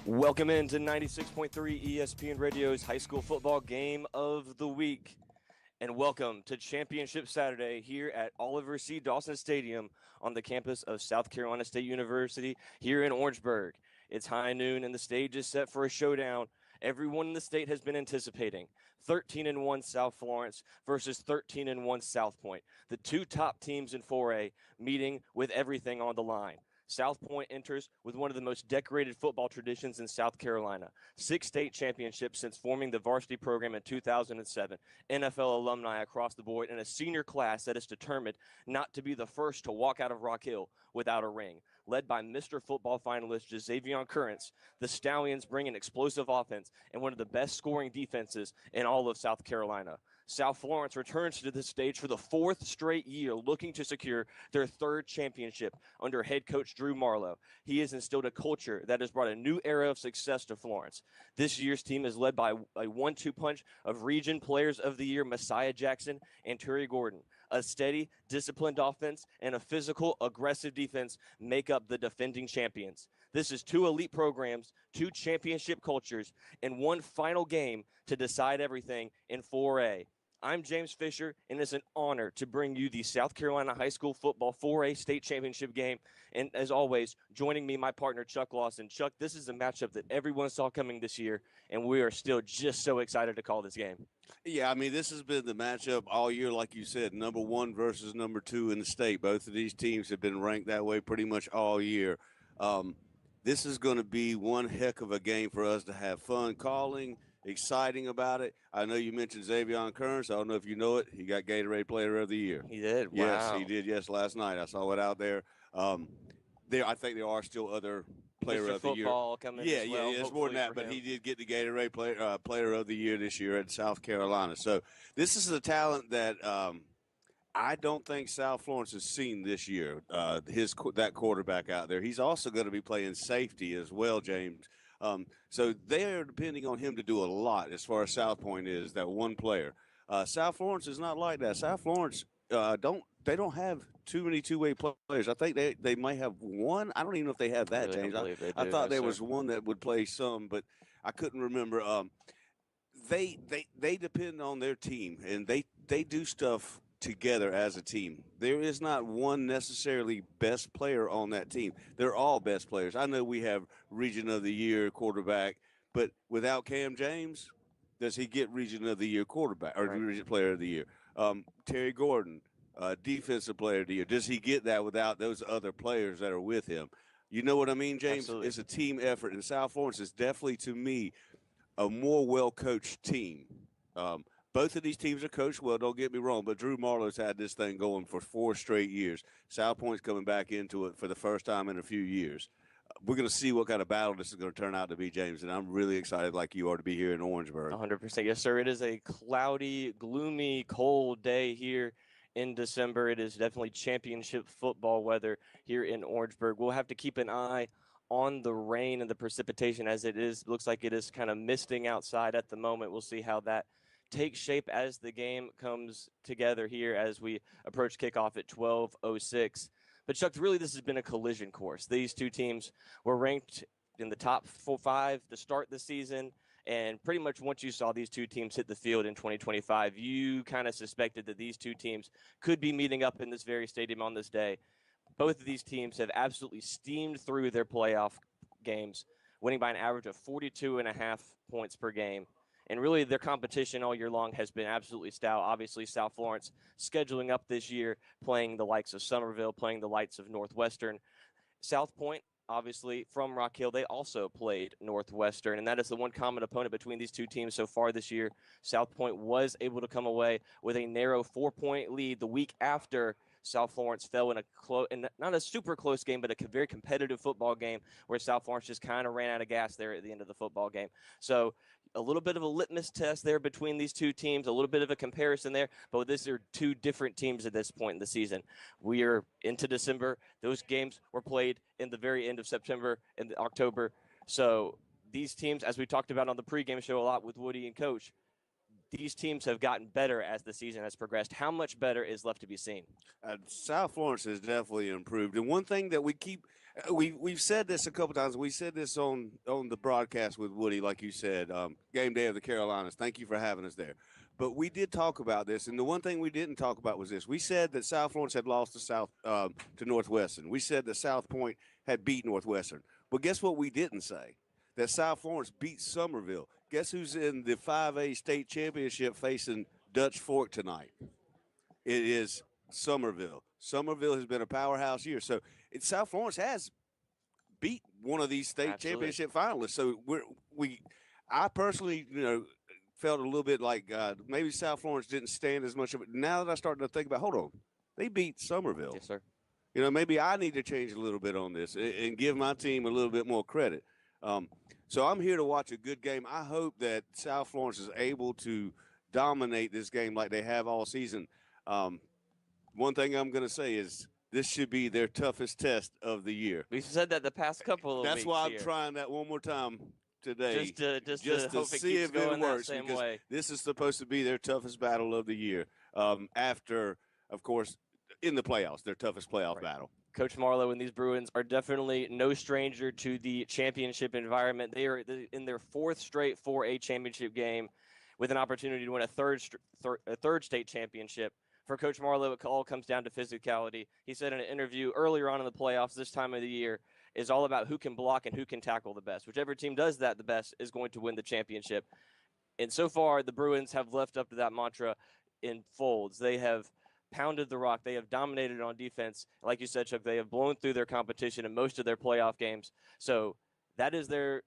Welcome into 96.3 ESPN Radio's high school football game of the week. And welcome to Championship Saturday here at Oliver C. Dawson Stadium on the campus of South Carolina State University here in Orangeburg. It's high noon and the stage is set for a showdown everyone in the state has been anticipating. 13-1 South Florence versus 13-1 South Pointe. The two top teams in 4A meeting with everything on the line. South Pointe enters with one of the most decorated football traditions in South Carolina. 6 state championships since forming the varsity program in 2007. NFL alumni across the board, and a senior class that is determined not to be the first to walk out of Rock Hill without a ring. Led by Mr. Football finalist Jazavion Currents, the Stallions bring an explosive offense and one of the best scoring defenses in all of South Carolina. South Florence returns to the stage for the 4th straight year, looking to secure their 3rd championship under head coach Drew Marlowe. He has instilled a culture that has brought a new era of success to Florence. This year's team is led by a 1-2 punch of Region Players of the Year Messiah Jackson and Terry Gordon. A steady, disciplined offense and a physical, aggressive defense make up the defending champions. This is 2 elite programs, 2 championship cultures, and 1 final game to decide everything in 4A. I'm James Fisher, and it's an honor to bring you the South Carolina High School Football 4A State Championship game. And as always, joining me, my partner, Chuck Lawson. Chuck, this is a matchup that everyone saw coming this year, and we are still just so excited to call this game. Yeah, I mean, this has been the matchup all year, like you said, number 1 versus number 2 in the state. Both of these teams have been ranked that way pretty much all year. This is going to be one heck of a game for us to have fun calling, exciting about it. I know you mentioned Xavion Kearns. I don't know if you know it. He got Gatorade Player of the Year. He did? Wow. Yes, he did. Yes, last night. I saw it out there. I think there are still other Player Mr. of the Year. Football coming as well. Yeah, it's more than that, but he did get the Gatorade Player of the Year this year at South Carolina. So this is a talent that I don't think South Florence has seen this year, that quarterback out there. He's also going to be playing safety as well, James. So they are depending on him to do a lot as far as South Pointe is, that one player. South Florence is not like that. South Florence don't have too many two-way players. I think they might have one. I don't even know if they have that, James. I thought there was one that would play some, but I couldn't remember. They depend on their team, and they do stuff together as a team. There is not one necessarily best player on that team. They're all best players. I know we have Region of the Year quarterback, but without Cam James, does he get Region of the Year quarterback or Region Player of the Year? Terry Gordon, Defensive Player of the Year. Does he get that without those other players that are with him? You know what I mean, James? Absolutely. It's a team effort, and South Florence is definitely, to me, a more well-coached team. Both of these teams are coached well, don't get me wrong, but Drew Marlowe's had this thing going for 4 straight years. South Pointe's coming back into it for the first time in a few years. We're going to see what kind of battle this is going to turn out to be, James, and I'm really excited like you are to be here in Orangeburg. 100%. Yes, sir. It is a cloudy, gloomy, cold day here in December. It is definitely championship football weather here in Orangeburg. We'll have to keep an eye on the rain and the precipitation as it looks like it is kind of misting outside at the moment. We'll see how that takes shape as the game comes together here as we approach kickoff at 12:06. But, Chuck, really this has been a collision course. These two teams were ranked in the top 5 to start the season, and pretty much once you saw these two teams hit the field in 2025, you kind of suspected that these two teams could be meeting up in this very stadium on this day. Both of these teams have absolutely steamed through their playoff games, winning by an average of 42.5 points per game. And really, their competition all year long has been absolutely stout. Obviously, South Florence scheduling up this year, playing the likes of Somerville, playing the likes of Northwestern. South Pointe, obviously, from Rock Hill, they also played Northwestern. And that is the one common opponent between these two teams so far this year. South Pointe was able to come away with a narrow 4-point lead the week after South Florence fell in not a super close game, but a very competitive football game where South Florence just kind of ran out of gas there at the end of the football game. So a little bit of a litmus test there between these two teams, a little bit of a comparison there, but these are two different teams at this point in the season. We are into December. Those games were played in the very end of September and October. So these teams, as we talked about on the pregame show a lot with Woody and Coach, these teams have gotten better as the season has progressed. How much better is left to be seen? South Florence has definitely improved. And one thing that we keep We've said this a couple times. We said this on the broadcast with Woody, like you said, game day of the Carolinas. Thank you for having us there. But we did talk about this, and the one thing we didn't talk about was this. We said that South Florence had lost to Northwestern. We said that South Point had beat Northwestern. But guess what? We didn't say that South Florence beat Summerville. Guess who's in the 5A state championship facing Dutch Fork tonight? It is Summerville. Summerville has been a powerhouse year. So South Florence has beat one of these state Absolutely. championship finalists. So I personally, felt a little bit like maybe South Florence didn't stand as much of it. Now that I started to think about, hold on, they beat Summerville. Yes, sir. Maybe I need to change a little bit on this and give my team a little bit more credit. So I'm here to watch a good game. I hope that South Florence is able to dominate this game like they have all season. One thing I'm going to say is this should be their toughest test of the year. We've said that the past couple of That's weeks. why I'm here. trying that one more time today. Just to hope it see keeps if going it works, that same because way. this is supposed to be their toughest battle of the year. After, of course, in the playoffs, their toughest playoff battle. Coach Marlowe and these Bruins are definitely no stranger to the championship environment. They are in their fourth straight 4A championship game with an opportunity to win a third state championship. For Coach Marlowe, it all comes down to physicality. He said in an interview earlier on in the playoffs this time of the year is all about who can block and who can tackle the best. Whichever team does that the best is going to win the championship. And so far, the Bruins have lived up to that mantra in folds. They have pounded the rock. They have dominated on defense. Like you said, Chuck, they have blown through their competition in most of their playoff games. So that is their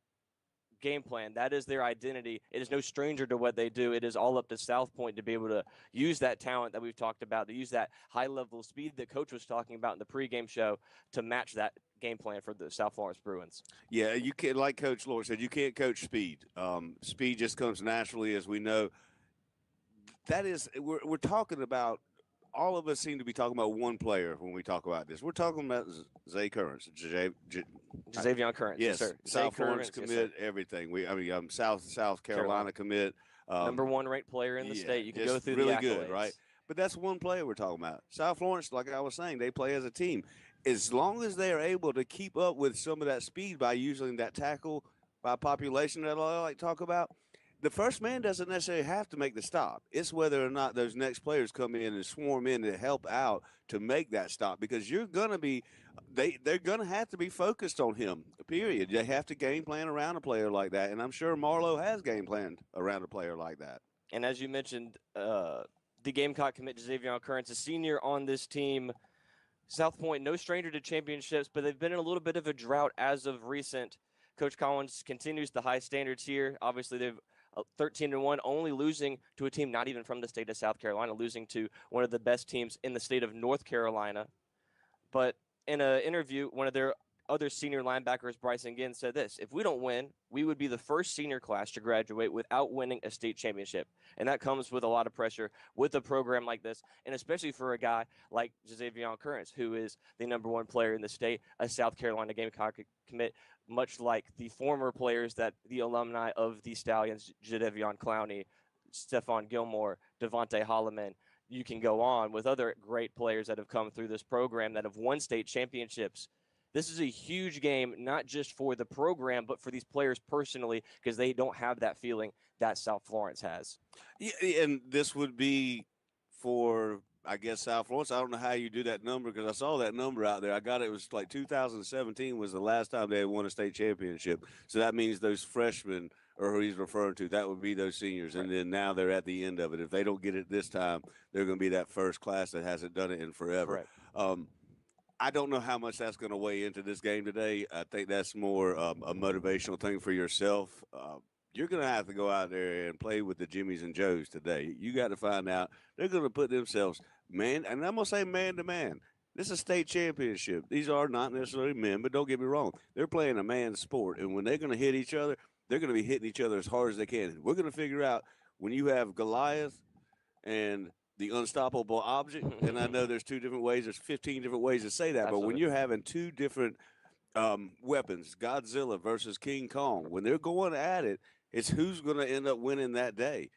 game plan. That is their identity. It is no stranger to what they do. It is all up to South Point to be able to use that talent that we've talked about, to use that high level speed that Coach was talking about in the pregame show to match that game plan for the South Florence Bruins. Yeah, you can't, like Coach Lord said, you can't coach speed. Speed just comes naturally, as we know. That is, we're talking about. All of us seem to be talking about one player when we talk about this. We're talking about Zay Currents, Xavier Currents, yes, sir. South Florence commit everything. South Carolina commit. Number one ranked player in the state. You can go through really the accolades. Good, right? But that's one player we're talking about. South Florence, like I was saying, they play as a team. As long as they are able to keep up with some of that speed by using that tackle by population that I like to talk about, the first man doesn't necessarily have to make the stop. It's whether or not those next players come in and swarm in to help out to make that stop, because you're going to be they're going to have to be focused on him, period. They have to game plan around a player like that, and I'm sure Marlowe has game planned around a player like that. And as you mentioned, the Gamecock commit Xavier Currents, a senior on this team. South Point, no stranger to championships, but they've been in a little bit of a drought as of recent. Coach Collins continues the high standards here. Obviously, they've 13-1, only losing to a team not even from the state of South Carolina, losing to one of the best teams in the state of North Carolina. But in an interview, one of their other senior linebackers, Bryson Ginn, said this: if we don't win, we would be the first senior class to graduate without winning a state championship. And that comes with a lot of pressure with a program like this, and especially for a guy like Xavier Currents, who is the number one player in the state, a South Carolina Gamecock commit, much like the former players that the alumni of the Stallions, Jadeveon Clowney, Stephon Gilmore, Devontae Holloman. You can go on with other great players that have come through this program that have won state championships. This is a huge game, not just for the program, but for these players personally, because they don't have that feeling that South Florence has. Yeah, and this would be for, I guess, South Florence. I don't know how you do that number, because I saw that number out there. I got it was like 2017 was the last time they had won a state championship. So that means those freshmen, or who he's referring to, that would be those seniors. Right. And then now they're at the end of it. If they don't get it this time, they're going to be that first class that hasn't done it in forever. I don't know how much that's going to weigh into this game today. I think that's more a motivational thing for yourself. You're going to have to go out there and play with the Jimmies and Joes today. You got to find out. They're going to put themselves and I'm going to say man to man. This is a state championship. These are not necessarily men, but don't get me wrong. They're playing a man's sport, and when they're going to hit each other, they're going to be hitting each other as hard as they can. We're going to figure out when you have Goliath and the unstoppable object, and I know there's 2 different ways. There's 15 different ways to say that, Absolutely. But when you're having 2 different weapons, Godzilla versus King Kong, when they're going at it, it's who's going to end up winning that day.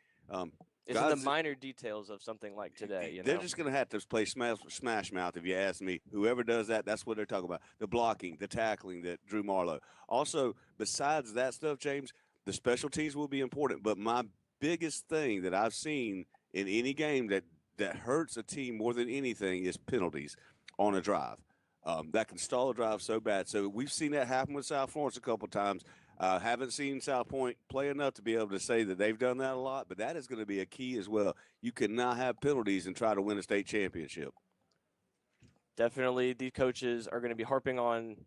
It's in the minor details of something like today, They're just going to have to play smash mouth, if you ask me. Whoever does that, that's what they're talking about. The blocking, the tackling that Drew Marlowe. Also, besides that stuff, James, the special teams will be important. But my biggest thing that I've seen in any game that hurts a team more than anything is penalties on a drive. That can stall a drive so bad. So we've seen that happen with South Florence a couple times. Haven't seen South Pointe play enough to be able to say that they've done that a lot, but that is going to be a key as well. You cannot have penalties and try to win a state championship. Definitely, these coaches are going to be harping on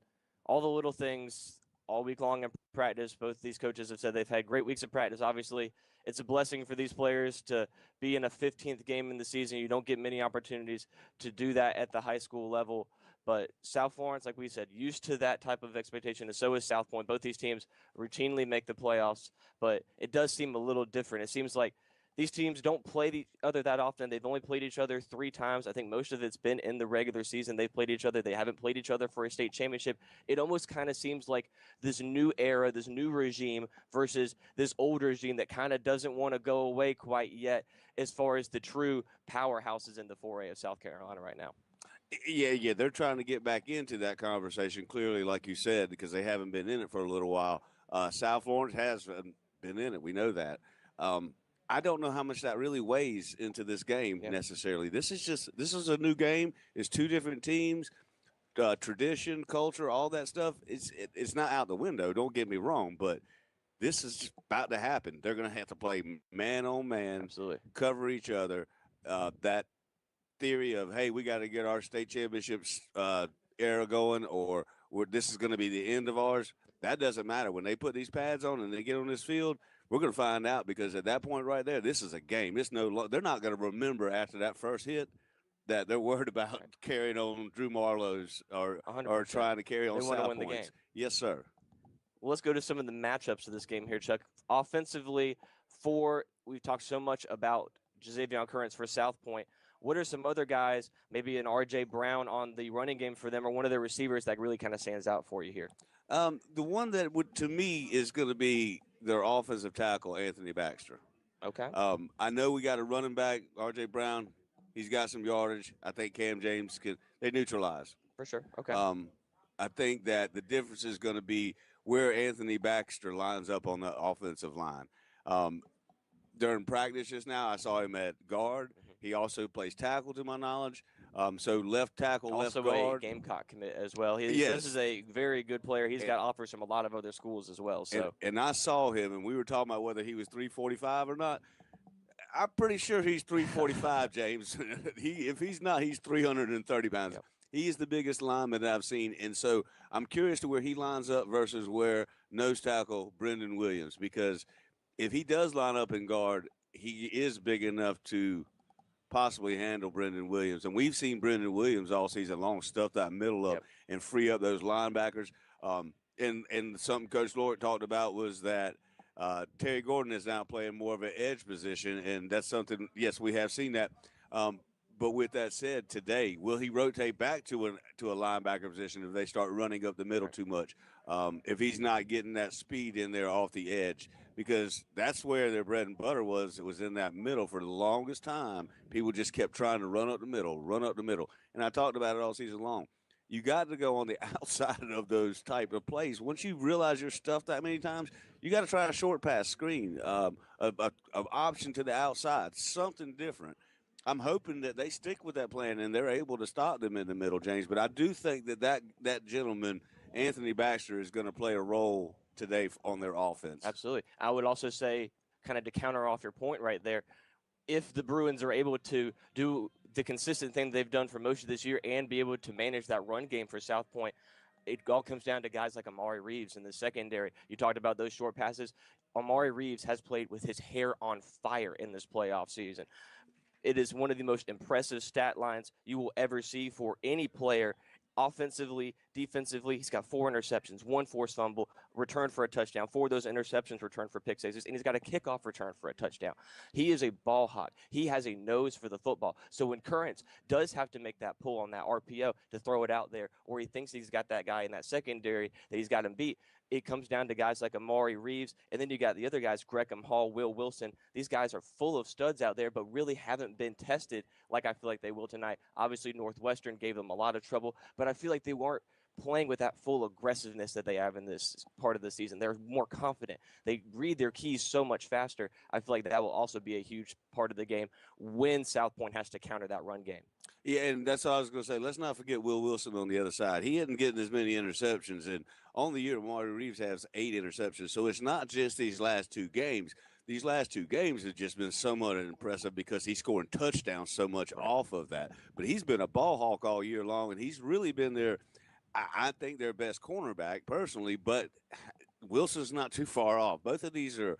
all the little things all week long in practice. Both these coaches have said they've had great weeks of practice. Obviously, it's a blessing for these players to be in a 15th game in the season. You don't get many opportunities to do that at the high school level. But South Florence, like we said, used to that type of expectation, and so is South Pointe. Both these teams routinely make the playoffs, but it does seem a little different. It seems like these teams don't play each other that often. They've only played each other 3 times. I think most of it's been in the regular season. They've played each other. They haven't played each other for a state championship. It almost kind of seems like this new era, this new regime versus this old regime that kind of doesn't want to go away quite yet as far as the true powerhouses in the 4A of South Carolina right now. Yeah, they're trying to get back into that conversation, clearly, like you said, because they haven't been in it for a little while. South Florence has been in it. We know that. I don't know how much that really weighs into this game necessarily. This is a new game. It's 2 different teams, tradition, culture, all that stuff. It's not out the window. Don't get me wrong, but this is just about to happen. They're going to have to play man on man, absolutely, cover each other. That theory of, hey, we got to get our state championships era going, or this is going to be the end of ours. That doesn't matter. When they put these pads on and they get on this field, we're going to find out, because at that point right there, this is a game. They're not going to remember after that first hit that they're worried about carrying on Drew Marlowe's or trying to carry on South Pointe's. The game. Yes, sir. Well, let's go to some of the matchups of this game here, Chuck. Offensively, we've talked so much about Xavier Currents for South Pointe. What are some other guys, maybe an R.J. Brown on the running game for them, or one of their receivers that really kind of stands out for you here? The one that to me is going to be their offensive tackle, Anthony Baxter. Okay. I know we got a running back, R.J. Brown. He's got some yardage. I think Cam James they neutralize. For sure. Okay. I think that the difference is going to be where Anthony Baxter lines up on the offensive line. During practice just now, I saw him at guard. He also plays tackle, to my knowledge. So left tackle, also left guard. Also a Gamecock commit as well. Yes. This is a very good player. He's got offers from a lot of other schools as well. So. And I saw him, and we were talking about whether he was 345 or not. I'm pretty sure he's 345, James. If he's not, he's 330 pounds. Yep. He is the biggest lineman that I've seen. And so I'm curious to where he lines up versus where nose tackle Brendan Williams, because if he does line up in guard, he is big enough to possibly handle Brendan Williams. And we've seen Brendan Williams all season long stuff that middle up and free up those linebackers. And something Coach Lord talked about was that Terry Gordon is now playing more of an edge position, and that's something, yes, we have seen that. But with that said, today, will he rotate back to a linebacker position if they start running up the middle too much? If he's not getting that speed in there off the edge, because that's where their bread and butter was. It was in that middle for the longest time. People just kept trying to run up the middle. And I talked about it all season long. You got to go on the outside of those type of plays. Once you realize you're stuffed that many times, you got to try a short pass screen, an option to the outside, something different. I'm hoping that they stick with that plan and they're able to stop them in the middle, James. But I do think that gentleman, Anthony Baxter, is going to play a role today on their offense. Absolutely. I would also say, kind of to counter off your point right there, if the Bruins are able to do the consistent thing they've done for most of this year and be able to manage that run game for South Pointe, it all comes down to guys like Amari Reeves in the secondary. You talked about those short passes. Amari Reeves has played with his hair on fire in this playoff season. It is one of the most impressive stat lines you will ever see for any player. Offensively, defensively, he's got 4 interceptions, 1 forced fumble, return for a touchdown. 4 of those interceptions returned for pick sixes, and he's got a kickoff return for a touchdown. He is a ball hawk. He has a nose for the football. So when Currents does have to make that pull on that RPO to throw it out there, or he thinks he's got that guy in that secondary that he's got him beat, it comes down to guys like Amari Reeves, and then you got the other guys, Gresham Hall, Will Wilson. These guys are full of studs out there, but really haven't been tested like I feel like they will tonight. Obviously, Northwestern gave them a lot of trouble, but I feel like they weren't playing with that full aggressiveness that they have in this part of the season. They're more confident. They read their keys so much faster. I feel like that will also be a huge part of the game when South Pointe has to counter that run game. Yeah, and that's all I was going to say. Let's not forget Will Wilson on the other side. He isn't getting as many interceptions, and on the year, Amari Reeves has 8 interceptions. So it's not just these last 2 games. These last 2 games have just been somewhat impressive because he's scoring touchdowns so much off of that. But he's been a ball hawk all year long, and he's really been I think their best cornerback personally, but Wilson's not too far off. Both of these are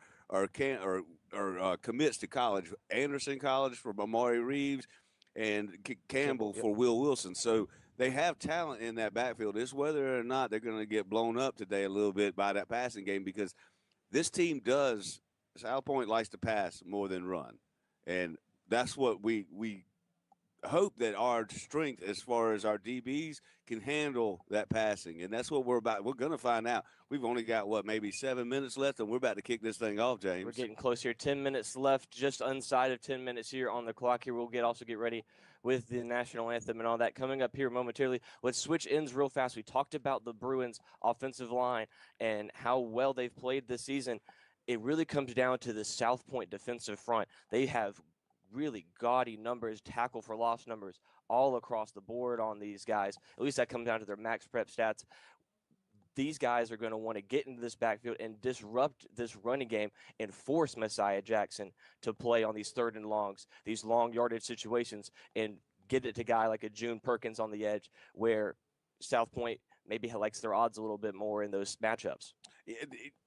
commits to college. Anderson College for Amari Reeves and Campbell for Will Wilson. So they have talent in that backfield. It's whether or not they're going to get blown up today a little bit by that passing game, because this team South Pointe likes to pass more than run. And that's what we hope that our strength as far as our DBs can handle that passing. And that's what we're about. We're going to find out. We've only got, maybe 7 minutes left, and we're about to kick this thing off, James. We're getting close here. 10 minutes left, just inside of 10 minutes here on the clock here. We'll also get ready with the national anthem and all that coming up here momentarily. Let's switch ends real fast. We talked about the Bruins offensive line and how well they've played this season. It really comes down to the South Pointe defensive front. They have really gaudy numbers, tackle for loss numbers all across the board on these guys. At least that comes down to their max prep stats. These guys are going to want to get into this backfield and disrupt this running game and force Messiah Jackson to play on these 3rd and longs, these long yardage situations, and get it to a guy like a June Perkins on the edge, where South Pointe maybe likes their odds a little bit more in those matchups.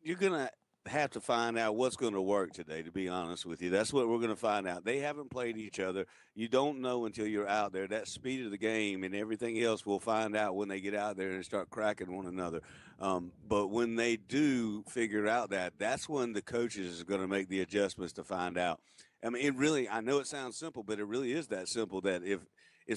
You're going to have to find out what's going to work today, to be honest with you. That's what we're going to find out. They haven't played each other. You don't know until you're out there. That speed of the game and everything else we'll find out when they get out there and start cracking one another. But when they do figure out that's when the coaches are going to make the adjustments to find out. I mean, I know it sounds simple, but it really is that simple, that if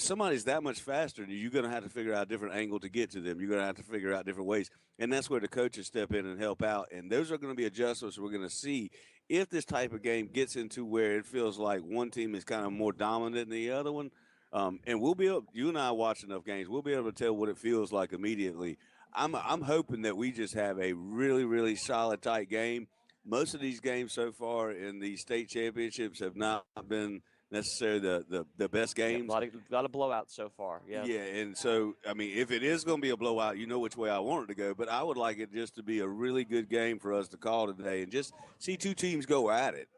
somebody's that much faster, you're going to have to figure out a different angle to get to them. You're going to have to figure out different ways. And that's where the coaches step in and help out. And those are going to be adjustments we're going to see if this type of game gets into where it feels like one team is kind of more dominant than the other one. And we'll be able, you and I watch enough games, we'll be able to tell what it feels like immediately. I'm hoping that we just have a really, really solid, tight game. Most of these games so far in the state championships have not been necessarily the best games. Yeah, a lot of blowouts so far. Yeah. Yeah, and so, I mean, if it is going to be a blowout, you know which way I want it to go. But I would like it just to be a really good game for us to call today and just see 2 teams go at it.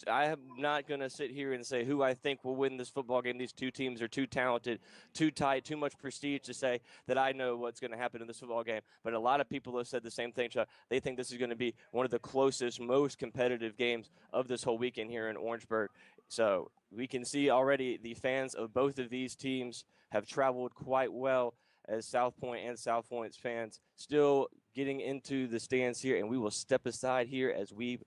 I am not going to sit here and say who I think will win this football game. These 2 teams are too talented, too tight, too much prestige to say that I know what's going to happen in this football game. But a lot of people have said the same thing, Chuck. They think this is going to be one of the closest, most competitive games of this whole weekend here in Orangeburg. So we can see already the fans of both of these teams have traveled quite well, as South Pointe and South Pointe's fans still getting into the stands here. And we will step aside here as we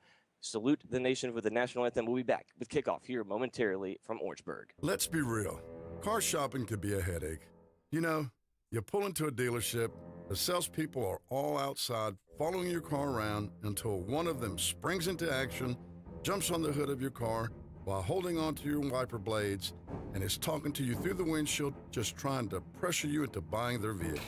salute the nation with the national anthem. We'll be back with kickoff here momentarily from Orangeburg. Let's be real. Car shopping can be a headache. You know, you pull into a dealership, the salespeople are all outside following your car around until one of them springs into action, jumps on the hood of your car while holding onto your wiper blades, and is talking to you through the windshield, just trying to pressure you into buying their vehicle.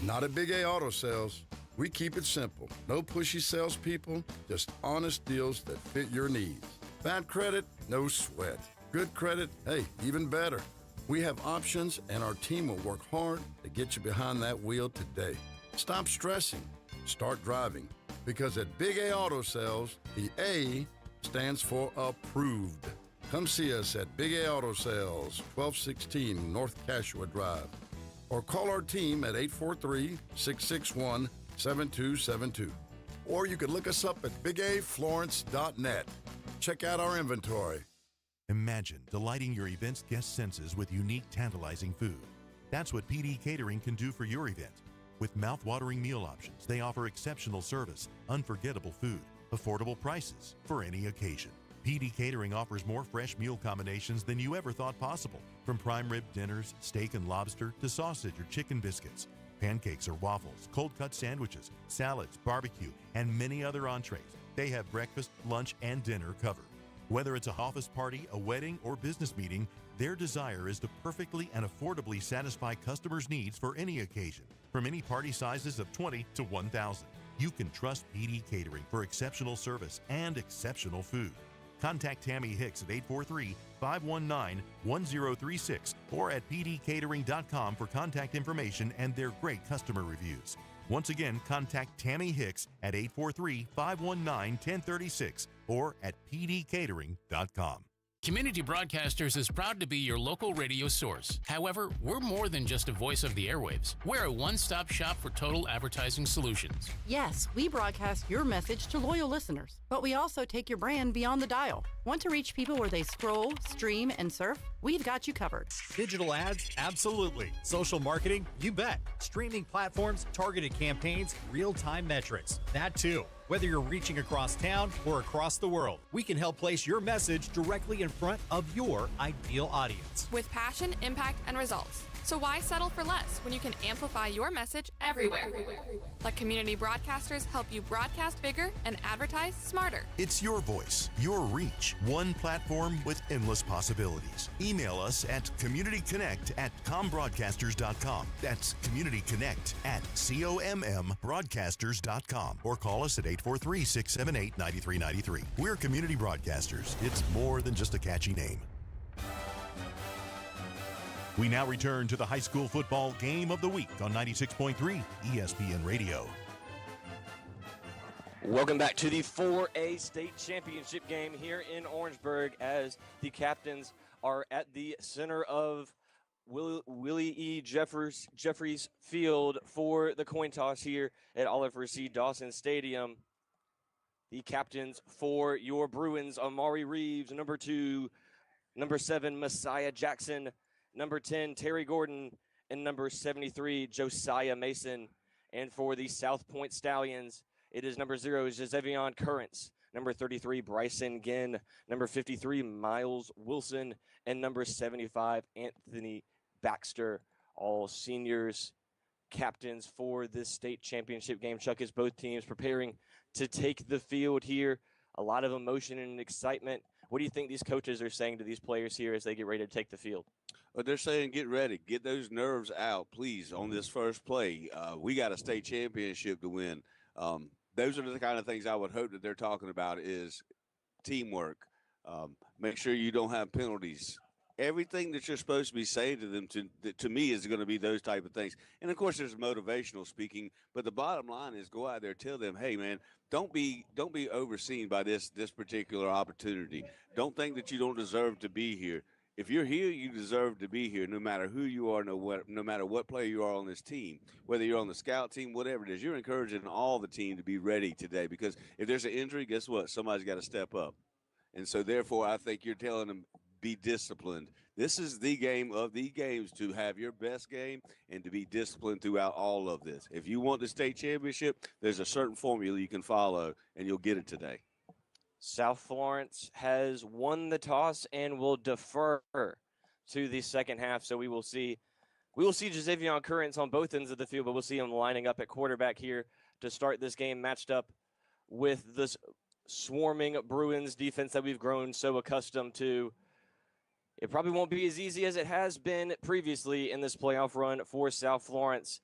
Not at Big A Auto Sales. We keep it simple. No pushy salespeople, just honest deals that fit your needs. Bad credit? No sweat. Good credit? Hey, even better. We have options, and our team will work hard to get you behind that wheel today. Stop stressing. Start driving. Because at Big A Auto Sales, the A stands for approved. Come see us at Big A Auto Sales, 1216 North Cashua Drive. Or call our team at 843-661-7272. Or you can look us up at bigaflorence.net. Check out our inventory. Imagine delighting your event's guest senses with unique, tantalizing food. That's what PD Catering can do for your event. With mouth-watering meal options, they offer exceptional service, unforgettable food, affordable prices for any occasion. PD Catering offers more fresh meal combinations than you ever thought possible, from prime rib dinners, steak and lobster, to sausage or chicken biscuits. pancakes or waffles, cold-cut sandwiches, salads, barbecue, and many other entrees. They have breakfast, lunch, and dinner covered. Whether it's an office party, a wedding, or business meeting, their desire is to perfectly and affordably satisfy customers' needs for any occasion, from any party sizes of 20 to 1,000. You can trust PD Catering for exceptional service and exceptional food. Contact Tammy Hicks at 843-519-1036 or at pdcatering.com for contact information and their great customer reviews. Once again, contact Tammy Hicks at 843-519-1036 or at pdcatering.com. Community Broadcasters is proud to be your local radio source. However, we're more than just a voice of the airwaves. We're a one-stop shop for total advertising solutions. Yes, we broadcast your message to loyal listeners, but we also take your brand beyond the dial. Want to reach people where they scroll, stream, and surf? We've got you covered. Digital ads? Absolutely. Social marketing? You bet. Streaming platforms, targeted campaigns, real-time metrics. That too. Whether you're reaching across town or across the world, we can help place your message directly in front of your ideal audience. With passion, impact, and results. So why settle for less when you can amplify your message everywhere? Let community broadcasters help you broadcast bigger and advertise smarter. It's your voice, your reach, one platform with endless possibilities. Email us at communityconnect@combroadcasters.com. That's communityconnect@combroadcasters.com. Or call us at 843-678-9393. We're Community Broadcasters. It's more than just a catchy name. We now return to the high school football game of the week on 96.3 ESPN Radio. Welcome back to the 4A state championship game here in Orangeburg as the captains are at the center of Willie E. Jeffries Field for the coin toss here at Oliver C. Dawson Stadium. The captains for your Bruins, Amari Reeves, number 2, number 7, Messiah Jackson, number 10, Terry Gordon, and number 73, Josiah Mason. And for the South Pointe Stallions, it is number 0, Josevion Currents, number 33, Bryson Ginn, number 53, Miles Wilson, and number 75, Anthony Baxter, all seniors, captains for this state championship game. Chuck, is both teams preparing to take the field here. A lot of emotion and excitement. What do you think these coaches are saying to these players here as they get ready to take the field? Well, they're saying get ready. Get those nerves out, please, on this first play. We got a state championship to win. Those are the kind of things I would hope that they're talking about is teamwork. Make sure you don't have penalties. Everything that you're supposed to be saying to them, to me, is going to be those type of things. And, of course, there's motivational speaking. But the bottom line is go out there, tell them, hey, man, don't be overseen by this particular opportunity. Don't think that you don't deserve to be here. If you're here, you deserve to be here, no matter who you are, no matter what player you are on this team, whether you're on the scout team, whatever it is. You're encouraging all the team to be ready today because if there's an injury, guess what? Somebody's got to step up. And so, therefore, I think you're telling them be disciplined. This is the game of the games to have your best game and to be disciplined throughout all of this. If you want the state championship, there's a certain formula you can follow, and you'll get it today. South Florence has won the toss and will defer to the second half. So we will see Josevion Currents on both ends of the field, but we'll see him lining up at quarterback here to start this game, matched up with this swarming Bruins defense that we've grown so accustomed to. It probably won't be as easy as it has been previously in this playoff run for South Florence.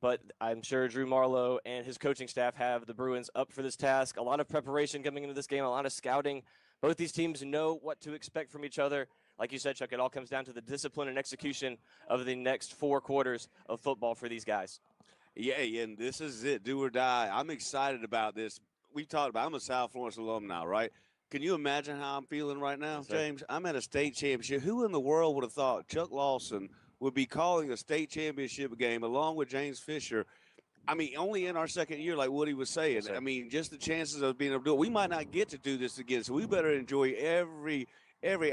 But I'm sure Drew Marlowe and his coaching staff have the Bruins up for this task. A lot of preparation coming into this game, a lot of scouting. Both these teams know what to expect from each other. Like you said, Chuck, it all comes down to the discipline and execution of the next 4 quarters of football for these guys. Yeah, and this is it, do or die. I'm excited about this. We talked about, I'm a South Florence alum now, right? Can you imagine how I'm feeling right now, Yes, James? I'm at a state championship. Who in the world would have thought Chuck Lawson would be calling a state championship game along with James Fisher? I mean, only in our second year, like Woody was saying. Yes, I mean, just the chances of being able to do it. We might not get to do this again, so we better enjoy every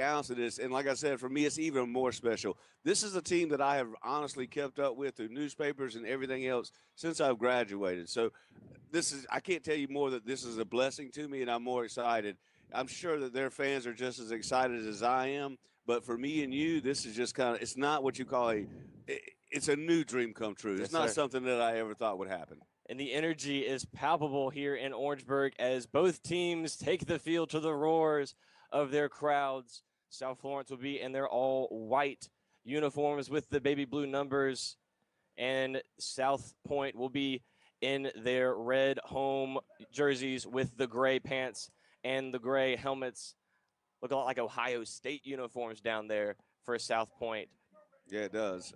ounce of this. And like I said, for me, it's even more special. This is a team that I have honestly kept up with through newspapers and everything else since I've graduated. So I can't tell you more that this is a blessing to me, and I'm more excited. I'm sure that their fans are just as excited as I am. But for me and you, this is just kind of – it's not what you call it's a new dream come true. Yes, It's not sir. something that I ever thought would happen. And the energy is palpable here in Orangeburg as both teams take the field to the roars of their crowds. South Florence will be in their all-white uniforms with the baby blue numbers, and South Pointe will be in their red home jerseys with the gray pants and the gray helmets. Look a lot like Ohio State uniforms down there for South Pointe. Yeah, it does.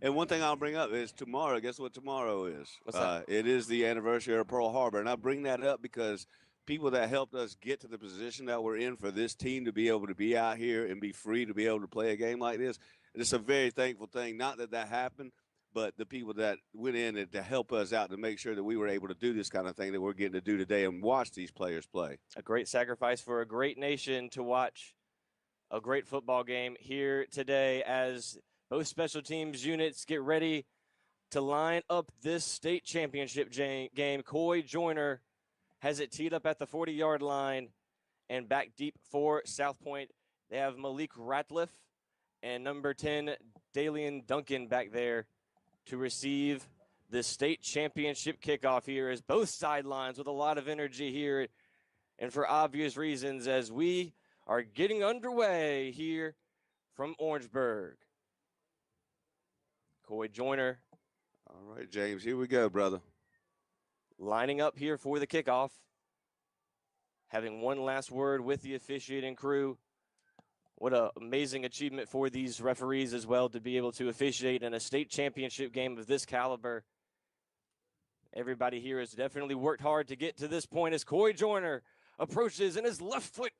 And one thing I'll bring up is tomorrow. Guess what tomorrow is? What's that? It is the anniversary of Pearl Harbor. And I bring that up because people that helped us get to the position that we're in for this team to be able to be out here and be free to be able to play a game like this, it's a very thankful thing. Not that that happened, but the people that went in and to help us out to make sure that we were able to do this kind of thing that we're getting to do today and watch these players play. A great sacrifice for a great nation to watch a great football game here today as both special teams units get ready to line up this state championship game. Coy Joyner has it teed up at the 40-yard line and back deep for South Pointe. They have Malik Ratliff and number 10, Dalian Duncan back there to receive the state championship kickoff here as both sidelines with a lot of energy here and for obvious reasons as we are getting underway here from Orangeburg. Coy Joyner. All right, James, here we go, brother. Lining up here for the kickoff. Having one last word with the officiating crew. What an amazing achievement for these referees as well to be able to officiate in a state championship game of this caliber. Everybody here has definitely worked hard to get to this point as Coy Joyner approaches and his left foot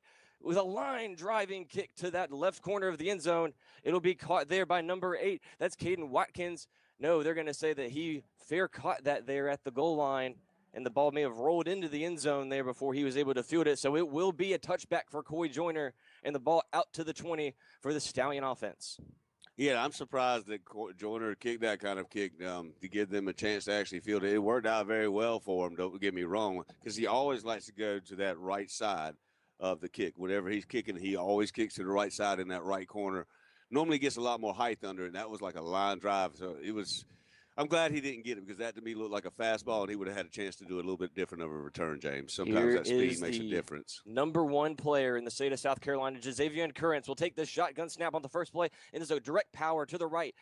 with a line driving kick to that left corner of the end zone. It'll be caught there by number 8. That's Caden Watkins. No, they're going to say that he fair caught that there at the goal line, and the ball may have rolled into the end zone there before he was able to field it. So it will be a touchback for Coy Joyner, and the ball out to the 20 for the Stallion offense. Yeah, I'm surprised that Joyner kicked that kind of kick to give them a chance to actually field it. It worked out very well for him, don't get me wrong, because he always likes to go to that right side of the kick. Whenever he's kicking, he always kicks to the right side in that right corner. Normally gets a lot more height under it, and that was like a line drive. So it was – I'm glad he didn't get it because that to me looked like a fastball, and he would have had a chance to do a little bit different of a return, James. Sometimes that speed makes a difference. Number 1 player in the state of South Carolina, Jazavian Currents, will take this shotgun snap on the first play, and there's a direct power to the right,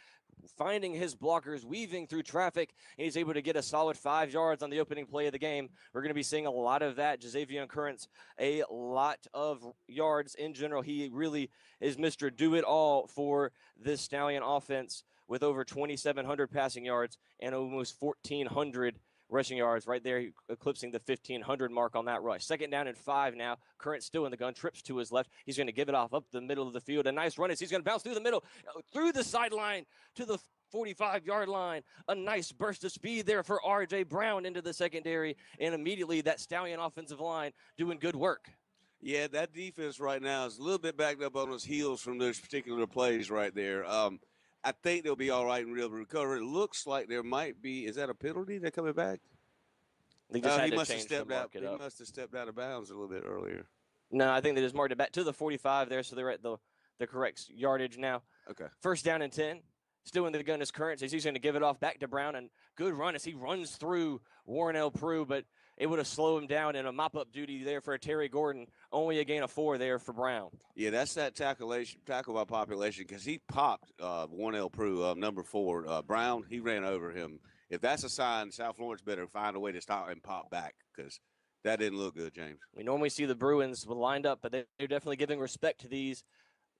finding his blockers, weaving through traffic, and he's able to get a solid 5 yards on the opening play of the game. We're going to be seeing a lot of that. Jazavian Currents, a lot of yards in general. He really is Mr. Do-It-All for this Stallion offense, with over 2,700 passing yards and almost 1,400 rushing yards right there, eclipsing the 1,500 mark on that rush. 2nd down and 5 now. Current still in the gun, trips to his left. He's going to give it off up the middle of the field. A nice run as he's going to bounce through the middle, through the sideline to the 45-yard line. A nice burst of speed there for R.J. Brown into the secondary, and immediately that Stallion offensive line doing good work. Yeah, that defense right now is a little bit backed up on his heels from those particular plays right there. I think they'll be all right and real recover. It looks like there might be. Is that a penalty? They're coming back. They just had he to must have change to stepped mark out. it He up. must have stepped out of bounds a little bit earlier. No, I think they just marked it back to the 45 there, so they're at the correct yardage now. Okay. 1st down and 10. Still in the gun is Currents as he's going to give it off back to Brown, and good run as he runs through Warren L. Prue, but it would have slowed him down in a mop-up duty there for Terry Gordon. Only a gain of 4 there for Brown. Yeah, that's that tackle by population because he popped Warren L. Prue, number 4. Brown, he ran over him. If that's a sign, South Florence better find a way to stop and pop back because that didn't look good, James. We normally see the Bruins lined up, but they're definitely giving respect to these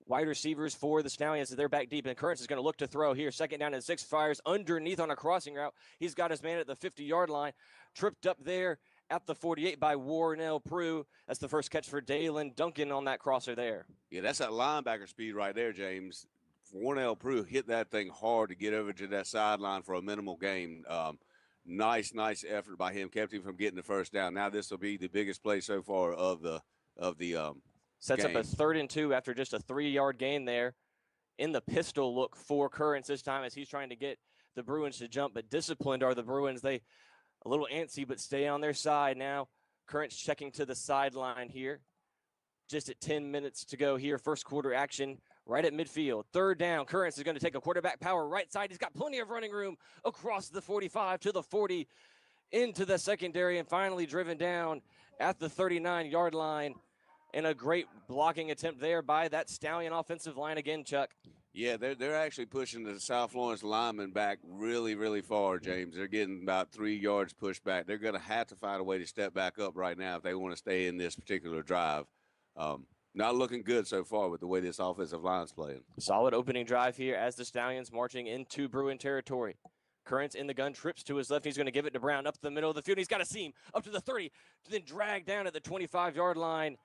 wide receivers for the Stallions as they're back deep. And Currents is going to look to throw here. 2nd down and 6, fires underneath on a crossing route. He's got his man at the 50-yard line. Tripped up there at the 48 by Warren L. Prue. That's the first catch for Dalen Duncan on that crosser there. Yeah, that's that linebacker speed right there, James. Warren L. Prue hit that thing hard to get over to that sideline for a minimal gain. Nice effort by him. Kept him from getting the first down. Now this will be the biggest play so far of the Sets game. up a 3rd and 2 after just a 3-yard gain there. In the pistol look for Currents this time as he's trying to get the Bruins to jump, but disciplined are the Bruins. They a little antsy, but stay on their side now. Currents checking to the sideline here. Just at 10 minutes to go here. First quarter action right at midfield. Third down. Currents is going to take a quarterback power right side. He's got plenty of running room across the 45 to the 40 into the secondary and finally driven down at the 39-yard line. And a great blocking attempt there by that Stallion offensive line again, Chuck. Yeah, they're actually pushing the South Florence linemen back really, really far, James. They're getting about 3 yards pushed back. They're going to have to find a way to step back up right now if they want to stay in this particular drive. Not looking good so far with the way this offensive line's playing. Solid opening drive here as the Stallions marching into Bruin territory. Currents in the gun, trips to his left. He's going to give it to Brown up the middle of the field. He's got a seam up to the 30, then drag down at the 25-yard line.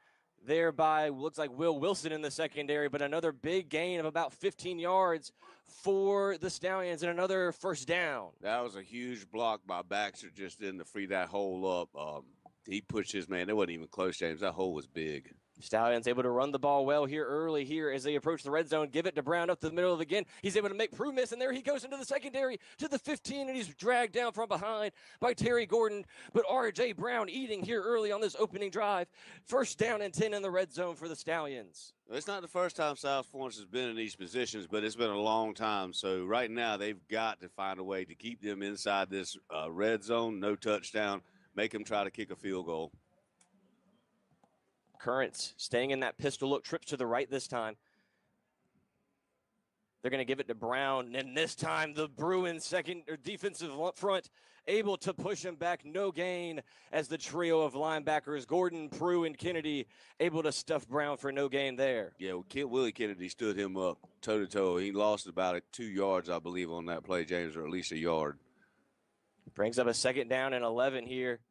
Thereby, looks like Will Wilson in the secondary, but another big gain of about 15 yards for the Stallions and another first down. That was a huge block by Baxter just in to free that hole up. He pushed his man. It wasn't even close, James. That hole was big. Stallions able to run the ball well here early here as they approach the red zone. Give it to Brown up to the middle of again. He's able to make Prue miss, and there he goes into the secondary to the 15, and he's dragged down from behind by Terry Gordon. But R.J. Brown eating here early on this opening drive. First down and 10 in the red zone for the Stallions. It's not the first time South Florence has been in these positions, but it's been a long time. So right now they've got to find a way to keep them inside this red zone, no touchdown, make them try to kick a field goal. Currents staying in that pistol look, trips to the right this time. They're going to give it to Brown, and this time the Bruins defensive front able to push him back. No gain as the trio of linebackers, Gordon, Prue, and Kennedy, able to stuff Brown for no gain there. Yeah, Willie Kennedy stood him up toe-to-toe. He lost about 2 yards, I believe, on that play, James, or at least a yard. Brings up a second down and 11 here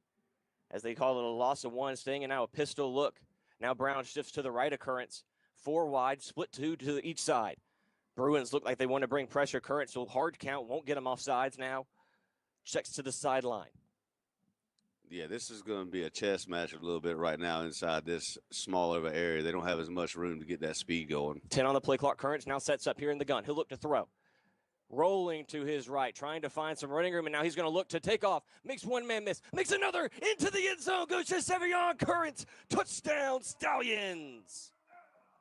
as they call it a loss of 1, staying in now a pistol look. Now Brown shifts to the right of Currents. 4 wide, split 2 to each side. Bruins look like they want to bring pressure. Currents will hard count, won't get them off sides now. Checks to the sideline. Yeah, this is going to be a chess match a little bit right now inside this small of an area. They don't have as much room to get that speed going. 10 on the play clock. Currents now sets up here in the gun. He'll look to throw. Rolling to his right, trying to find some running room, and now he's going to look to take off. Makes one man miss. Makes another into the end zone. Goes to Sevion Currents. Touchdown, Stallions.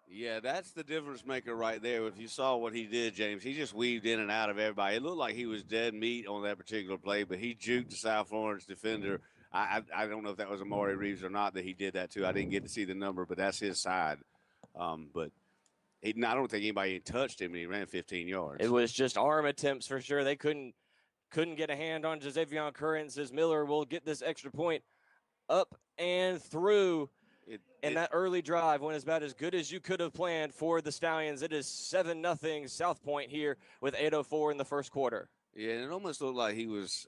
Yeah, that's the difference maker right there. If you saw what he did, James, he just weaved in and out of everybody. It looked like he was dead meat on that particular play, but he juked the South Florence defender. I don't know if that was Amari Reeves or not that he did that to. I didn't get to see the number, but that's his side. I don't think anybody touched him, and he ran 15 yards. It was just arm attempts for sure. They couldn't get a hand on Xavier Currents as Miller will get this extra point up and through. That early drive went about as good as you could have planned for the Stallions. It is 7-0 South Pointe here with 8:04 in the first quarter. Yeah, and it almost looked like he was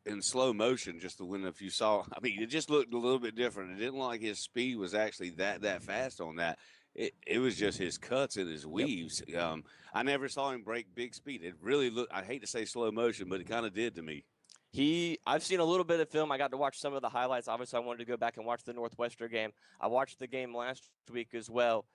in slow motion just if you saw. I mean, it just looked a little bit different. It didn't look like his speed was actually that fast on that. It was just his cuts and his weaves. Yep. I never saw him break big speed. It really looked, I hate to say slow motion, but it kind of did to me. I've seen a little bit of film. I got to watch some of the highlights. Obviously, I wanted to go back and watch the Northwestern game. I watched the game last week as well.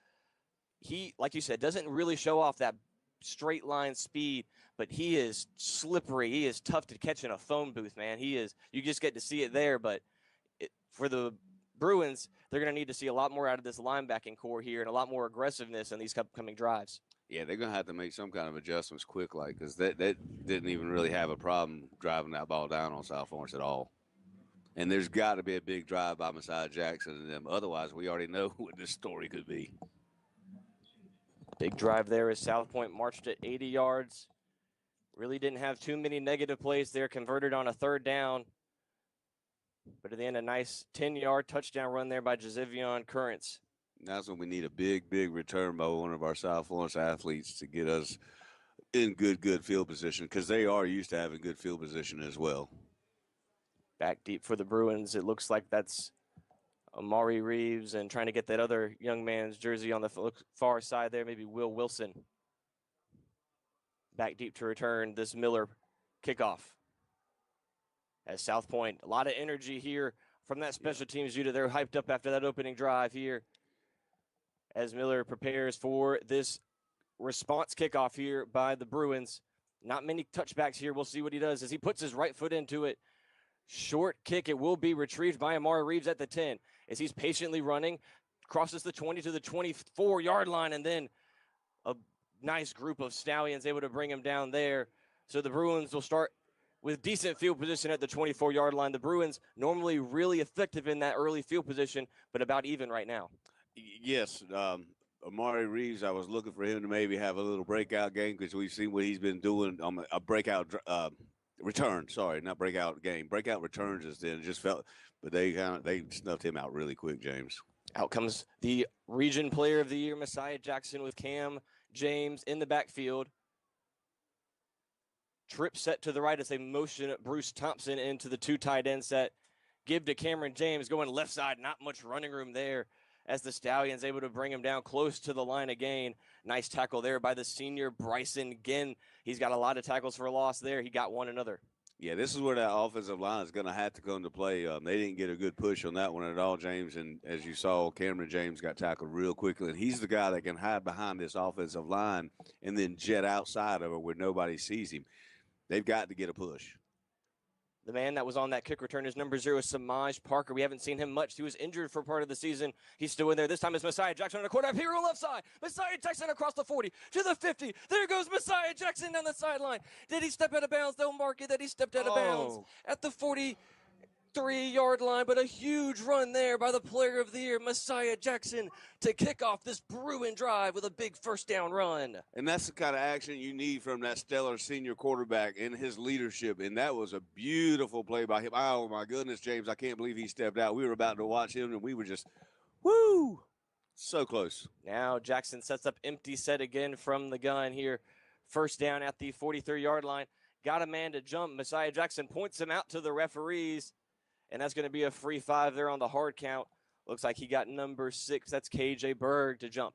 He, like you said, doesn't really show off that straight line speed, but he is slippery. He is tough to catch in a phone booth, man. He is. You just get to see it there, but for the Bruins, they're going to need to see a lot more out of this linebacking core here and a lot more aggressiveness in these upcoming drives. Yeah, they're going to have to make some kind of adjustments quick, because that didn't even really have a problem driving that ball down on South Florence at all. And there's got to be a big drive by Messiah Jackson and them. Otherwise, we already know what this story could be. Big drive there as South Pointe marched at 80 yards. Really didn't have too many negative plays there. Converted on a third down. But at the end, a nice 10-yard touchdown run there by Jazivion Currents. That's when we need a big return by one of our South Florence athletes to get us in good field position, because they are used to having good field position as well. Back deep for the Bruins. It looks like that's Amari Reeves, and trying to get that other young man's jersey on the far side there, maybe Will Wilson. Back deep to return this Miller kickoff. As South Pointe, a lot of energy here from that special teams unit. They're hyped up after that opening drive here as Miller prepares for this response kickoff here by the Bruins. Not many touchbacks here. We'll see what he does as he puts his right foot into it. Short kick. It will be retrieved by Amari Reeves at the 10 as he's patiently running, crosses the 20 to the 24-yard line, and then nice group of Stallions able to bring him down there. So the Bruins will start with decent field position at the 24-yard line. The Bruins normally really effective in that early field position, but about even right now. Yes, Amari Reeves, I was looking for him to maybe have a little breakout game because we've seen what he's been doing on a breakout return. Sorry, not breakout game. Breakout returns just felt, but they snuffed him out really quick, James. Out comes the Region Player of the Year, Messiah Jackson, with Cam James in the backfield. Trip set to the right as they motion Bruce Thompson into the 2 tight end set. Give to Cameron James going left side. Not much running room there as the Stallions able to bring him down close to the line again. Nice tackle there by the senior Bryson Ginn. He's got a lot of tackles for a loss there. He got one another. Yeah, this is where that offensive line is going to have to come to play. They didn't get a good push on that one at all, James. And as you saw, Cameron James got tackled real quickly. And he's the guy that can hide behind this offensive line and then jet outside of it where nobody sees him. They've got to get a push. The man that was on that kick return is number 0, Samaj Parker. We haven't seen him much. He was injured for part of the season. He's still in there. This time it's Messiah Jackson on the quarterback. Hero left side. Messiah Jackson across the 40 to the 50. There goes Messiah Jackson down the sideline. Did he step out of bounds? They'll mark it that he stepped out of bounds at the 43-yard line, but a huge run there by the player of the year, Messiah Jackson, to kick off this Bruin drive with a big first down run. And that's the kind of action you need from that stellar senior quarterback and his leadership. And that was a beautiful play by him. Oh, my goodness, James, I can't believe he stepped out. We were about to watch him, and we were just, woo, so close. Now Jackson sets up empty set again from the gun here. First down at the 43-yard line. Got a man to jump. Messiah Jackson points him out to the referees. And that's going to be a free 5 there on the hard count. Looks like he got number 6. That's KJ Berg to jump.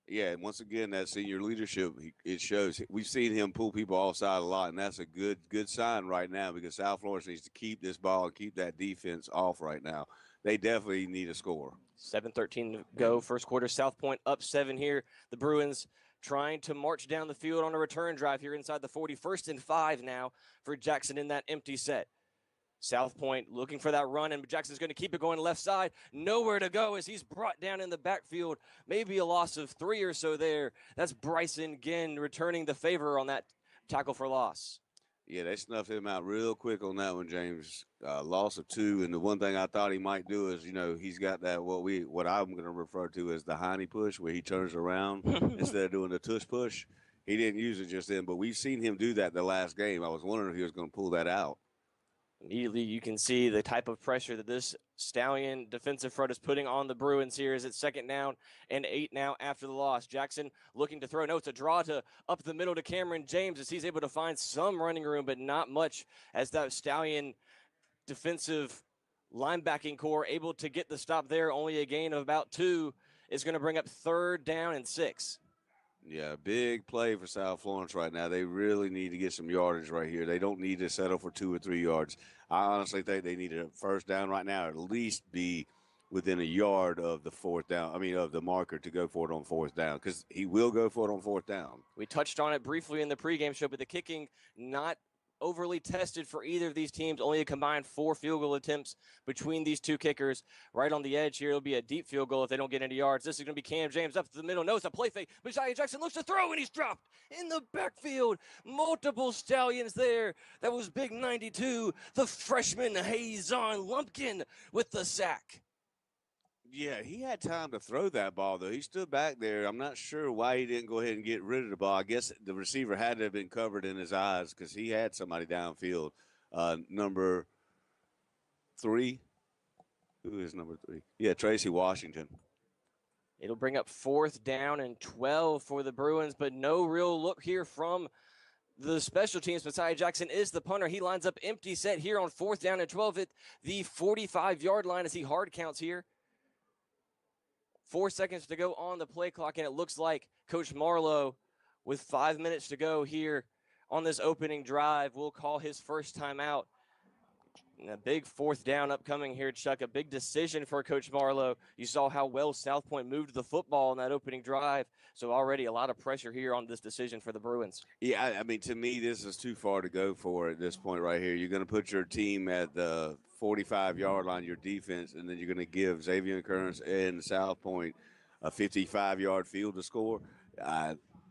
Yeah, and once again, that senior leadership, it shows. We've seen him pull people offside a lot, and that's a good sign right now because South Florence needs to keep this ball and keep that defense off right now. They definitely need a score. 7:13 to go, first quarter. South Pointe up 7 here. The Bruins trying to march down the field on a return drive here inside the 40. 1st and 5 now for Jackson in that empty set. South Pointe looking for that run, and Jackson's going to keep it going left side. Nowhere to go as he's brought down in the backfield. Maybe a loss of 3 or so there. That's Bryson Ginn returning the favor on that tackle for loss. Yeah, they snuffed him out real quick on that one, James. Loss of 2, and the one thing I thought he might do is, he's got that what I'm going to refer to as the Heine push, where he turns around instead of doing the tush push. He didn't use it just then, but we've seen him do that the last game. I was wondering if he was going to pull that out. Immediately, you can see the type of pressure that this Stallion defensive front is putting on the Bruins here as it's 2nd down and 8 now after the loss. Jackson looking to throw. No, it's a draw to up the middle to Cameron James as he's able to find some running room, but not much as that Stallion defensive linebacking core able to get the stop there. Only a gain of about 2 is going to bring up 3rd down and 6. Yeah, big play for South Florence right now. They really need to get some yardage right here. They don't need to settle for 2 or 3 yards. I honestly think they need a first down right now, or at least be within a yard of the of the marker to go for it on 4th down, because he will go for it on 4th down. We touched on it briefly in the pregame show, but the kicking not overly tested for either of these teams. Only a combined 4 field goal attempts between these 2 kickers. Right on the edge here, it'll be a deep field goal if they don't get any yards. This is going to be Cam James up to the middle. No, it's a play fake. Messiah Jackson looks to throw, and he's dropped in the backfield. Multiple Stallions there. That was big 92. The freshman Hazon Lumpkin with the sack. Yeah, he had time to throw that ball, though. He stood back there. I'm not sure why he didn't go ahead and get rid of the ball. I guess the receiver had to have been covered in his eyes because he had somebody downfield. Number 3. Who is number 3? Yeah, Tracy Washington. It'll bring up 4th down and 12 for the Bruins, but no real look here from the special teams. Messiah Jackson is the punter. He lines up empty set here on 4th down and 12 at the 45-yard line as he hard counts here. 4 seconds to go on the play clock, and it looks like Coach Marlowe, with 5 minutes to go here on this opening drive, will call his first timeout. And a big 4th down upcoming here, Chuck. A big decision for Coach Marlowe. You saw how well South Pointe moved the football in that opening drive. So already a lot of pressure here on this decision for the Bruins. Yeah, I mean, to me, this is too far to go for at this point right here. You're going to put your team at the 45-yard line, your defense, and then you're going to give Xavier Currents and South Pointe a 55-yard field to score.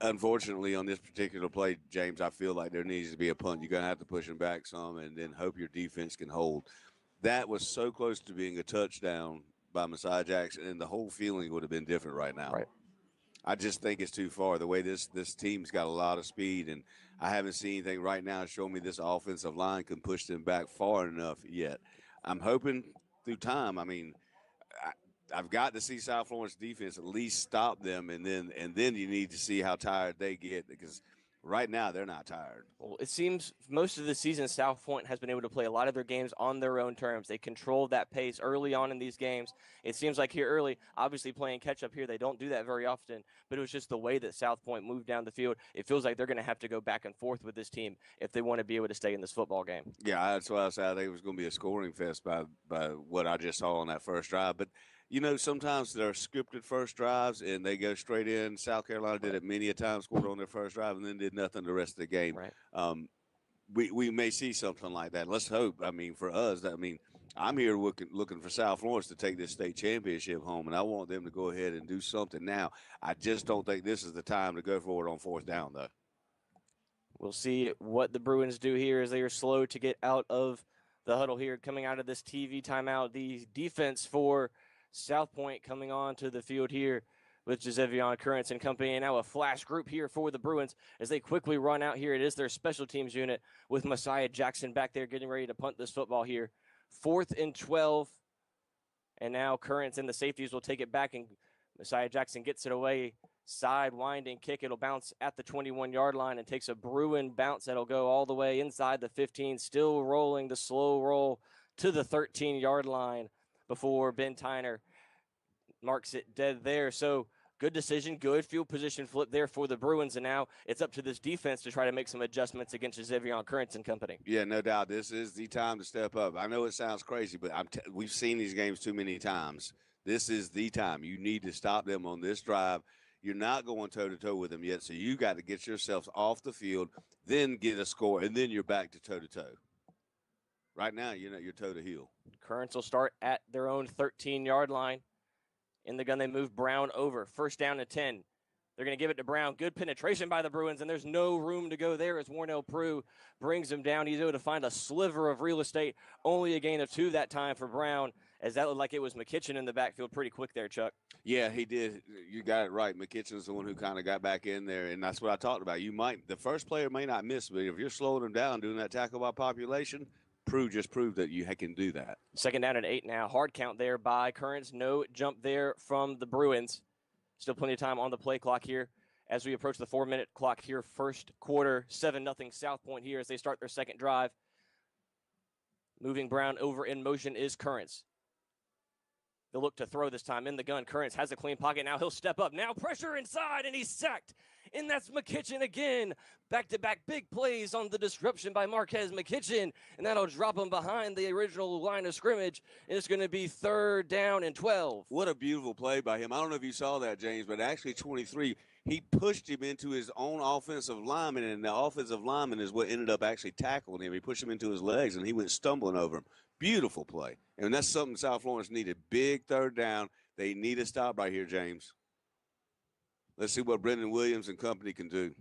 Unfortunately, on this particular play, James, I feel like there needs to be a punt. You're going to have to push him back some and then hope your defense can hold. That was so close to being a touchdown by Messiah Jackson, and the whole feeling would have been different right now. Right. I just think it's too far. The way this team's got a lot of speed, and I haven't seen anything right now to show me this offensive line can push them back far enough yet. I'm hoping through time. I mean, I've got to see South Florence defense at least stop them, and then you need to see how tired they get, because right now they're not tired. Well, it seems most of the season South Pointe has been able to play a lot of their games on their own terms. They controlled that pace early on in these games. It seems like here early, obviously playing catch-up here, they don't do that very often, but it was just the way that South Pointe moved down the field. It feels like they're going to have to go back and forth with this team if they want to be able to stay in this football game. Yeah, that's why I said I think it was going to be a scoring fest by what I just saw on that first drive. But, you know, sometimes they're scripted first drives and they go straight in. South Carolina did it many a time, scored on their first drive, and then did nothing the rest of the game. Right. We may see something like that. Let's hope. I mean, for us, I'm here looking for South Florence to take this state championship home, and I want them to go ahead and do something now. I just don't think this is the time to go for it on fourth down, though. We'll see what the Bruins do here as they are slow to get out of the huddle here, coming out of this TV timeout. The defense for South Pointe coming on to the field here with Gisevion Currents and company. And now a flash group here for the Bruins as they quickly run out here. It is their special teams unit with Messiah Jackson back there getting ready to punt this football here. 4th and 12. And now Currents and the safeties will take it back, and Messiah Jackson gets it away. Side winding kick. It'll bounce at the 21-yard line and takes a Bruin bounce that'll go all the way inside the 15, still rolling the slow roll to the 13-yard line before Ben Tyner marks it dead there. So good decision, good field position flip there for the Bruins, and now it's up to this defense to try to make some adjustments against Xavier Currents and company. Yeah, no doubt. This is the time to step up. I know it sounds crazy, but we've seen these games too many times. This is the time. You need to stop them on this drive. You're not going toe-to-toe with them yet, so you got to get yourselves off the field, then get a score, and then you're back to toe-to-toe. Right now, you're toe-to-heel. Currents will start at their own 13-yard line. In the gun, they move Brown over. 1st down and 10. They're going to give it to Brown. Good penetration by the Bruins, and there's no room to go there as Warnell Prue brings him down. He's able to find a sliver of real estate. Only a gain of 2 that time for Brown, as that looked like it was McKitchen in the backfield pretty quick there, Chuck. Yeah, he did. You got it right. McKitchen's the one who kind of got back in there, and that's what I talked about. The first player may not miss, but if you're slowing him down, doing that tackle by population, Prue just proved that you can do that. 2nd down and 8 now. Hard count there by Currents. No jump there from the Bruins. Still plenty of time on the play clock here as we approach the 4-minute clock here. First quarter, 7-0 South Pointe here as they start their second drive. Moving Brown over in motion is Currents. They'll look to throw this time in the gun. Currents has a clean pocket. Now he'll step up. Now pressure inside, and he's sacked. And that's McKitchen again. Back-to-back big plays on the disruption by Marquez McKitchen. And that'll drop him behind the original line of scrimmage. And it's going to be 3rd down and 12. What a beautiful play by him. I don't know if you saw that, James, but actually 23, he pushed him into his own offensive lineman, and the offensive lineman is what ended up actually tackling him. He pushed him into his legs, and he went stumbling over him. Beautiful play. And that's something South Florence needed. Big 3rd down. They need a stop right here, James. Let's see what Brendan Williams and company can do.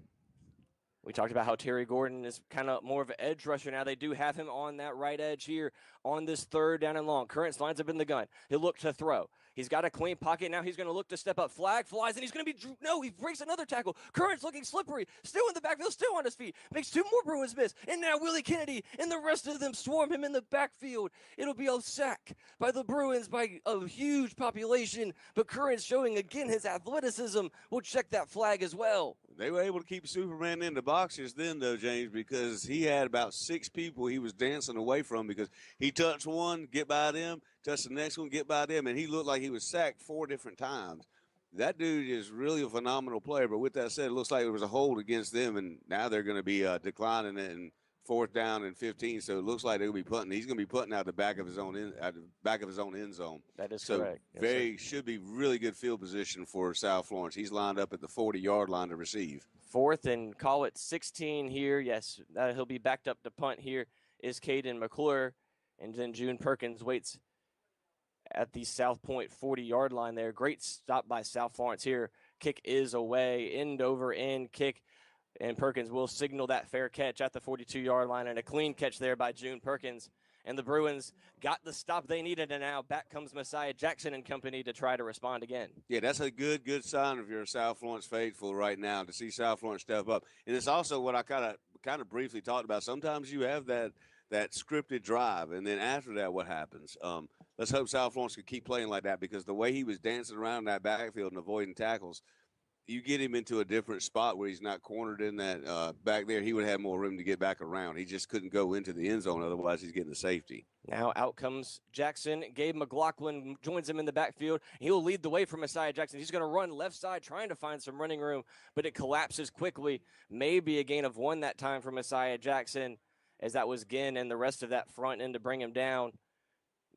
We talked about how Terry Gordon is kind of more of an edge rusher now. They do have him on that right edge here on this 3rd down and long. Currents lines up in the gun. He'll look to throw. He's got a clean pocket. Now he's going to look to step up. Flag flies, and he's going to be – no, he breaks another tackle. Currents looking slippery. Still in the backfield, still on his feet. Makes 2 more Bruins miss. And now Willie Kennedy and the rest of them swarm him in the backfield. It'll be a sack by the Bruins by a huge population. But Currents showing again his athleticism will check that flag as well. They were able to keep Superman in the boxes then, though, James, because he had about 6 people he was dancing away from because he touched one, get by them, touched the next one, get by them, and he looked like he was sacked 4 different times. That dude is really a phenomenal player, but with that said, it looks like it was a hold against them, and now they're going to be declining it in 4th down and 15, so it looks like they'll be punting. He's going to be punting out the back of his own end zone. That is correct. Yes, should be really good field position for South Florence. He's lined up at the 40-yard line to receive. 4th and call it 16 here. Yes, he'll be backed up to punt here is Caden McClure, and then June Perkins waits at the South Pointe 40-yard line there. Great stop by South Florence here Kick is away, end over end kick, and Perkins will signal that fair catch at the 42-yard line, and a clean catch there by June Perkins. And the Bruins got the stop they needed, and now back comes Messiah Jackson and company to try to respond again. Yeah, that's a good sign if you're a South Florence faithful right now, to see South Florence step up. And it's also what I kind of briefly talked about. Sometimes you have that scripted drive, and then after that, what happens? Let's hope South Florence can keep playing like that, because the way he was dancing around that backfield and avoiding tackles, you get him into a different spot where he's not cornered in that back there, he would have more room to get back around. He just couldn't go into the end zone. Otherwise, he's getting the safety. Now out comes Jackson. Gabe McLaughlin joins him in the backfield. He'll lead the way for Messiah Jackson. He's going to run left side, trying to find some running room, but it collapses quickly. Maybe a gain of 1 that time for Messiah Jackson, as that was Ginn and the rest of that front end to bring him down.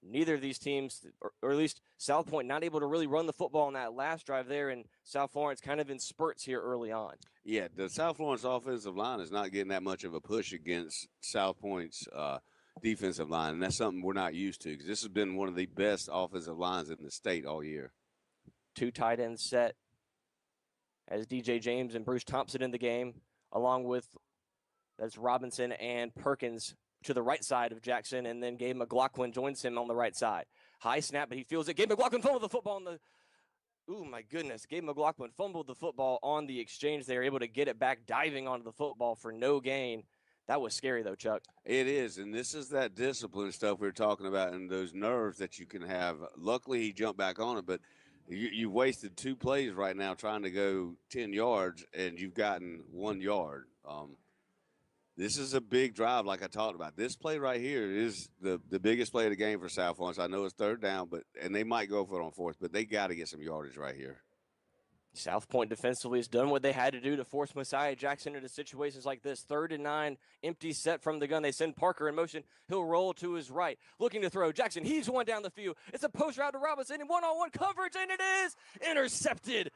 Neither of these teams, or at least South Pointe, not able to really run the football on that last drive there, and South Florence kind of in spurts here early on. Yeah, the South Florence offensive line is not getting that much of a push against South Pointe's defensive line, and that's something we're not used to, because this has been one of the best offensive lines in the state all year. 2 tight ends set as DJ James and Bruce Thompson in the game, along with that's Robinson and Perkins to the right side of Jackson, and then Gabe McLaughlin joins him on the right side. High snap, but he feels it. Gabe McLaughlin fumbled the football on the ooh, my goodness. Gabe McLaughlin fumbled the football on the exchange. They were able to get it back, diving onto the football for no gain. That was scary, though, Chuck. It is, and this is that discipline stuff we were talking about and those nerves that you can have. Luckily, he jumped back on it, but you've wasted 2 plays right now trying to go 10 yards, and you've gotten 1 yard. This is a big drive, like I talked about. This play right here is the biggest play of the game for South Florence. I know it's 3rd down, and they might go for it on 4th, but they got to get some yardage right here. South Pointe defensively has done what they had to do to force Messiah Jackson into situations like this. 3rd and 9, empty set from the gun. They send Parker in motion. He'll roll to his right, looking to throw. Jackson, he's one down the field. It's a post route to Robinson, and one-on-one coverage, and it is intercepted.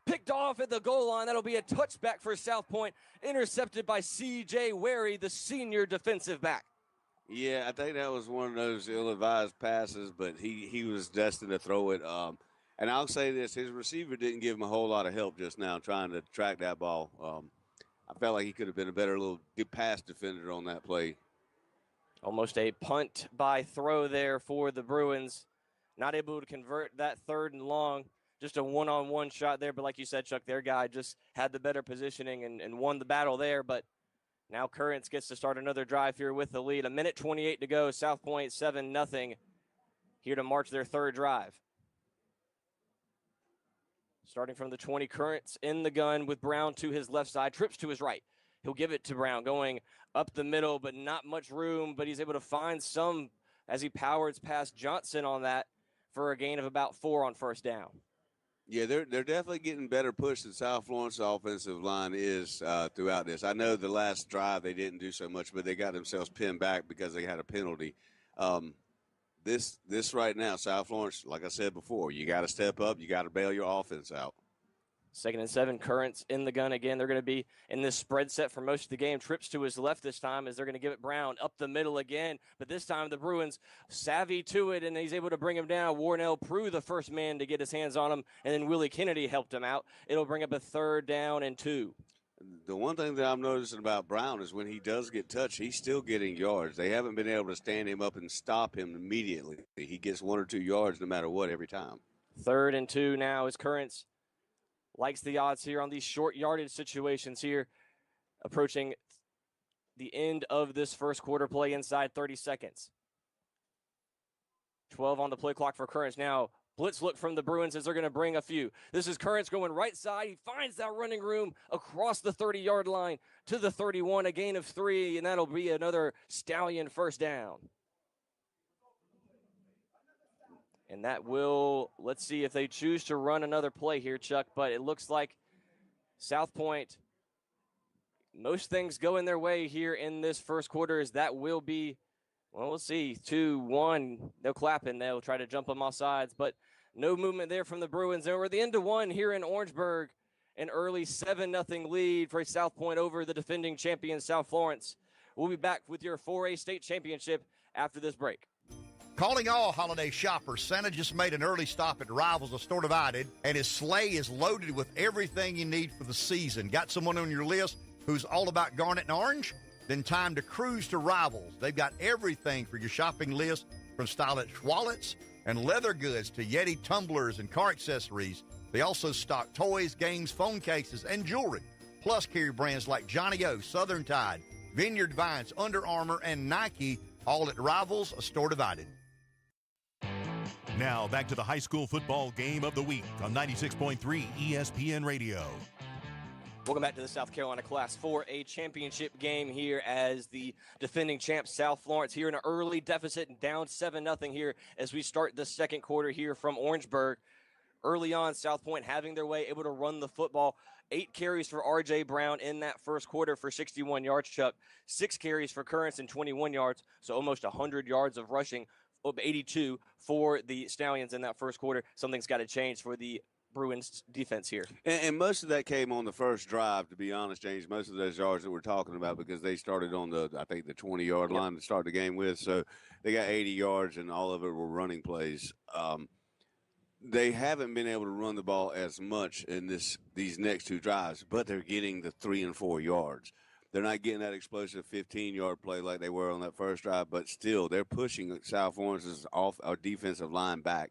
Picked off at the goal line. That'll be a touchback for South Pointe. Intercepted by C.J. Wary, the senior defensive back. Yeah, I think that was one of those ill-advised passes, but he was destined to throw it. And I'll say this, his receiver didn't give him a whole lot of help just now trying to track that ball. I felt like he could have been a better little pass defender on that play. Almost a punt by throw there for the Bruins. Not able to convert that 3rd and long. Just a one-on-one shot there, but like you said, Chuck, their guy just had the better positioning and won the battle there. But now Currents gets to start another drive here with the lead. 1:28 to go. South Pointe 7-0 here to march their 3rd drive. Starting from the 20, Currents in the gun with Brown to his left side, trips to his right. He'll give it to Brown, going up the middle, but not much room, but he's able to find some as he powers past Johnson on that for a gain of about 4 on 1st down. Yeah, they're definitely getting better push than South Florence offensive line is throughout this. I know the last drive they didn't do so much, but they got themselves pinned back because they had a penalty. This right now, South Florence, like I said before, you got to step up. You got to bail your offense out. 2nd and 7, Currents in the gun again. They're going to be in this spread set for most of the game. Trips to his left this time as they're going to give it Brown up the middle again. But this time the Bruins savvy to it, and he's able to bring him down. Warnell Prue, the first man to get his hands on him, and then Willie Kennedy helped him out. It'll bring up a 3rd down and 2. The one thing that I'm noticing about Brown is when he does get touched, he's still getting yards. They haven't been able to stand him up and stop him immediately. He gets 1 or 2 yards no matter what every time. 3rd and 2 now as Currents likes the odds here on these short yardage situations here, approaching the end of this first quarter play inside 30 seconds. 12 on the play clock for Currents now. Blitz look from the Bruins as they're going to bring a few. This is Currents going right side. He finds that running room across the 30-yard line to the 31, a gain of 3, and that'll be another Stallion 1st down. And that will, let's see if they choose to run another play here, Chuck, but it looks like South Pointe, most things going their way here in this first quarter, as that will be, well, we'll see, 2-1. They'll clap and they'll try to jump them off sides, but no movement there from the Bruins. And we're at the end of 1 here in Orangeburg, an early 7-0 lead for South Pointe over the defending champion South Florence. We'll be back with your 4A state championship after this break. Calling all holiday shoppers, Santa just made an early stop at Rivals of Store Divided, and his sleigh is loaded with everything you need for the season. Got someone on your list who's all about garnet and orange? Then time to cruise to Rivals. They've got everything for your shopping list, from stylish wallets and leather goods to Yeti tumblers and car accessories. They also stock toys, games, phone cases, and jewelry. Plus carry brands like Johnny O, Southern Tide, Vineyard Vines, Under Armour, and Nike, all at Rivals of Store Divided. Now back to the high school football game of the week on 96.3 ESPN Radio. Welcome back to the South Carolina Class 4A championship game here as the defending champs South Florence here in an early deficit and down 7-0 here as we start the second quarter here from Orangeburg. Early on, South Pointe having their way, able to run the football. 8 carries for R.J. Brown in that first quarter for 61 yards, Chuck. 6 carries for Currents and 21 yards, so almost 100 yards of rushing. 82 for the Stallions in that first quarter. Something's got to change for the Bruins defense here. And most of that came on the first drive, to be honest, James. Most of those yards that we're talking about, because they started on the 20-yard line to start the game with. So they got 80 yards, and all of it were running plays. They haven't been able to run the ball as much in these next 2 drives, but they're getting the 3 and 4 yards. They're not getting that explosive 15-yard play like they were on that first drive, but still they're pushing South Florence's off our defensive line back.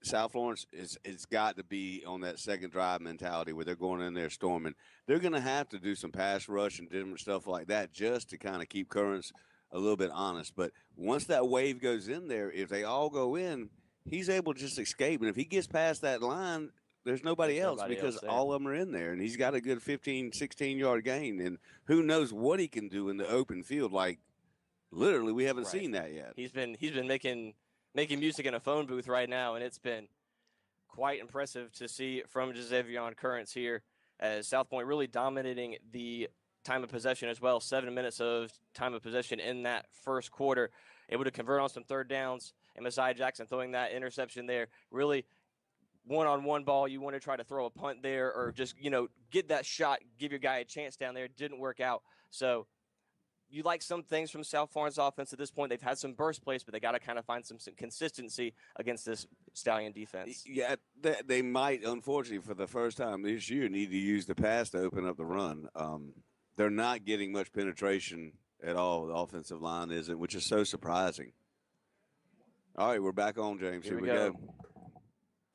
South Florence it's got to be on that second drive mentality where they're going in there storming. They're going to have to do some pass rush and different stuff like that just to kind of keep Currents a little bit honest. But once that wave goes in there, if they all go in, he's able to just escape. And if he gets past that line, there's nobody else because all of them are in there. And he's got a good 15, 16-yard gain. And who knows what he can do in the open field. Like, literally, we haven't seen that yet. He's been making music in a phone booth right now, and it's been quite impressive to see from Jazevion Currents here as South Pointe really dominating the time of possession as well. 7 minutes of time of possession in that first quarter. Able to convert on some third downs, and Messiah Jackson throwing that interception there. Really one-on-one ball, you want to try to throw a punt there or just, get that shot, give your guy a chance down there. It didn't work out. So you like some things from South Florence offense at this point. They've had some burst plays, but they got to kind of find some consistency against this Stallion defense. Yeah, they might, unfortunately, for the first time this year, need to use the pass to open up the run. They're not getting much penetration at all. The offensive line isn't, which is so surprising. All right, we're back on, James. Here we go.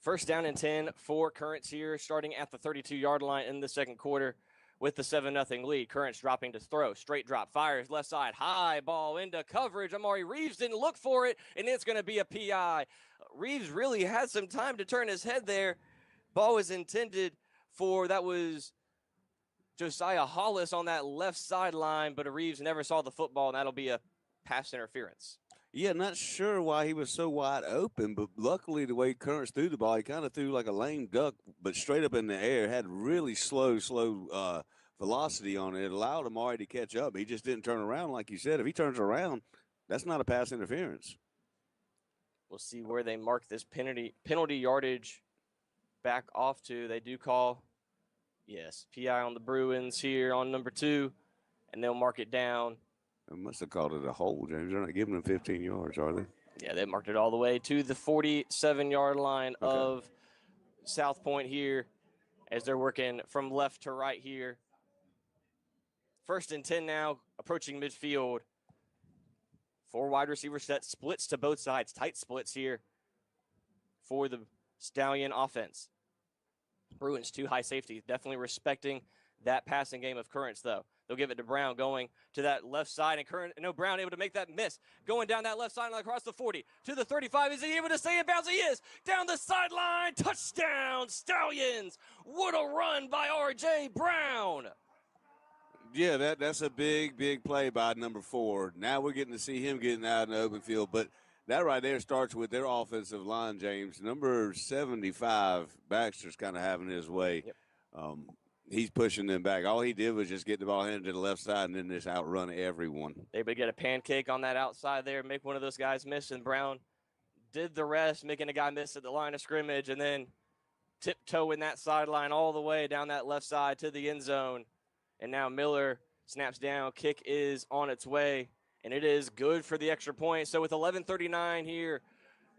First down and 10 for Currents here, starting at the 32-yard line in the second quarter with the 7-0 lead. Currents dropping to throw. Straight drop, fires left side, high ball into coverage. Amari Reeves didn't look for it, and it's going to be a PI. Reeves really had some time to turn his head there. Ball was intended for, that was Josiah Hollis on that left sideline, but Reeves never saw the football, and that'll be a pass interference. Yeah, not sure why he was so wide open, but luckily the way Currents threw the ball, he kind of threw like a lame duck, but straight up in the air, had really slow velocity on it. It allowed Amari to catch up. He just didn't turn around like you said. If he turns around, that's not a pass interference. We'll see where they mark this penalty yardage back off to. They do call, yes, PI on the Bruins here on number 2, and they'll mark it down. They must have called it a hole, James. They're not giving them 15 yards, are they? Yeah, they marked it all the way to the 47-yard line of South Pointe here as they're working from left to right here. First and 10 now, approaching midfield. 4 wide receiver set, splits to both sides, tight splits here for the Stallion offense. Bruins 2 high safety, definitely respecting that passing game of Currents, though. They'll give it to Brown going to that left side, and Brown able to make that miss. Going down that left sideline across the 40 to the 35. Is he able to stay in bounds? He is. Down the sideline. Touchdown, Stallions. What a run by R.J. Brown. Yeah, that's a big play by number 4. Now we're getting to see him getting out in the open field. But that right there starts with their offensive line, James. Number 75, Baxter's kind of having his way. Yep. He's pushing them back. All he did was just get the ball handed to the left side and then just outrun everyone. They would get a pancake on that outside there, make one of those guys miss, and Brown did the rest, making a guy miss at the line of scrimmage, and then tiptoeing that sideline all the way down that left side to the end zone. And now Miller snaps down. Kick is on its way, and it is good for the extra point. So with 11:39 here,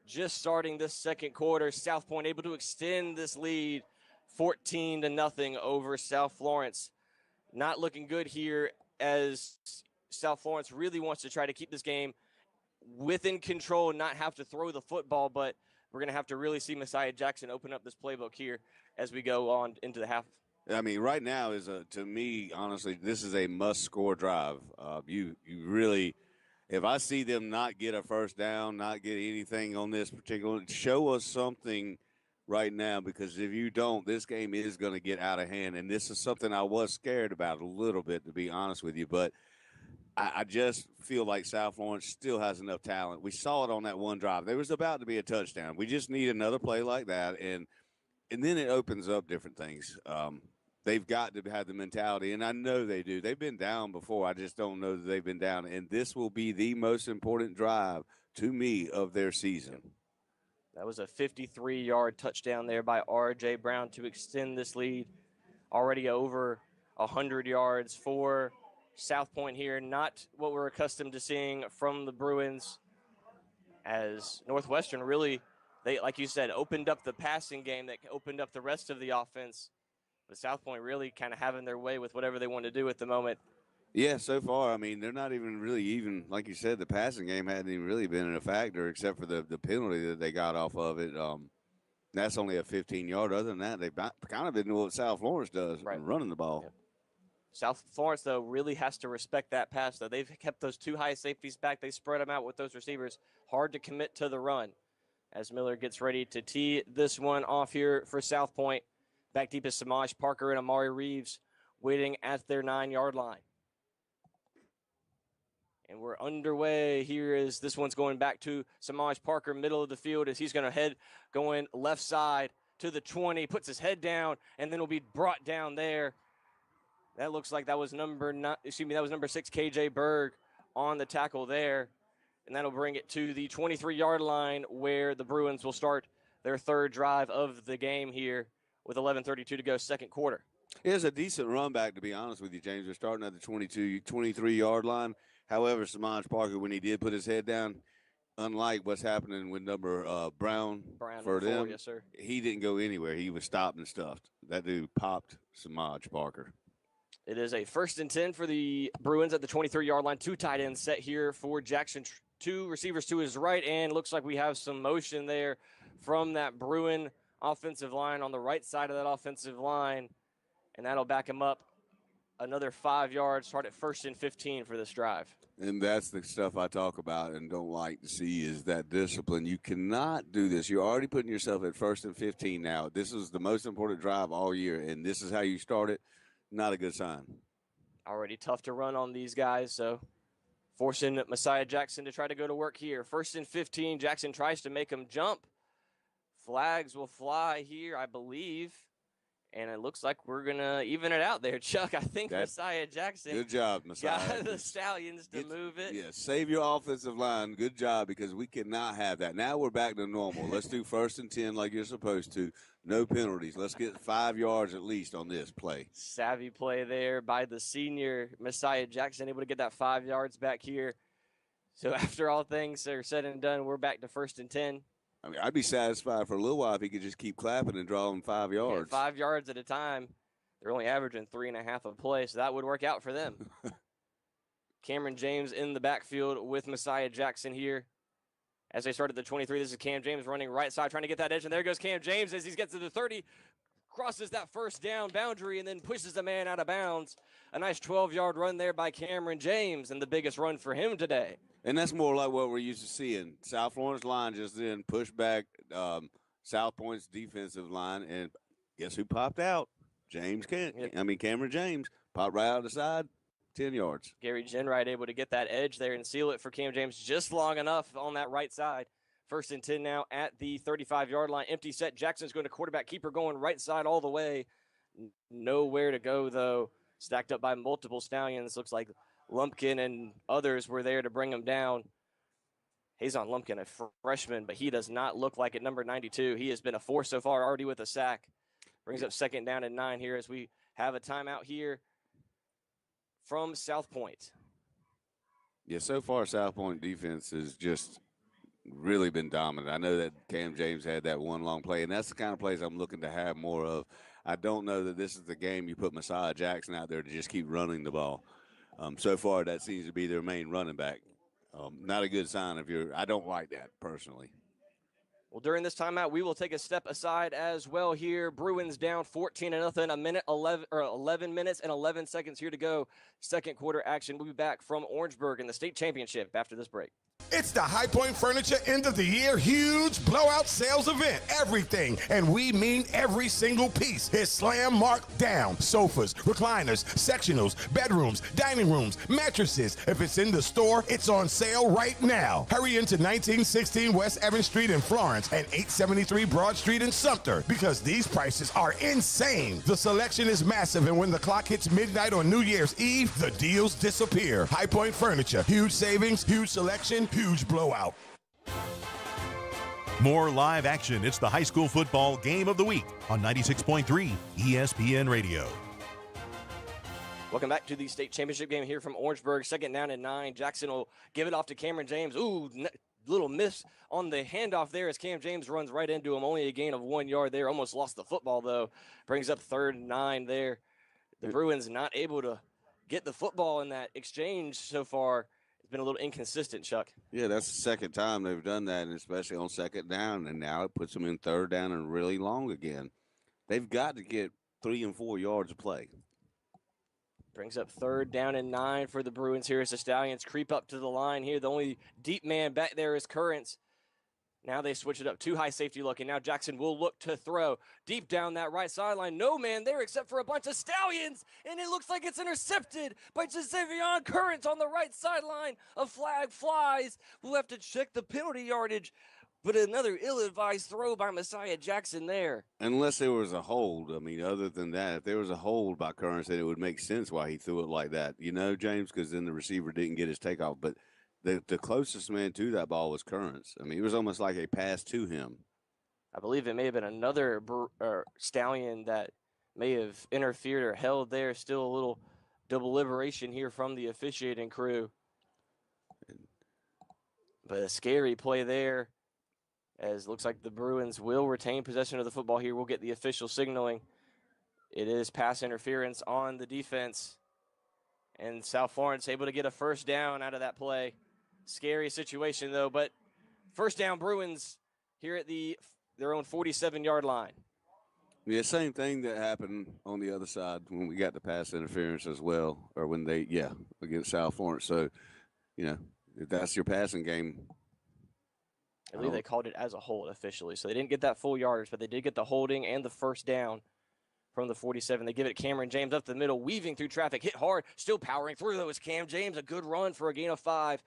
just starting this second quarter, South Pointe able to extend this lead 14-0 over South Florence. Not looking good here as South Florence really wants to try to keep this game within control and not have to throw the football, but we're going to have to really see Messiah Jackson open up this playbook here as we go on into the half. I mean, right now to me, honestly, this is a must-score drive. You really, if I see them not get a first down, not get anything on this particular, show us something right now, because if you don't, this game is going to get out of hand, and this is something I was scared about a little bit, to be honest with you, but I just feel like South Florence still has enough talent. We saw it on that one drive. There was about to be a touchdown. We just need another play like that, and then it opens up different things. They've got to have the mentality, and I know they do. They've been down before. I just don't know that they've been down, and this will be the most important drive, to me, of their season. That was a 53-yard touchdown there by R.J. Brown to extend this lead. Already over 100 yards for South Pointe here. Not what we're accustomed to seeing from the Bruins, as Northwestern really, they, like you said, opened up the passing game, that opened up the rest of the offense. But South Pointe really kind of having their way with whatever they want to do at the moment. Yeah, so far, I mean, they're not even like you said, the passing game hadn't even really been a factor except for the penalty that they got off of it. That's only a 15-yard. Other than that, they've kind of been doing what South Florence does, right, running the ball. Yep. South Florence, though, really has to respect that pass, though. They've kept those two high safeties back. They spread them out with those receivers. Hard to commit to the run as Miller gets ready to tee this one off here for South Pointe. Back deep is Samaj Parker and Amari Reeves waiting at their 9-yard line. And we're underway. Here is this one's going back to Samaj Parker, middle of the field, as he's going to head going left side to the 20, puts his head down, and then will be brought down there. That looks like that was number 6, KJ Berg, on the tackle there. And that'll bring it to the 23-yard line, where the Bruins will start their third drive of the game here with 11:32 to go, second quarter. It was a decent run back, to be honest with you, James. They're starting at the 23-yard line. However, Samaj Parker, when he did put his head down, unlike what's happening with number Brown for them, yes, sir, he didn't go anywhere. He was stopped and stuffed. That dude popped Samaj Parker. It is a 1st and 10 for the Bruins at the 23-yard line. 2 tight ends set here for Jackson. 2 receivers to his right, and looks like we have some motion there from that Bruin offensive line on the right side of that offensive line, and that'll back him up another 5 yards. Start at 1st and 15 for this drive. And that's the stuff I talk about and don't like to see, is that discipline. You cannot do this. You're already putting yourself at 1st and 15 now. This is the most important drive all year, and this is how you start it. Not a good sign. Already tough to run on these guys, so forcing Messiah Jackson to try to go to work here. 1st and 15. Jackson tries to make him jump. Flags will fly here, I believe. And it looks like we're going to even it out there, Chuck. I think Messiah Jackson. Good job, Messiah. Got the Stallions to move it. Yeah, save your offensive line. Good job, because we cannot have that. Now we're back to normal. Let's do 1st and 10 like you're supposed to. No penalties. Let's get 5 yards at least on this play. Savvy play there by the senior Messiah Jackson, able to get that 5 yards back here. So after all things are said and done, we're back to 1st and 10. I mean, I'd be satisfied for a little while if he could just keep clapping and draw them 5 yards. Yeah, 5 yards at a time. They're only averaging 3.5 a play, so that would work out for them. Cameron James in the backfield with Messiah Jackson here. As they start at the 23, this is Cam James running right side, trying to get that edge, and there goes Cam James as he gets to the 30, crosses that first down boundary, and then pushes the man out of bounds. A nice 12-yard run there by Cameron James, and the biggest run for him today. And that's more like what we're used to seeing. South Florence line just then pushed back South Pointe's defensive line, and guess who popped out? Cameron James popped right out the side, 10 yards. Gary Jenright able to get that edge there and seal it for Cam James just long enough on that right side. 1st and 10 now at the 35-yard line. Empty set. Jackson's going to quarterback keeper, going right side all the way. Nowhere to go, though. Stacked up by multiple Stallions. Looks like Lumpkin and others were there to bring him down. Hazon Lumpkin, a freshman, but he does not look like it. Number 92. He has been a force so far, already with a sack. Brings up 2nd down and 9 here as we have a timeout here from South Pointe. Yeah, so far South Point defense has just really been dominant. I know that Cam James had that one long play, and that's the kind of plays I'm looking to have more of. I don't know that this is the game you put Messiah Jackson out there to just keep running the ball. So far, that seems to be their main running back. Not a good sign if you're. I don't like that personally. Well, during this timeout, we will take a step aside as well here. Bruins down 14-0, 11 minutes and 11 seconds here to go. Second quarter action. We'll be back from Orangeburg in the state championship after this break. It's the High Point Furniture end of the year huge blowout sales event. Everything, and we mean every single piece, is slam marked down. Sofas, recliners, sectionals, bedrooms, dining rooms, mattresses. If it's in the store, it's on sale right now. Hurry into 1916 West Evans Street in Florence and 873 Broad Street in Sumter, because these prices are insane. The selection is massive, and when the clock hits midnight on New Year's Eve, the deals disappear. High Point Furniture, huge savings, huge selection, huge blowout. More live action. It's the high school football game of the week on 96.3 ESPN Radio. Welcome back to the state championship game here from Orangeburg. Second down and 9. Jackson will give it off to Cameron James. Ooh, little miss on the handoff there as Cam James runs right into him. Only a gain of 1 yard there. Almost lost the football, though. Brings up 3rd and 9 there. The Bruins not able to get the football in that exchange so far. It's been a little inconsistent, Chuck. Yeah, that's the second time they've done that, and especially on second down, and now it puts them in 3rd down and really long again. They've got to get 3 and 4 yards of play. Brings up 3rd down and 9 for the Bruins here as the Stallions creep up to the line here. The only deep man back there is Currents. Now they switch it up. 2 high safety look, and now Jackson will look to throw deep down that right sideline. No man there except for a bunch of Stallions, and it looks like it's intercepted by Jasavion Currents on the right sideline. A flag flies. We'll have to check the penalty yardage, but another ill-advised throw by Messiah Jackson there. Unless there was a hold. I mean, other than that, if there was a hold by Currents, then it would make sense why he threw it like that. You know, James, because then the receiver didn't get his takeoff, but the closest man to that ball was Currents. I mean, it was almost like a pass to him. I believe it may have been another Stallion that may have interfered or held there. Still a little deliberation here from the officiating crew. But a scary play there, as looks like the Bruins will retain possession of the football here. We'll get the official signaling. It is pass interference on the defense. And South Florence able to get a 1st down out of that play. Scary situation, though, but 1st down Bruins here at their own 47-yard line. Yeah, same thing that happened on the other side when we got the pass interference as well, or when against South Florence. So, you know, if that's your passing game. I believe they called it as a hold officially, so they didn't get that full yardage, but they did get the holding and the 1st down from the 47. They give it to Cameron James up the middle, weaving through traffic, hit hard, still powering through, though, is Cam James. A good run for a gain of 5.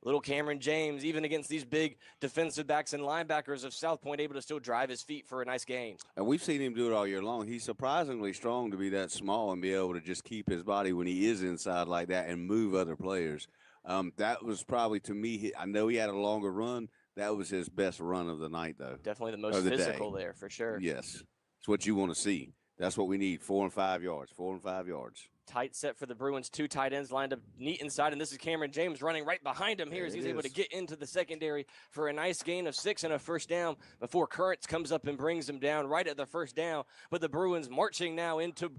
Little Cameron James, even against these big defensive backs and linebackers of South Point, able to still drive his feet for a nice gain. And we've seen him do it all year long. He's surprisingly strong to be that small and be able to just keep his body when he is inside like that and move other players. That was probably, to me, I know he had a longer run. That was his best run of the night, though. Definitely the most physical there, for sure. Yes. It's what you want to see. That's what we need, 4 and 5 yards, 4 and 5 yards. Tight set for the Bruins. 2 tight ends lined up neat inside, and this is Cameron James running right behind him here as he's able to get into the secondary for a nice gain of 6 and a 1st down before Currents comes up and brings him down right at the 1st down. But the Bruins marching now into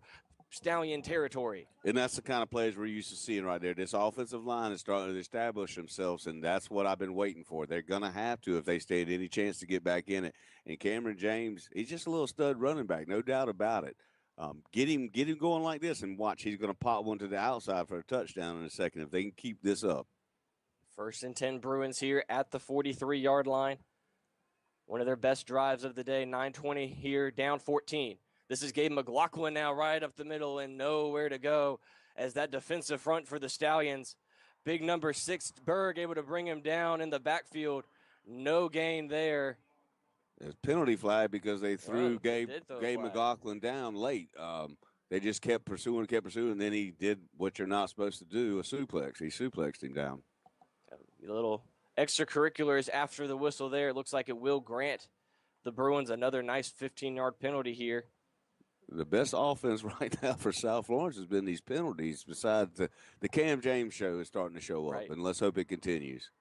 Stallion territory. And that's the kind of plays we're used to seeing right there. This offensive line is starting to establish themselves, and that's what I've been waiting for. They're going to have to if they stand any chance to get back in it. And Cameron James, he's just a little stud running back, no doubt about it. Get him going like this, and watch. He's going to pop one to the outside for a touchdown in a second if they can keep this up. 1st and 10 Bruins here at the 43-yard line. One of their best drives of the day. 9:20 here, down 14. This is Gabe McLaughlin now right up the middle and nowhere to go as that defensive front for the Stallions. Big number 6, Berg, able to bring him down in the backfield. No gain there. It's penalty flag because they threw Gabe McLaughlin down late. They just kept pursuing, and then he did what you're not supposed to do, a suplex. He suplexed him down. A little extracurriculars after the whistle there. It looks like it will grant the Bruins another nice 15-yard penalty here. The best offense right now for South Florence has been these penalties. Besides the Cam James show is starting to show up, Right. and let's hope it continues.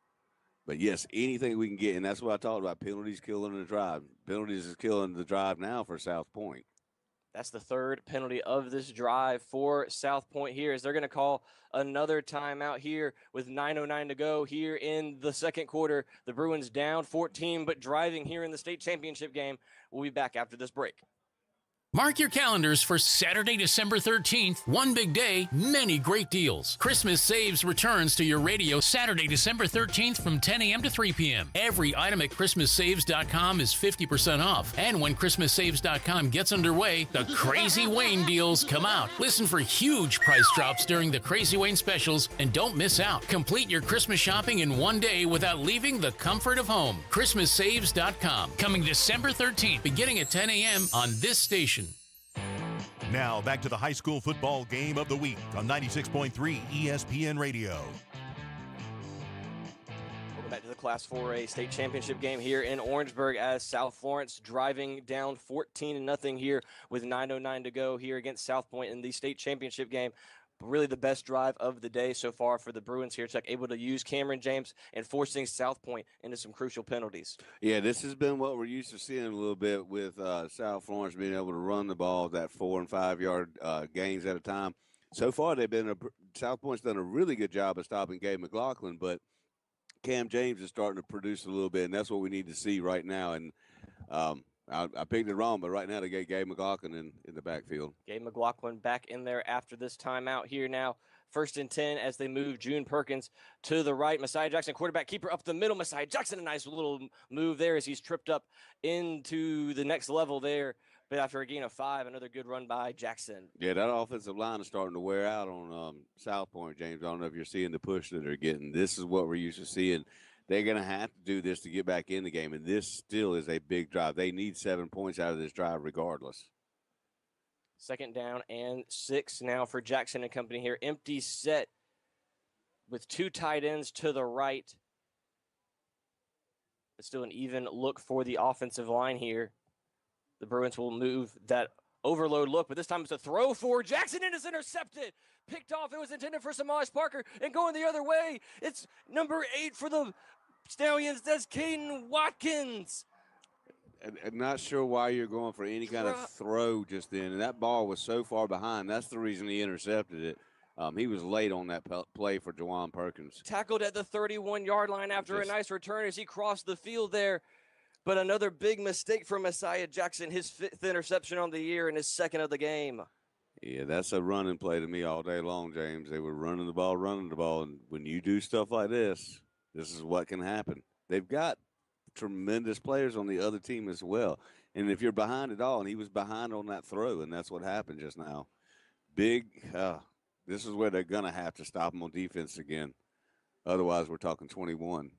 But yes, anything we can get, and that's what I talked about. Penalties killing the drive. Penalties is killing the drive now for South Pointe. That's the third penalty of this drive for South Pointe here, as they're going to call another timeout here with 9:09 to go here in the second quarter. The Bruins down 14, but driving here in the state championship game. We'll be back after this break. Mark your calendars for Saturday, December 13th. One big day, many great deals. Christmas Saves returns to your radio Saturday, December 13th from 10 a.m. to 3 p.m. Every item at ChristmasSaves.com is 50% off. And when ChristmasSaves.com gets underway, the Crazy Wayne deals come out. Listen for huge price drops during the Crazy Wayne specials and don't miss out. Complete your Christmas shopping in one day without leaving the comfort of home. ChristmasSaves.com. Coming December 13th, beginning at 10 a.m. on this station. Now back to the high school football game of the week on 96.3 ESPN Radio. Welcome back to the Class 4A state championship game here in Orangeburg, as South Florence driving down 14-0 here with 9:09 to go here against South Pointe in the state championship game. Really the best drive of the day so far for the Bruins here. Chuck, able to use Cameron James and forcing South Pointe into some crucial penalties. Yeah, this has been what we're used to seeing a little bit with South Florence being able to run the ball that 4 and 5 yard gains at a time. So far, South Pointe's done a really good job of stopping Gabe McLaughlin, but Cam James is starting to produce a little bit, and that's what we need to see right now. And I picked it wrong, but right now they get Gabe McLaughlin in the backfield. Gabe McLaughlin back in there after this timeout here now. 1st and 10 as they move June Perkins to the right. Messiah Jackson, quarterback keeper up the middle. Messiah Jackson, a nice little move there as he's tripped up into the next level there. But after a gain of 5, another good run by Jackson. Yeah, that offensive line is starting to wear out on South Pointe, James. I don't know if you're seeing the push that they're getting. This is what we're used to seeing. They're going to have to do this to get back in the game, and this still is a big drive. They need 7 points out of this drive regardless. 2nd down and 6 now for Jackson and company here. Empty set with 2 tight ends to the right. But still an even look for the offensive line here. The Bruins will move that overload look, but this time it's a throw for Jackson, and it's intercepted. Picked off. It was intended for Samaj Parker, and going the other way. It's number 8 for the Stallions. That's Caden Watkins. I'm not sure why you're going for any kind of throw just then. And that ball was so far behind. That's the reason he intercepted it. He was late on that play for Jawan Perkins. Tackled at the 31-yard line after a nice return as he crossed the field there. But another big mistake for Messiah Jackson, his 5th interception on the year and his 2nd of the game. Yeah, that's a running play to me all day long, James. They were running the ball. And when you do stuff like this is what can happen. They've got tremendous players on the other team as well. And if you're behind it all, and he was behind on that throw, and that's what happened just now. This is where they're going to have to stop him on defense again. Otherwise, we're talking 21.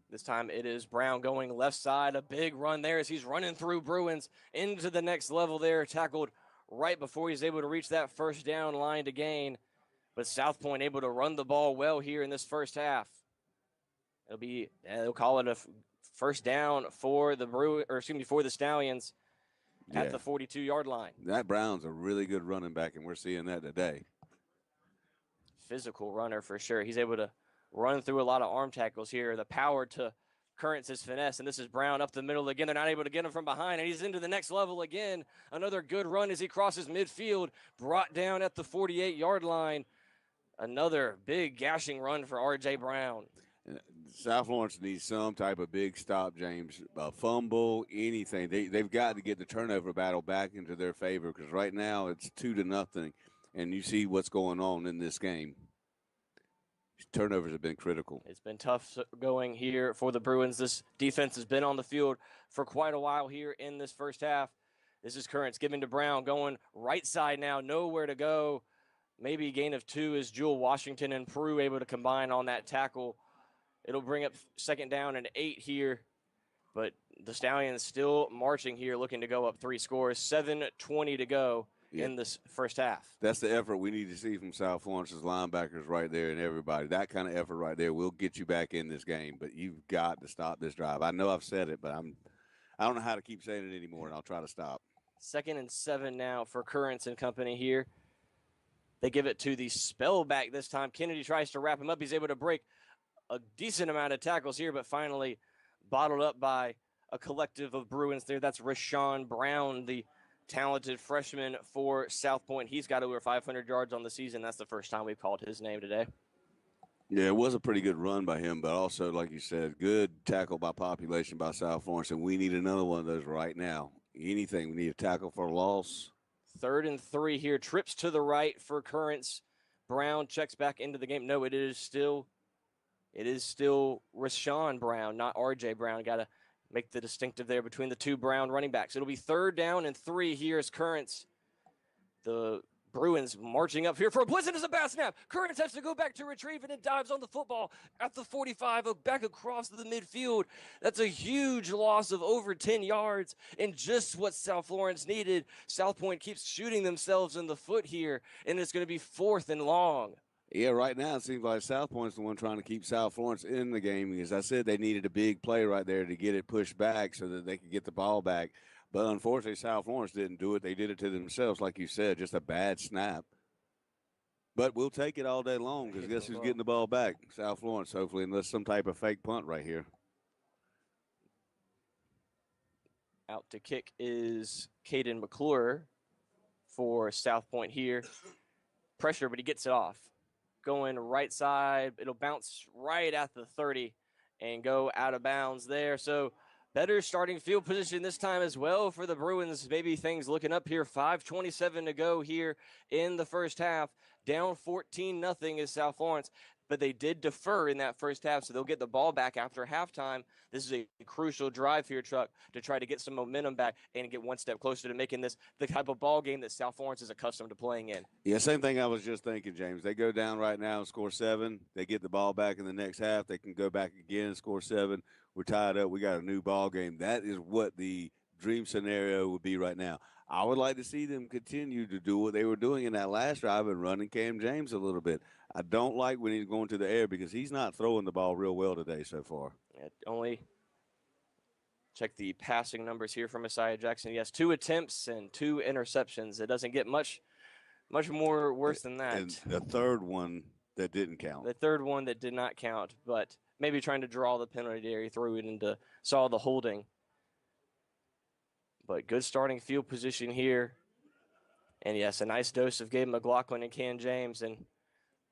This time it is Brown going left side. A big run there as he's running through Bruins into the next level there. Tackled right before he's able to reach that 1st down line to gain. But South Pointe able to run the ball well here in this first half. They'll call it a 1st down for the Stallions at the 42-yard line. That Brown's a really good running back, and we're seeing that today. Physical runner for sure. He's able to run through a lot of arm tackles here. The power to Currence's finesse, and this is Brown up the middle again. They're not able to get him from behind, and he's into the next level again. Another good run as he crosses midfield, brought down at the 48-yard line. Another big gashing run for R.J. Brown. South Florence needs some type of big stop, James. A fumble, anything. They've got to get the turnover battle back into their favor, because right now it's 2-0, and you see what's going on in this game. Turnovers have been critical. It's been tough going here for the Bruins. This defense has been on the field for quite a while here in this first half. This is Currents giving to Brown, going right side now, nowhere to go. Maybe a gain of 2 is Jewel Washington and Prue able to combine on that tackle. It'll bring up 2nd down and 8 here, but the Stallions still marching here, looking to go up 3 scores. 7:20 to go in this first half. That's the effort we need to see from South Florence's linebackers right there and everybody. That kind of effort right there will get you back in this game, but you've got to stop this drive. I know I've said it, but I don't know how to keep saying it anymore, and I'll try to stop. 2nd and 7 now for Currents and company here. They give it to the spellback this time. Kennedy tries to wrap him up. He's able to break a decent amount of tackles here, but finally bottled up by a collective of Bruins there. That's Rashawn Brown, the talented freshman for South Pointe. He's got over 500 yards on the season. That's the first time we've called his name today. Yeah, it was a pretty good run by him, but also, like you said, good tackle by population by South Florence, and we need another one of those right now. Anything, we need a tackle for a loss. 3rd and 3 here. Trips to the right for Currents. Brown checks back into the game. No, it is still Rashawn Brown, not R.J. Brown. Got to make the distinctive there between the two Brown running backs. It'll be 3rd down and 3 here as Currents. The Bruins marching up here for a blitz, and it's a bad snap. Currents has to go back to retrieve, and it dives on the football at the 45, back across the midfield. That's a huge loss of over 10 yards, and just what South Florence needed. South Pointe keeps shooting themselves in the foot here, and it's going to be 4th and long. Yeah, right now it seems like South Pointe's the one trying to keep South Florence in the game. As I said, they needed a big play right there to get it pushed back so that they could get the ball back. But unfortunately, South Florence didn't do it. They did it to themselves, like you said, just a bad snap. But we'll take it all day long because guess who's getting the ball back? South Florence, hopefully, unless some type of fake punt right here. Out to kick is Caden McClure for South Pointe here. Pressure, but he gets it off. Going right side, it'll bounce right at the 30 and go out of bounds there. So better starting field position this time as well for the Bruins. Maybe things looking up here. 5:27 to go here in the first half. Down 14-0 is South Florence, but they did defer in that first half, so they'll get the ball back after halftime. This is a crucial drive here, Chuck, to try to get some momentum back and get one step closer to making this the type of ball game that South Florence is accustomed to playing in. Yeah, same thing I was just thinking, James. They go down right now and score 7. They get the ball back in the next half. They can go back again and score 7. We're tied up. We got a new ball game. That is what the dream scenario would be right now. I would like to see them continue to do what they were doing in that last drive and running Cam James a little bit. I don't like when he's going to the air because he's not throwing the ball real well today so far. Only check the passing numbers here for Messiah Jackson. He has 2 attempts and 2 interceptions. It doesn't get much more worse than that. And the third one that didn't count. The third one that did not count, but maybe trying to draw the penalty there. He threw it into, saw the holding. But good starting field position here. And yes, a nice dose of Gabe McLaughlin and Cam James. And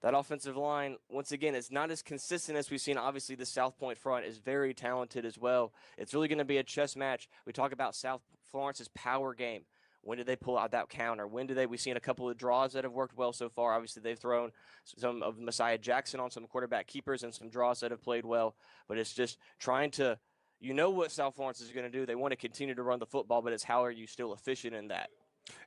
that offensive line, once again, it's not as consistent as we've seen. Obviously, the South Pointe front is very talented as well. It's really going to be a chess match. We talk about South Florence's power game. When did they pull out that counter? We've seen a couple of draws that have worked well so far. Obviously, they've thrown some of Messiah Jackson on some quarterback keepers and some draws that have played well. But it's just trying to, you know what South Florence is going to do. They want to continue to run the football, but it's how are you still efficient in that?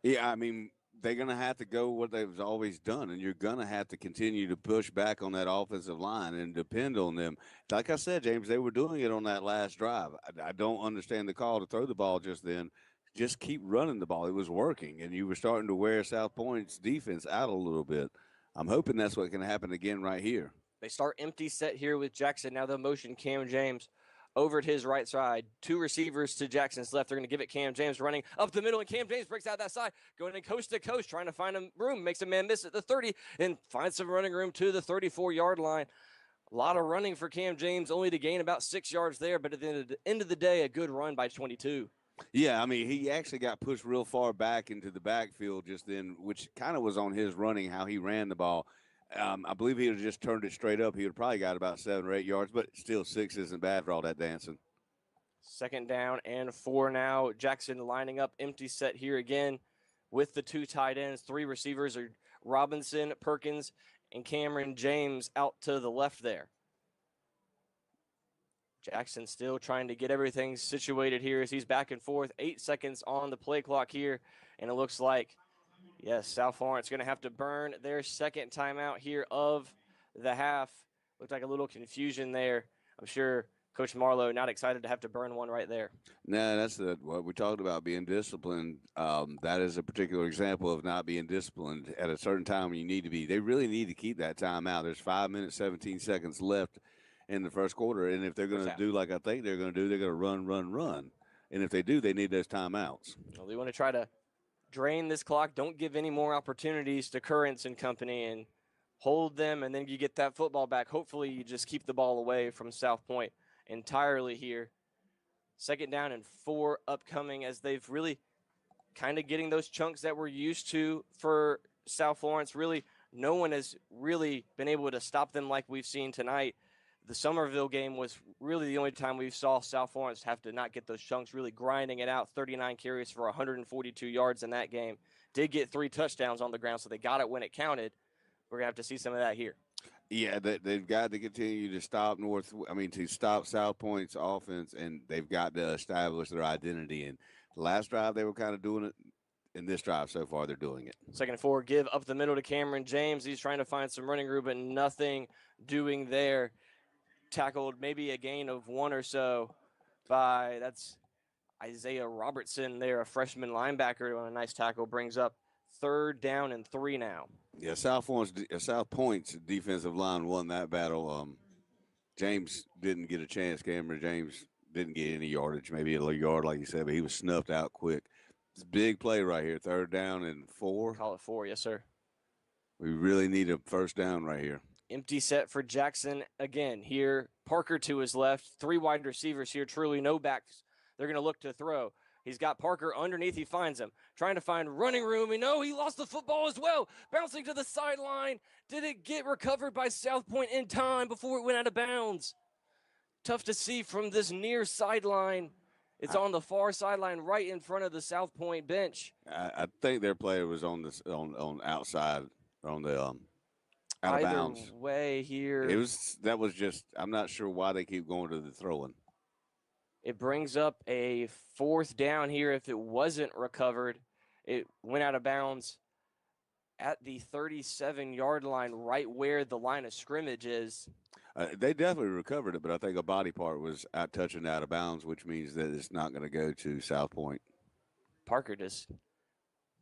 Yeah, I mean, they're going to have to go what they've always done, and you're going to have to continue to push back on that offensive line and depend on them. Like I said, James, they were doing it on that last drive. I don't understand the call to throw the ball just then. Just keep running the ball. It was working, and you were starting to wear South Pointe's defense out a little bit. I'm hoping that's what can happen again right here. They start empty set here with Jackson. Now they'll motion Cam James over at his right side. 2 receivers to Jackson's left. They're going to give it Cam James running up the middle, and Cam James breaks out that side, going in coast to coast, trying to find a room, makes a man miss at the 30, and finds some running room to the 34-yard line. A lot of running for Cam James, only to gain about 6 yards there, but at the end of the day, a good run by 22. Yeah, I mean, he actually got pushed real far back into the backfield just then, which kind of was on his running, how he ran the ball. I believe he would have just turned it straight up. He would have probably got about 7 or 8 yards, but still 6 isn't bad for all that dancing. 2nd down and 4 now. Jackson lining up empty set here again with the 2 tight ends. 3 receivers are Robinson, Perkins, and Cameron James out to the left there. Jackson still trying to get everything situated here as he's back and forth. 8 seconds on the play clock here, and it looks like, yes, South Florence going to have to burn their second timeout here of the half. Looked like a little confusion there. I'm sure Coach Marlowe not excited to have to burn one right there. No, that's what we talked about, being disciplined. That is a particular example of not being disciplined at a certain time when you need to be. They really need to keep that timeout. There's 5 minutes, 17 seconds left in the first quarter, and if they're going to do like I think they're going to do, they're going to run. And if they do, they need those timeouts. Well, they want to try to drain this clock. Don't give any more opportunities to Currents and company and hold them, and then you get that football back. Hopefully you just keep the ball away from South Pointe entirely here. 2nd down and 4 upcoming as they've really kind of getting those chunks that we're used to for South Florence. Really, no one has really been able to stop them like we've seen tonight. The Somerville game was really the only time we saw South Florence have to not get those chunks, really grinding it out. 39 carries for 142 yards in that game. Did get 3 touchdowns on the ground, so they got it when it counted. We're going to have to see some of that here. Yeah, they've got to continue to stop to stop South Pointe's offense, and they've got to establish their identity. And the last drive, they were kind of doing it. In this drive so far, they're doing it. 2nd and 4, give up the middle to Cameron James. He's trying to find some running room, but nothing doing there. Tackled maybe a gain of 1 or so by, that's Isaiah Robertson there, a freshman linebacker on a nice tackle. Brings up 3rd down and 3 now. Yeah, South Pointe's defensive line won that battle. James didn't get a chance. Cameron James didn't get any yardage, maybe a yard like you said, but he was snuffed out quick. It's a big play right here, 3rd down and 4. Call it 4, yes, sir. We really need a 1st down right here. Empty set for Jackson again here. Parker to his left. 3 wide receivers here. Truly no backs. They're going to look to throw. He's got Parker underneath. He finds him. Trying to find running room. And no, he lost the football as well. Bouncing to the sideline. Did it get recovered by South Pointe in time before it went out of bounds? Tough to see from this near sideline. It's on the far sideline right in front of the South Pointe bench. I think their player was on outside, on the out of bounds. Either way here. I'm not sure why they keep going to the throwing. It brings up a 4th down here. If it wasn't recovered, it went out of bounds at the 37-yard line, right where the line of scrimmage is. They definitely recovered it, but I think a body part was touching out of bounds, which means that it's not going to go to South Pointe. Parker just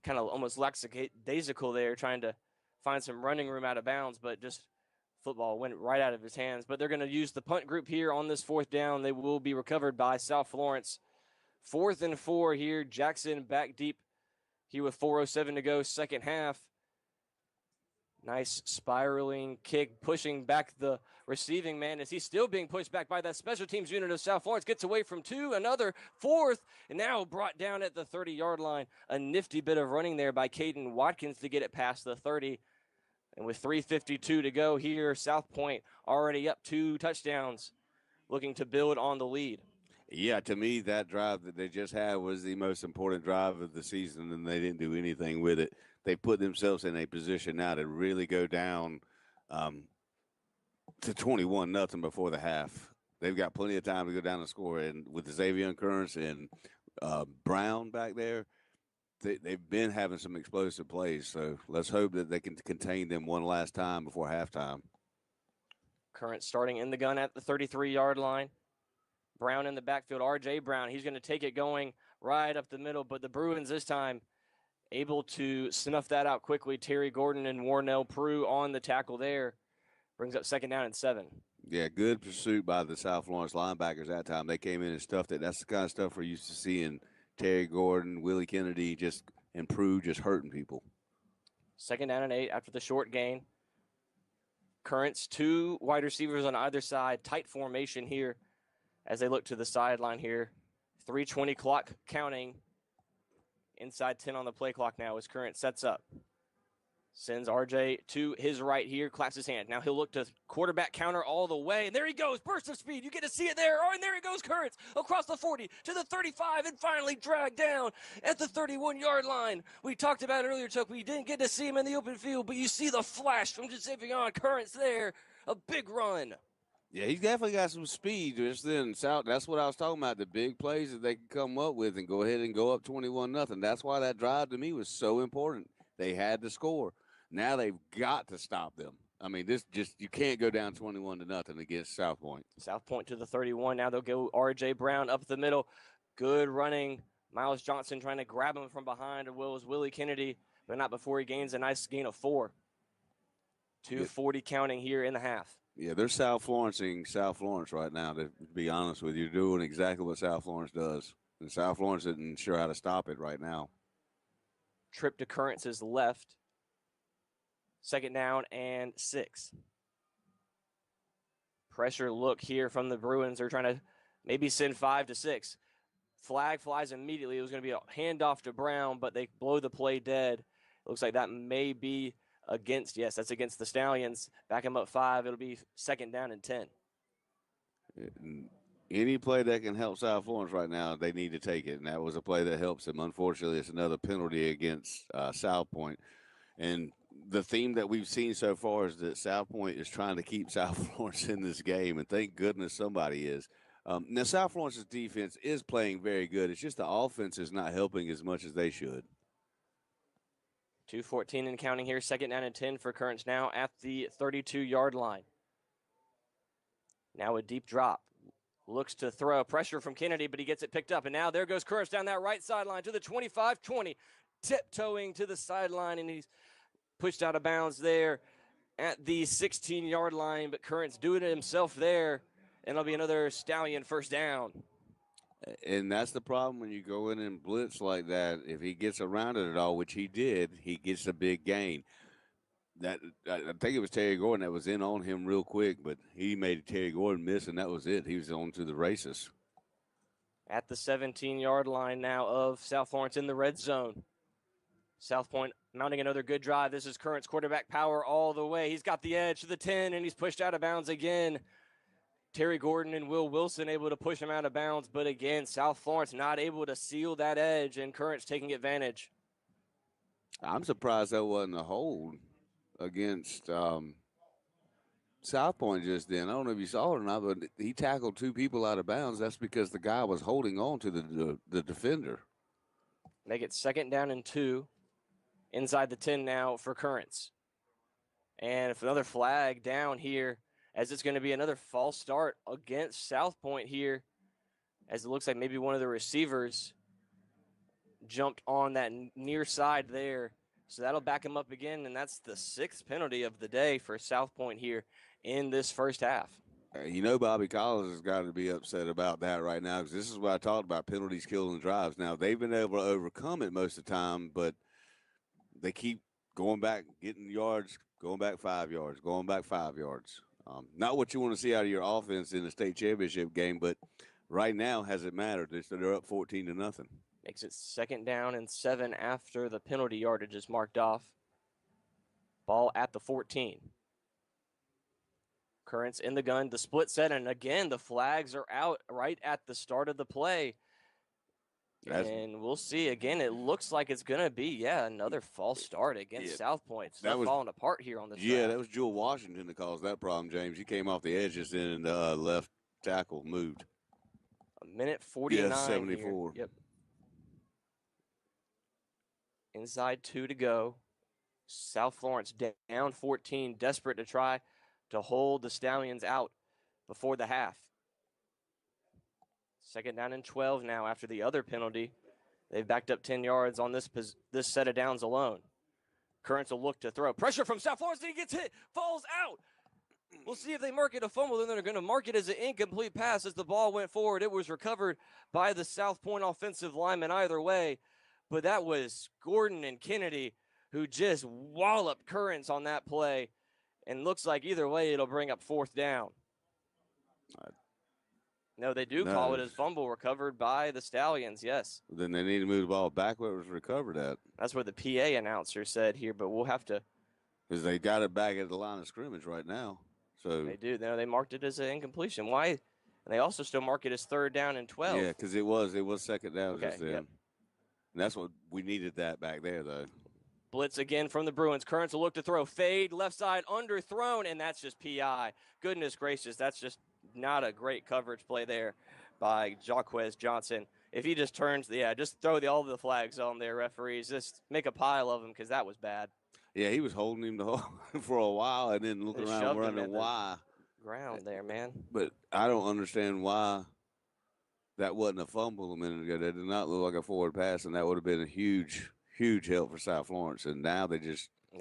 kind of almost lackadaisical there, trying to find some running room out of bounds, but just football went right out of his hands. But they're going to use the punt group here on this 4th down. They will be recovered by South Florence. 4th and 4 here. Jackson back deep here with 4:07 to go, 2nd half. Nice spiraling kick, pushing back the receiving man as he's still being pushed back by that special teams unit of South Florence. Gets away from 2, another 4th, and now brought down at the 30-yard line. A nifty bit of running there by Caden Watkins to get it past the 30. And with 3:52 to go here, South Pointe already up 2 touchdowns, looking to build on the lead. Yeah, to me, that drive that they just had was the most important drive of the season, and they didn't do anything with it. They put themselves in a position now to really go down to 21-0 before the half. They've got plenty of time to go down and score. And with Xavier Currents and Brown back there, they've been having some explosive plays. So let's hope that they can contain them one last time before halftime. Current starting in the gun at the 33-yard line. Brown in the backfield. R.J. Brown, he's going to take it going right up the middle. But the Bruins this time able to snuff that out quickly. Terry Gordon and Warnell Prue on the tackle there. Brings up 2nd down and 7. Yeah, good pursuit by the South Florence linebackers that time. They came in and stuffed it. That's the kind of stuff we're used to seeing Terry Gordon, Willie Kennedy, and Prue just hurting people. 2nd down and 8 after the short gain. Currents, 2 wide receivers on either side. Tight formation here as they look to the sideline here. 3:20 clock counting. Inside 10 on the play clock now as Current sets up. Sends RJ to his right here, claps his hand. Now he'll look to quarterback counter all the way. And there he goes, burst of speed. You get to see it there. Oh, and there he goes, Currents across the 40 to the 35 and finally dragged down at the 31-yard line. We talked about it earlier, Chuck. We didn't get to see him in the open field, but you see the flash from Xavier Currents there. A big run. Yeah, he's definitely got some speed. Just then, South. That's what I was talking about. The big plays that they can come up with and go ahead and go up 21-0. That's why that drive to me was so important. They had to score. Now they've got to stop them. I mean, you can't go down 21-0 against South Pointe. South Pointe to the 31. Now they'll go R.J. Brown up the middle. Good running. Miles Johnson trying to grab him from behind. It was Willie Kennedy, but not before he gains a nice gain of 4. 2:40 counting here in the half. Yeah, they're South Florencing South Florence right now, to be honest with you. Doing exactly what South Florence does. And South Florence isn't sure how to stop it right now. Trip to Currence's left. 2nd down and 6. Pressure look here from the Bruins. They're trying to maybe send 5 to 6. Flag flies immediately. It was going to be a handoff to Brown, but they blow the play dead. It looks like that may be against, yes, that's against the Stallions. Back them up 5. It'll be 2nd down and 10. Any play that can help South Florence right now, they need to take it, and that was a play that helps them. Unfortunately, it's another penalty against South Pointe. And the theme that we've seen so far is that South Pointe is trying to keep South Florence in this game, and thank goodness somebody is. Now, South Florence's defense is playing very good. It's just the offense is not helping as much as they should. 2:14 and counting here. 2nd down and 10 for Currents now at the 32-yard line. Now a deep drop. Looks to throw. Pressure from Kennedy, but he gets it picked up. And now there goes Currents down that right sideline to the 25-20. Tiptoeing to the sideline, and he's pushed out of bounds there at the 16-yard line. But Currents doing it himself there, and it'll be another Stallion 1st down. And that's the problem when you go in and blitz like that. If he gets around it at all, which he did, he gets a big gain. That I think it was Terry Gordon that was in on him real quick, but he made Terry Gordon miss, and that was it. He was on to the races. At the 17-yard line now of South Florence in the red zone. South Pointe mounting another good drive. This is Currents quarterback power all the way. He's got the edge to the 10, and he's pushed out of bounds again. Terry Gordon and Will Wilson able to push him out of bounds, but again, South Florence not able to seal that edge, and Currents taking advantage. I'm surprised that wasn't a hold against South Pointe just then. I don't know if you saw it or not, but he tackled 2 people out of bounds. That's because the guy was holding on to the defender. Make it 2nd down and 2. Inside the 10 now for Currents. And if another flag down here, as it's going to be another false start against South Pointe here, as it looks like maybe one of the receivers jumped on that near side there. So that'll back him up again, and that's the 6th penalty of the day for South Pointe here in this first half. You know, Bobby Collins has got to be upset about that right now, because this is what I talked about, penalties killing drives. Now, they've been able to overcome it most of the time, but they keep going back, getting yards, going back 5 yards, going back 5 yards. Not what you want to see out of your offense in the state championship game, but right now, has it mattered? They're up 14-0. Makes it 2nd down and 7 after the penalty yardage is marked off. Ball at the 14. Currents in the gun, the split set, and again, the flags are out right at the start of the play. And we'll see. Again, it looks like it's going to be, another false start against South Pointe. So they're falling apart here on this drive. That was Jewel Washington that caused that problem, James. He came off the edges and left tackle moved. 1:49 Yeah, 74. Here. Yep. Inside 2 to go. South Florence down 14, desperate to try to hold the Stallions out before the half. 2nd down and 12 now after the other penalty. They've backed up 10 yards on this set of downs alone. Currents will look to throw. Pressure from South Florence, and he gets hit, falls out. We'll see if they mark it a fumble, then they're going to mark it as an incomplete pass as the ball went forward. It was recovered by the South Pointe offensive lineman either way, but that was Gordon and Kennedy who just walloped Currents on that play, and looks like either way it'll bring up 4th down. No, they do call it as fumble recovered by the Stallions, yes. Then they need to move the ball back where it was recovered at. That's what the PA announcer said here, but we'll have to. Because they got it back at the line of scrimmage right now. So they do. No, they marked it as an incompletion. Why? And they also still mark it as 3rd down and 12. Yeah, because it was 2nd down just then. Yep. And that's what we needed that back there, though. Blitz again from the Bruins. Currents will look to throw. Fade, left side, underthrown, and that's just PI. Goodness gracious, that's just not a great coverage play there by Jaquez Johnson. If he just turns, just throw all the flags on there, referees. Just make a pile of them because that was bad. Yeah, he was holding him for a while and then looking around wondering why. Ground there, man. But I don't understand why that wasn't a fumble a minute ago. That did not look like a forward pass, and that would have been a huge help for South Florence. And now they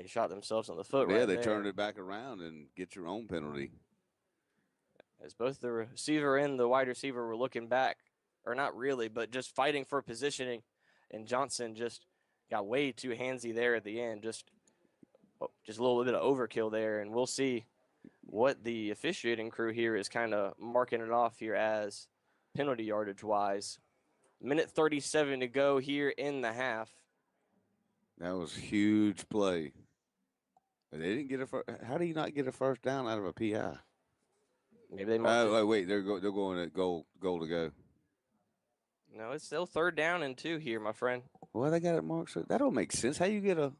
shot themselves on the foot right there. Yeah, they turned it back around and get your own penalty. As both the receiver and the wide receiver were looking back or not really, but just fighting for positioning. And Johnson just got way too handsy there at the end. Just a little bit of overkill there. And we'll see what the officiating crew here is kind of marking it off here as penalty yardage wise. Minute 37 to go here in the half. That was huge play. They didn't get how do you not get a first down out of a PI? Maybe they might. Wait, they're going at goal to go. No, it's still 3rd down and 2 here, my friend. Well, they got it marked. So that don't make sense. How you get a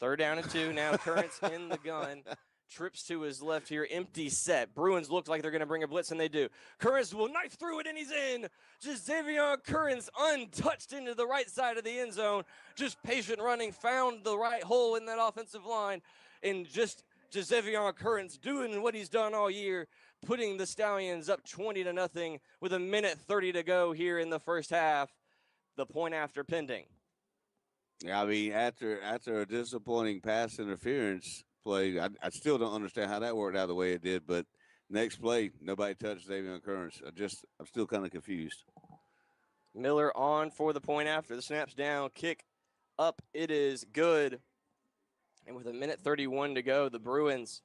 3rd down and 2. Now Currents in the gun. Trips to his left here. Empty set. Bruins look like they're going to bring a blitz, and they do. Currents will knife through it, and he's in. Just Xavier Currents untouched into the right side of the end zone. Just patient running. Found the right hole in that offensive line. And just Xavier Currents doing what he's done all year, putting the Stallions up 20-0 with a minute 30 to go here in the first half. The point after pending. Yeah, I mean, after a disappointing pass interference play, I still don't understand how that worked out the way it did. But next play, nobody touched Xavier Currents. I'm still kind of confused. Miller on for the point after. The snap's down, kick up. It is good. And with a minute 31 to go, the Bruins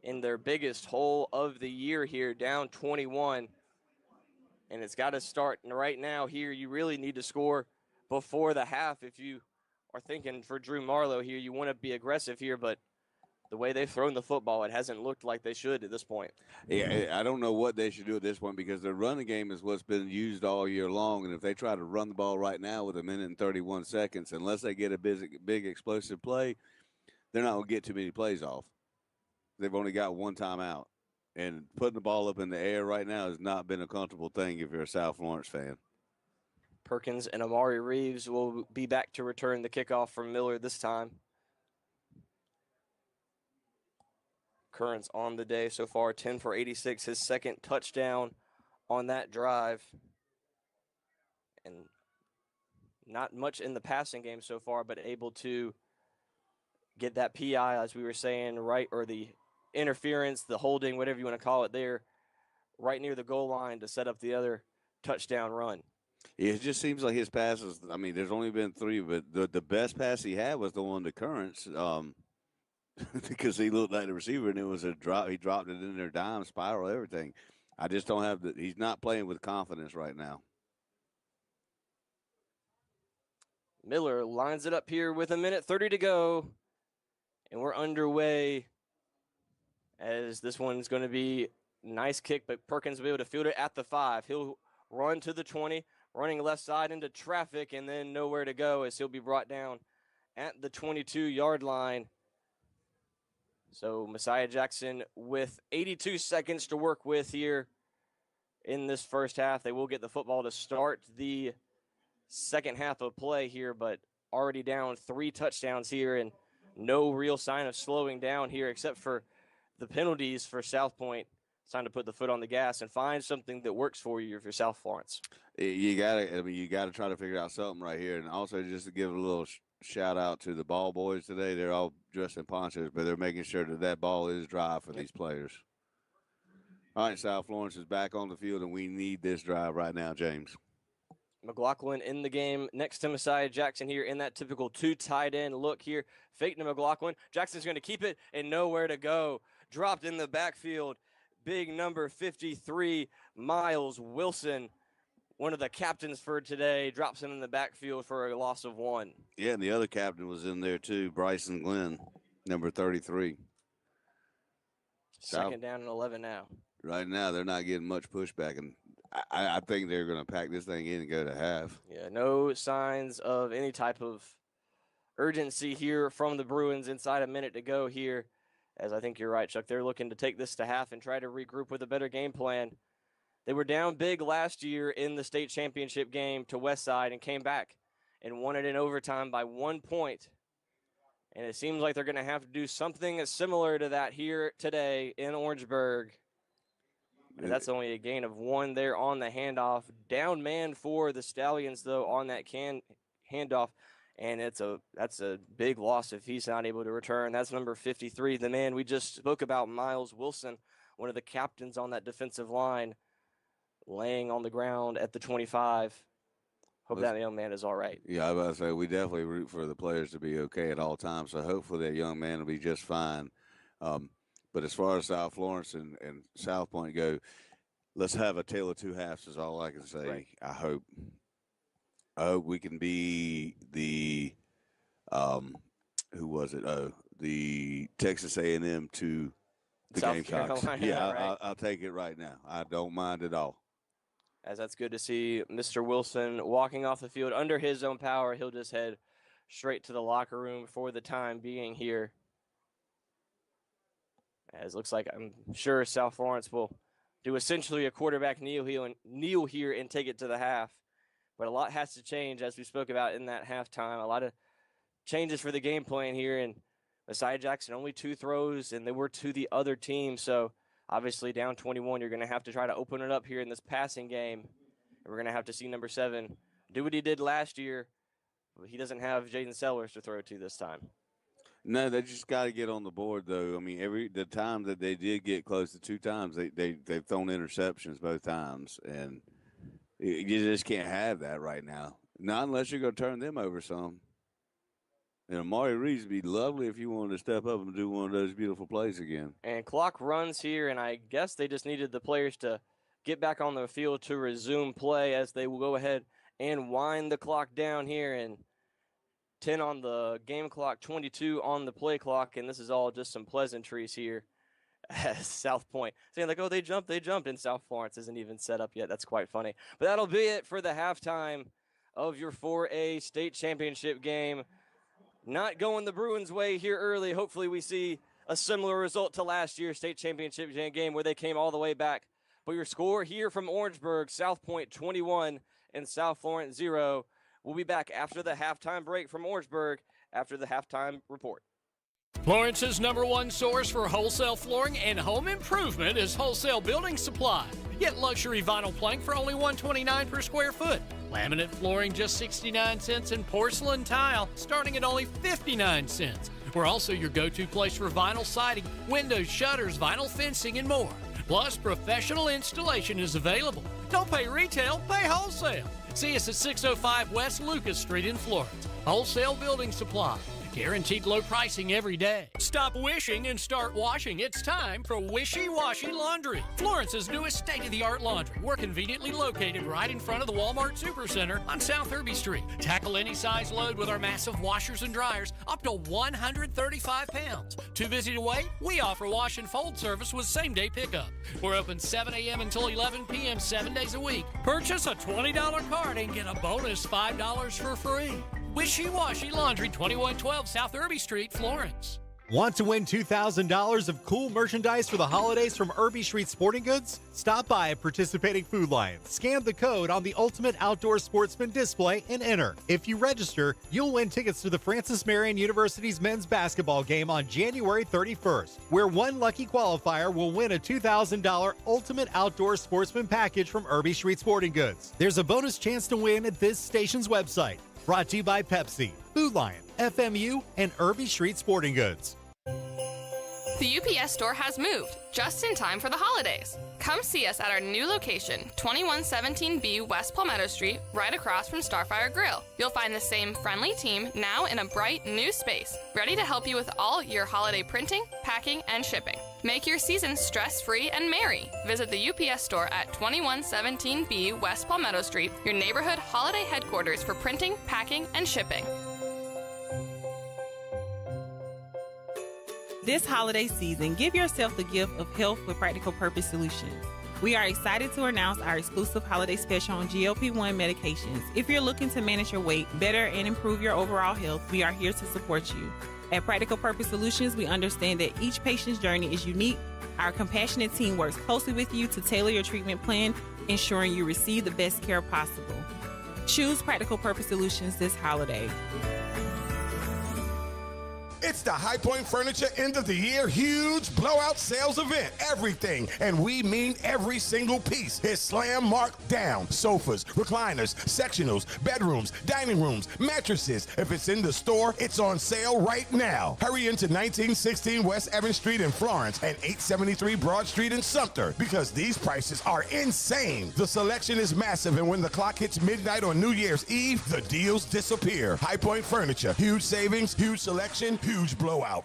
in their biggest hole of the year here, down 21. And it's got to start right now here. You really need to score before the half if you are thinking for Drew Marlowe here. You want to be aggressive here, but the way they've thrown the football, it hasn't looked like they should at this point. Yeah, I don't know what they should do at this point because their running game is what's been used all year long. And if they try to run the ball right now with a minute and 31 seconds, unless they get a big explosive play, they're not going to get too many plays off. They've only got one timeout. And putting the ball up in the air right now has not been a comfortable thing if you're a South Florence fan. Perkins and Amari Reeves will be back to return the kickoff from Miller this time. Currents on the day so far, 10 for 86, his second touchdown on that drive. And not much in the passing game so far, but able to get that PI, as we were saying, right, or the interference, the holding, whatever you want to call it there, right near the goal line to set up the other touchdown run. Yeah, it just seems like his passes, I mean, there's only been 3, but the best pass he had was the one to Currents because he looked like the receiver, and it was a drop. He dropped it in their dime, spiral, everything. I just don't have he's not playing with confidence right now. Miller lines it up here with a minute 30 to go, and we're underway as this one's going to be nice kick, but Perkins will be able to field it at the 5. He'll run to the 20, running left side into traffic, and then nowhere to go as he'll be brought down at the 22-yard line. So Messiah Jackson with 82 seconds to work with here in this first half. They will get the football to start the second half of play here, but already down 3 touchdowns here and no real sign of slowing down here except for the penalties for South Pointe. It's time to put the foot on the gas and find something that works for you if you're South Florence. You gotta try to figure out something right here. And also just to give a little shout out to the ball boys today. They're all dressed in ponchos, but they're making sure that ball is dry for these players. All right, South Florence is back on the field, and we need this drive right now, James. McLaughlin in the game next to Messiah Jackson here in that typical 2 tight end look here. Fake to McLaughlin. Jackson's going to keep it and nowhere to go. Dropped in the backfield. Big number 53, Miles Wilson, one of the captains for today, drops him in the backfield for a loss of 1. Yeah, and the other captain was in there too, Bryson Glenn, number 33. Second down and 11 now. Right now, they're not getting much pushback, and I think they're going to pack this thing in and go to half. Yeah, no signs of any type of urgency here from the Bruins inside a minute to go here. As I think you're right, Chuck. They're looking to take this to half and try to regroup with a better game plan. They were down big last year in the state championship game to Westside and came back and won it in overtime by 1 point. And it seems like they're going to have to do something similar to that here today in Orangeburg. And that's only a gain of 1 there on the handoff. Down man for the Stallions, though, on that handoff. And that's a big loss if he's not able to return. That's number 53, the man we just spoke about, Miles Wilson, one of the captains on that defensive line. laying on the ground at the 25. Hope that young man is all right. Yeah, I was about to say, we definitely root for the players to be okay at all times, so hopefully that young man will be just fine. But as far as South Florence and South Pointe go, let's have a tale of two halves is all I can say. Right. I hope we can be the who was it? The Texas A&M to the South Gamecocks. Carolina, Yeah, right. I'll take it right now. I don't mind at all. As that's good to see Mr. Wilson walking off the field under his own power. He'll just head straight to the locker room for the time being here. As looks like I'm sure South Florence will do essentially a quarterback kneel here and take it to the half. But a lot has to change, as we spoke about in that halftime. A lot of changes for the game plan here. And Messiah Jackson, only 2 throws, and they were to the other team. So obviously down 21, you're going to have to try to open it up here in this passing game. And we're going to have to see number 7 do what he did last year. He doesn't have Jaden Sellers to throw to this time. No, they just got to get on the board, though. I mean, the time that they did get close to 2 times, they've thrown interceptions both times, and you just can't have that right now. Not unless you're going to turn them over some. And Amari Reeves would be lovely if you wanted to step up and do one of those beautiful plays again. And clock runs here, and I guess they just needed the players to get back on the field to resume play as they will go ahead and wind the clock down here. And 10 on the game clock, 22 on the play clock, and this is all just some pleasantries here at South Pointe. Saying like, oh, they jumped, and South Florence isn't even set up yet. That's quite funny. But that'll be it for the halftime of your 4A state championship game. Not going the Bruins' way here early. Hopefully we see a similar result to last year's state championship game where they came all the way back. But your score here from Orangeburg, South Pointe 21 and South Florence 0. We'll be back after the halftime break from Orangeburg after the halftime report. Florence's #1 source for wholesale flooring and home improvement is Wholesale Building Supply. Get luxury vinyl plank for only $129 per square foot. Laminate flooring just 69 cents and porcelain tile starting at only 59 cents. We're also your go-to place for vinyl siding, windows, shutters, vinyl fencing, and more. Plus, professional installation is available. Don't pay retail, pay wholesale. See us at 605 West Lucas Street in Florence. Wholesale Building Supply. Guaranteed low pricing every day. Stop wishing and start washing. It's time for Wishy Washy Laundry. Florence's newest state-of-the-art laundry. We're conveniently located right in front of the Walmart Supercenter on South Irby Street. Tackle any size load with our massive washers and dryers up to 135 pounds. Too busy to wait? We offer wash and fold service with same-day pickup. We're open 7 a.m. until 11 p.m. 7 days a week. Purchase a $20 card and get a bonus $5 for free. Wishy Washy Laundry, 2112 South Irby Street, Florence. Want to win $2,000 of cool merchandise for the holidays from Irby Street Sporting Goods? Stop by a participating Food Lion. Scan the code on the Ultimate Outdoor Sportsman display and enter. If you register, you'll win tickets to the Francis Marion University's men's basketball game on January 31st, where one lucky qualifier will win a $2,000 Ultimate Outdoor Sportsman package from Irby Street Sporting Goods. There's a bonus chance to win at this station's website. Brought to you by Pepsi, Food Lion, FMU, and Irby Street Sporting Goods. The UPS store has moved, just in time for the holidays. Come see us at our new location, 2117B West Palmetto Street, right across from Starfire Grill. You'll find the same friendly team now in a bright new space, ready to help you with all your holiday printing, packing, and shipping. Make your season stress-free and merry. Visit the UPS store at 2117B West Palmetto Street, your neighborhood holiday headquarters for printing, packing, and shipping. This holiday season, give yourself the gift of health with Practical Purpose Solutions. We are excited to announce our exclusive holiday special on GLP-1 medications. If you're looking to manage your weight better and improve your overall health, we are here to support you. At Practical Purpose Solutions, we understand that each patient's journey is unique. Our compassionate team works closely with you to tailor your treatment plan, ensuring you receive the best care possible. Choose Practical Purpose Solutions this holiday. It's the High Point Furniture end of the year huge blowout sales event. Everything, and we mean every single piece, is slam marked down. Sofas, recliners, sectionals, bedrooms, dining rooms, mattresses. If it's in the store, it's on sale right now. Hurry into 1916 West Evans Street in Florence and 873 Broad Street in Sumter, because these prices are insane. The selection is massive, and when the clock hits midnight on New Year's Eve, the deals disappear. High Point Furniture, huge savings, huge selection, huge blowout.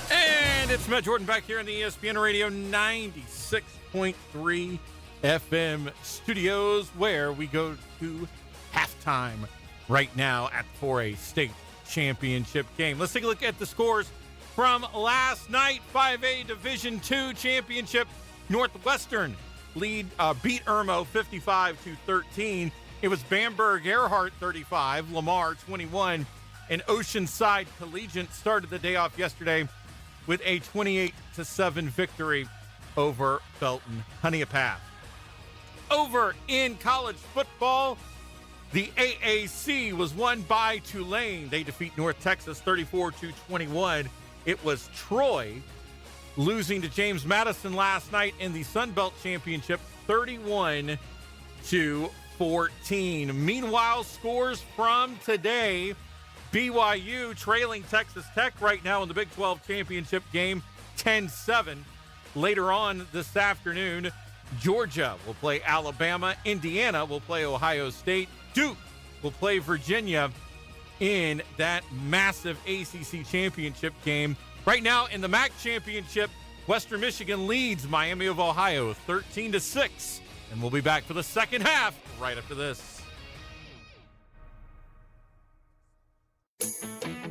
And it's Matt Jordan back here in the ESPN Radio 96.3 FM studios, where we go to halftime right now at the 4A state championship game. Let's take a look at the scores from last night. 5A Division II championship. Northwestern beat Irmo 55-13. It was Bamberg Earhart 35, Lamar 21, and Oceanside Collegiate started the day off yesterday with a 28-7 victory over Felton Honeypath. Over in college football, the AAC was won by Tulane. They defeat North Texas 34-21. It was Troy losing to James Madison last night in the Sun Belt Championship 31-14. Meanwhile, scores from today: BYU trailing Texas Tech right now in the Big 12 championship game 10-7. Later on this afternoon, Georgia will play Alabama. Indiana will play Ohio State. Duke will play Virginia in that massive ACC championship game. Right now in the MAC championship, Western Michigan leads Miami of Ohio 13-6. And we'll be back for the second half right after this.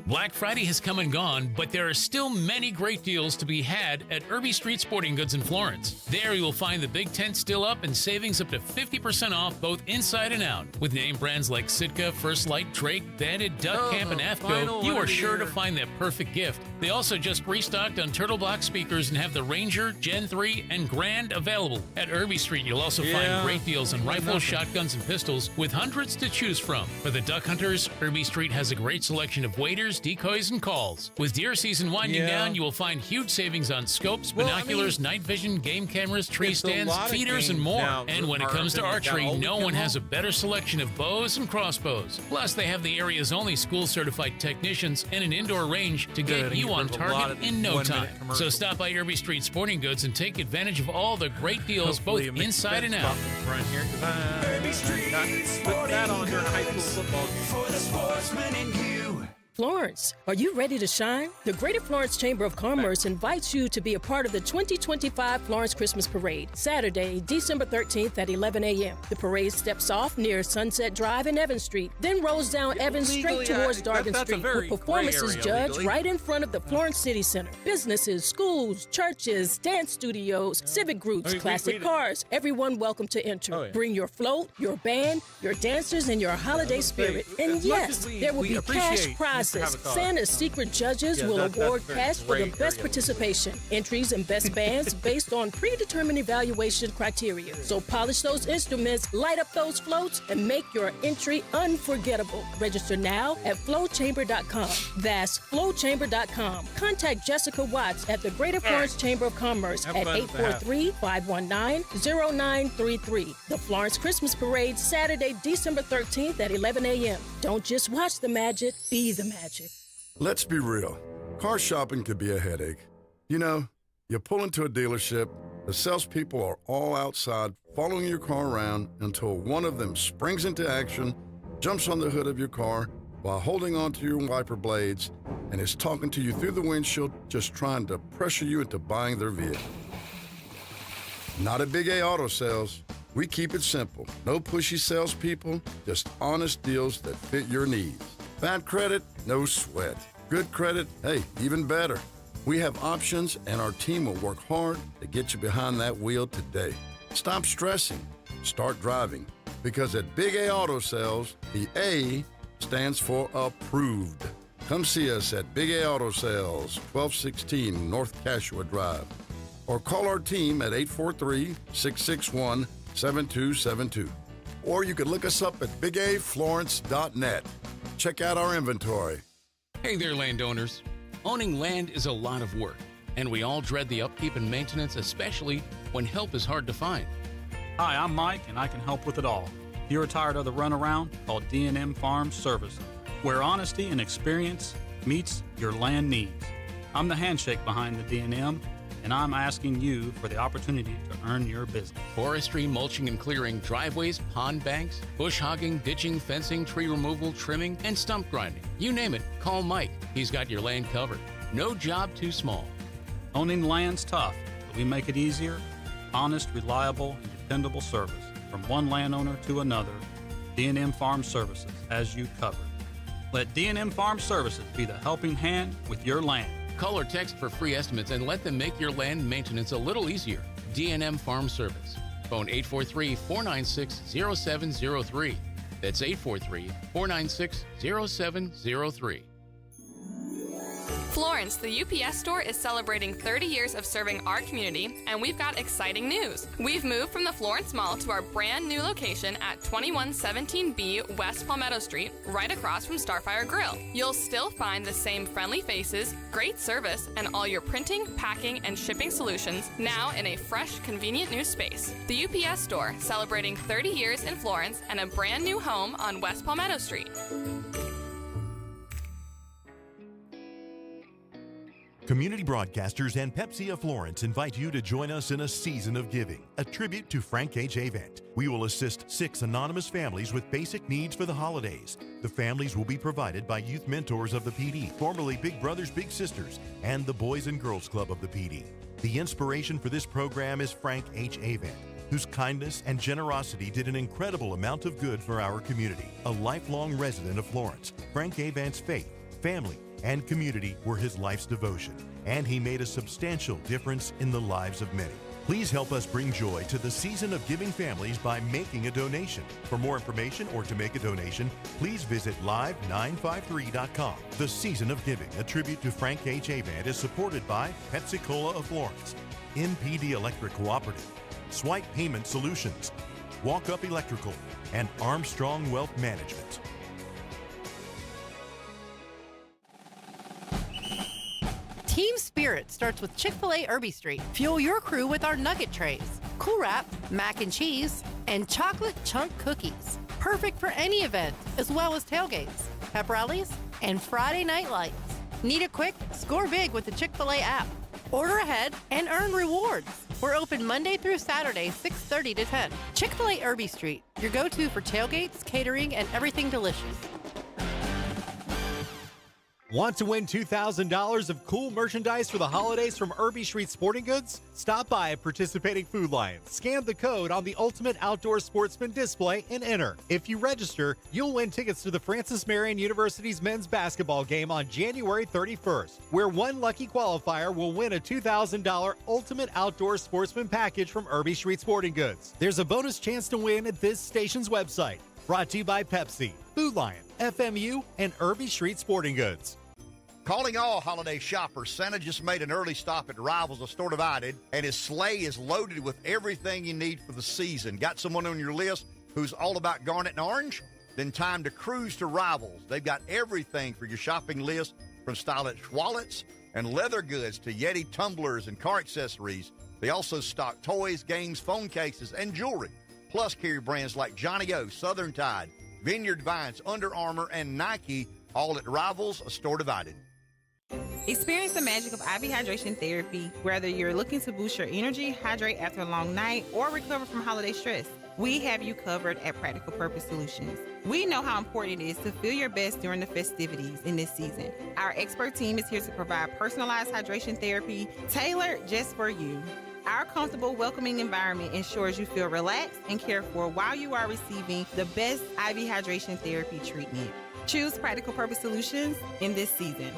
Black Friday has come and gone, but there are still many great deals to be had at Irby Street Sporting Goods in Florence. There you will find the big tent still up and savings up to 50% off both inside and out. With name brands like Sitka, First Light, Drake, Bandit, Duck Camp, and AFCO, you are sure to find that perfect gift. They also just restocked on Turtle Block speakers and have the Ranger, Gen 3, and Grand available. At Irby Street, you'll also find great deals on rifles, shotguns, and pistols with hundreds to choose from. For the duck hunters, Irby Street has a great selection of waders, decoys, and calls. With deer season winding down, you will find huge savings on scopes, binoculars, night vision, game cameras, tree stands, feeders, and more. And when it comes to archery, no one has a better selection of bows and crossbows. Plus, they have the area's only school-certified technicians and an indoor range to get you on target in no time. So stop by Irby Street Sporting Goods and take advantage of all the great deals, both inside and out. Irby Street put that on during a high school football game. For the sportsman in you. Florence, are you ready to shine? The Greater Florence Chamber of Commerce invites you to be a part of the 2025 Florence Christmas Parade, Saturday, December 13th at 11 a.m. The parade steps off near Sunset Drive and Evans Street, then rolls down Evans straight towards Dargan Street, with performances judged right in front of the Florence City Center. Businesses, schools, churches, dance studios, civic groups, classic cars, everyone welcome to enter. Bring your float, your band, your dancers, and your holiday spirit. And yes, there will be cash prizes. Santa's secret judges will award cash for the best participation, entries, and best bands based on predetermined evaluation criteria. So polish those instruments, light up those floats, and make your entry unforgettable. Register now at flowchamber.com. That's flowchamber.com. Contact Jessica Watts at the Greater Florence Chamber of Commerce at 843-519-0933. The Florence Christmas Parade, Saturday, December 13th at 11 a.m. Don't just watch the magic, be the magic. Let's be real. Car shopping can be a headache. You know, you pull into a dealership, the salespeople are all outside following your car around until one of them springs into action, jumps on the hood of your car while holding onto your wiper blades, and is talking to you through the windshield, just trying to pressure you into buying their vehicle. Not at Big A Auto Sales. We keep it simple. No pushy salespeople, just honest deals that fit your needs. Bad credit? No sweat. Good credit? Hey, even better. We have options, and our team will work hard to get you behind that wheel today. Stop stressing. Start driving. Because at Big A Auto Sales, the A stands for approved. Come see us at Big A Auto Sales, 1216 North Cashua Drive. Or call our team at 843-661-7272. Or you could look us up at bigaflorence.net. Check out our inventory. Hey there, landowners. Owning land is a lot of work, and we all dread the upkeep and maintenance, especially when help is hard to find. Hi, I'm Mike, and I can help with it all. If you're tired of the runaround, call D&M Farm Service, where honesty and experience meets your land needs. I'm the handshake behind the D&M, and I'm asking you for the opportunity to earn your business. Forestry, mulching and clearing, driveways, pond banks, bush hogging, ditching, fencing, tree removal, trimming, and stump grinding. You name it, call Mike. He's got your land covered. No job too small. Owning land's tough, but we make it easier. Honest, reliable, and dependable service from one landowner to another. D&M Farm Services has you covered. Let D&M Farm Services be the helping hand with your land. Call or text for free estimates and let them make your land maintenance a little easier. D&M Farm Service. Phone 843-496-0703. That's 843-496-0703. Florence, the UPS store, is celebrating 30 years of serving our community, and we've got exciting news. We've moved from the Florence Mall to our brand new location at 2117B West Palmetto Street, right across from Starfire Grill. You'll still find the same friendly faces, great service, and all your printing, packing, and shipping solutions now in a fresh, convenient new space. The UPS store, celebrating 30 years in Florence and a brand new home on West Palmetto Street. Community broadcasters and Pepsi of Florence invite you to join us in a season of giving, a tribute to Frank H. Avent. We will assist 6 anonymous families with basic needs for the holidays. The families will be provided by youth mentors of the PD, formerly Big Brothers Big Sisters, and the Boys and Girls Club of the PD. The inspiration for this program is Frank H. Avent, whose kindness and generosity did an incredible amount of good for our community. A lifelong resident of Florence, Frank Avent's faith, family, and community were his life's devotion, and he made a substantial difference in the lives of many. Please help us bring joy to the season of giving families by making a donation. For more information or to make a donation, please visit live953.com. The Season of Giving, a tribute to Frank H. Avent, is supported by Pepsi-Cola of Florence, MPD Electric Cooperative, Swipe Payment Solutions, Walk Up Electrical, and Armstrong Wealth Management. Team Spirit starts with Chick-fil-A Irby Street. Fuel your crew with our nugget trays, Cool Wrap, mac and cheese, and chocolate chunk cookies. Perfect for any event, as well as tailgates, pep rallies, and Friday night lights. Need it quick? Score big with the Chick-fil-A app. Order ahead and earn rewards. We're open Monday through Saturday, 6:30 to 10. Chick-fil-A Irby Street, your go-to for tailgates, catering, and everything delicious. Want to win $2,000 of cool merchandise for the holidays from Irby Street Sporting Goods? Stop by a participating Food Lion. Scan the code on the Ultimate Outdoor Sportsman display and enter. If you register, you'll win tickets to the Francis Marion University's men's basketball game on January 31st, where one lucky qualifier will win a $2,000 Ultimate Outdoor Sportsman package from Irby Street Sporting Goods. There's a bonus chance to win at this station's website. Brought to you by Pepsi, Food Lion, FMU, and Irby Street Sporting Goods. Calling all holiday shoppers, Santa just made an early stop at Rivals, a store divided, and his sleigh is loaded with everything you need for the season. Got someone on your list who's all about garnet and orange? Then time to cruise to Rivals. They've got everything for your shopping list, from stylish wallets and leather goods to Yeti tumblers and car accessories. They also stock toys, games, phone cases, and jewelry. Plus carry brands like Johnny O, Southern Tide, Vineyard Vines, Under Armour, and Nike, all at Rivals, a store divided. Experience the magic of IV hydration therapy, whether you're looking to boost your energy, hydrate after a long night, or recover from holiday stress. We have you covered at Practical Purpose Solutions. We know how important it is to feel your best during the festivities in this season. Our expert team is here to provide personalized hydration therapy tailored just for you. Our comfortable, welcoming environment ensures you feel relaxed and cared for while you are receiving the best IV hydration therapy treatment. Choose Practical Purpose Solutions in this season.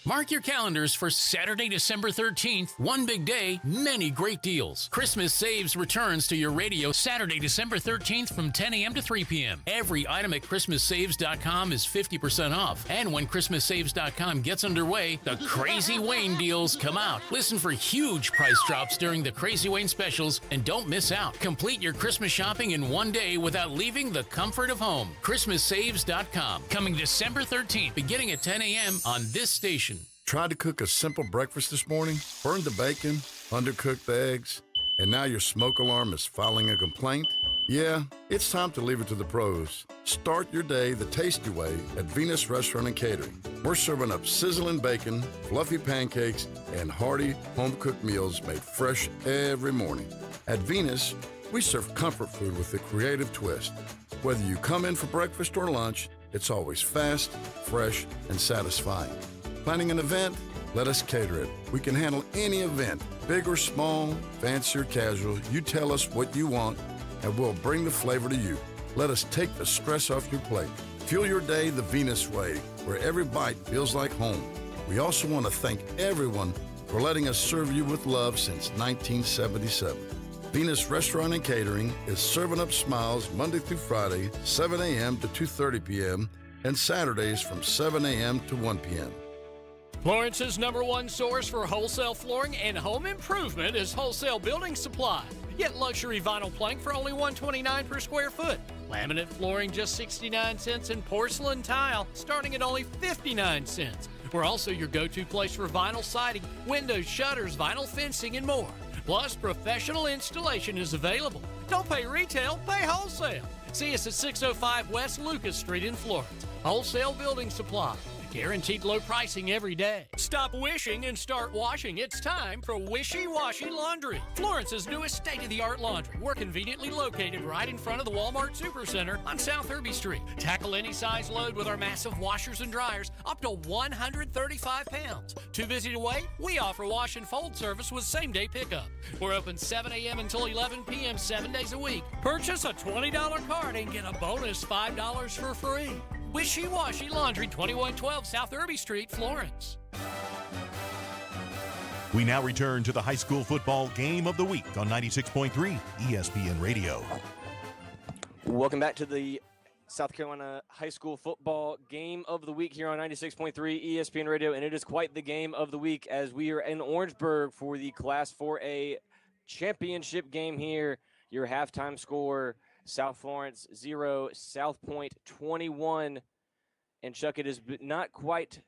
Mark your calendars for Saturday, December 13th. One big day, many great deals. Christmas Saves returns to your radio Saturday, December 13th from 10 a.m. to 3 p.m. Every item at ChristmasSaves.com is 50% off. And when ChristmasSaves.com gets underway, the Crazy Wayne deals come out. Listen for huge price drops during the Crazy Wayne specials and don't miss out. Complete your Christmas shopping in one day without leaving the comfort of home. ChristmasSaves.com. Coming December 13th, beginning at 10 a.m. on this station. Tried to cook a simple breakfast this morning, burned the bacon, undercooked the eggs, and now your smoke alarm is filing a complaint? Yeah, it's time to leave it to the pros. Start your day the tasty way at Venus Restaurant and Catering. We're serving up sizzling bacon, fluffy pancakes, and hearty home-cooked meals made fresh every morning. At Venus, we serve comfort food with a creative twist. Whether you come in for breakfast or lunch, it's always fast, fresh, and satisfying. Planning an event? Let us cater it. We can handle any event, big or small, fancy or casual. You tell us what you want, and we'll bring the flavor to you. Let us take the stress off your plate. Fuel your day the Venus way, where every bite feels like home. We also want to thank everyone for letting us serve you with love since 1977. Venus Restaurant and Catering is serving up smiles Monday through Friday, 7 a.m. to 2:30 p.m., and Saturdays from 7 a.m. to 1 p.m. Florence's #1 source for wholesale flooring and home improvement is Wholesale Building Supply. Get luxury vinyl plank for only $129 per square foot. Laminate flooring just 69 cents and porcelain tile starting at only 59 cents. We're also your go-to place for vinyl siding, windows, shutters, vinyl fencing, and more. Plus, professional installation is available. Don't pay retail, pay wholesale. See us at 605 West Lucas Street in Florence. Wholesale Building Supply. Guaranteed low pricing every day. Stop wishing and start washing. It's time for Wishy Washy Laundry. Florence's newest state-of-the-art laundry. We're conveniently located right in front of the Walmart Supercenter on South Irby Street. Tackle any size load with our massive washers and dryers up to 135 pounds. Too busy to wait? We offer wash and fold service with same-day pickup. We're open 7 a.m. until 11 p.m. 7 days a week. Purchase a $20 card and get a bonus $5 for free. Wishy Washy Laundry, 2112 South Irby Street, Florence. We now return to the high school football game of the week on 96.3 ESPN Radio. Welcome back to the South Carolina high school football game of the week here on 96.3 ESPN Radio, and it is quite the game of the week as we are in Orangeburg for the Class 4A championship game here. Your halftime score, South Florence 0, South Pointe 21. And Chuck, it has not quite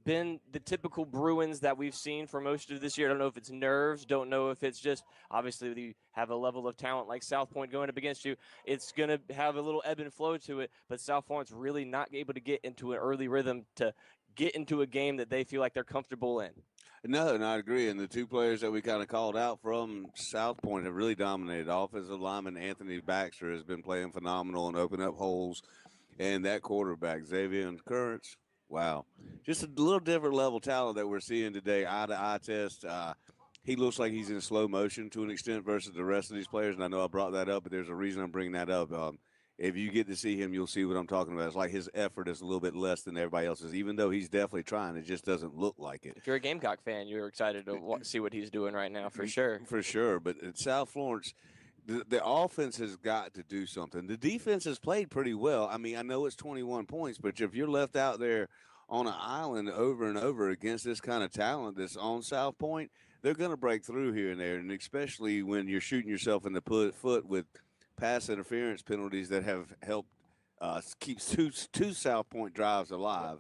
been the typical Bruins that we've seen for most of this year. I don't know if it's nerves. Don't know if it's just, obviously, you have a level of talent like South Pointe going up against you. It's going to have a little ebb and flow to it. But South Florence really not able to get into an early rhythm to get into a game that they feel like they're comfortable in. No, and I agree. And the two players that we kind of called out from South Point have really dominated. Offensive lineman Anthony Baxter has been playing phenomenal and opening up holes. And that quarterback, Xavier and Currents, wow. Just a little different level of talent that we're seeing today. Eye-to-eye test. He looks like he's in slow motion to an extent versus the rest of these players. And I know I brought that up, but there's a reason I'm bringing that up. If you get to see him, you'll see what I'm talking about. It's like his effort is a little bit less than everybody else's, even though he's definitely trying. It just doesn't look like it. If you're a Gamecock fan, you're excited to see what he's doing right now, for sure. For sure. But at South Florence, the offense has got to do something. The defense has played pretty well. I mean, I know it's 21 points, but if you're left out there on an island over and over against this kind of talent that's on South Point, they're going to break through here and there, and especially when you're shooting yourself in the foot with pass interference penalties that have helped keep two South Point drives alive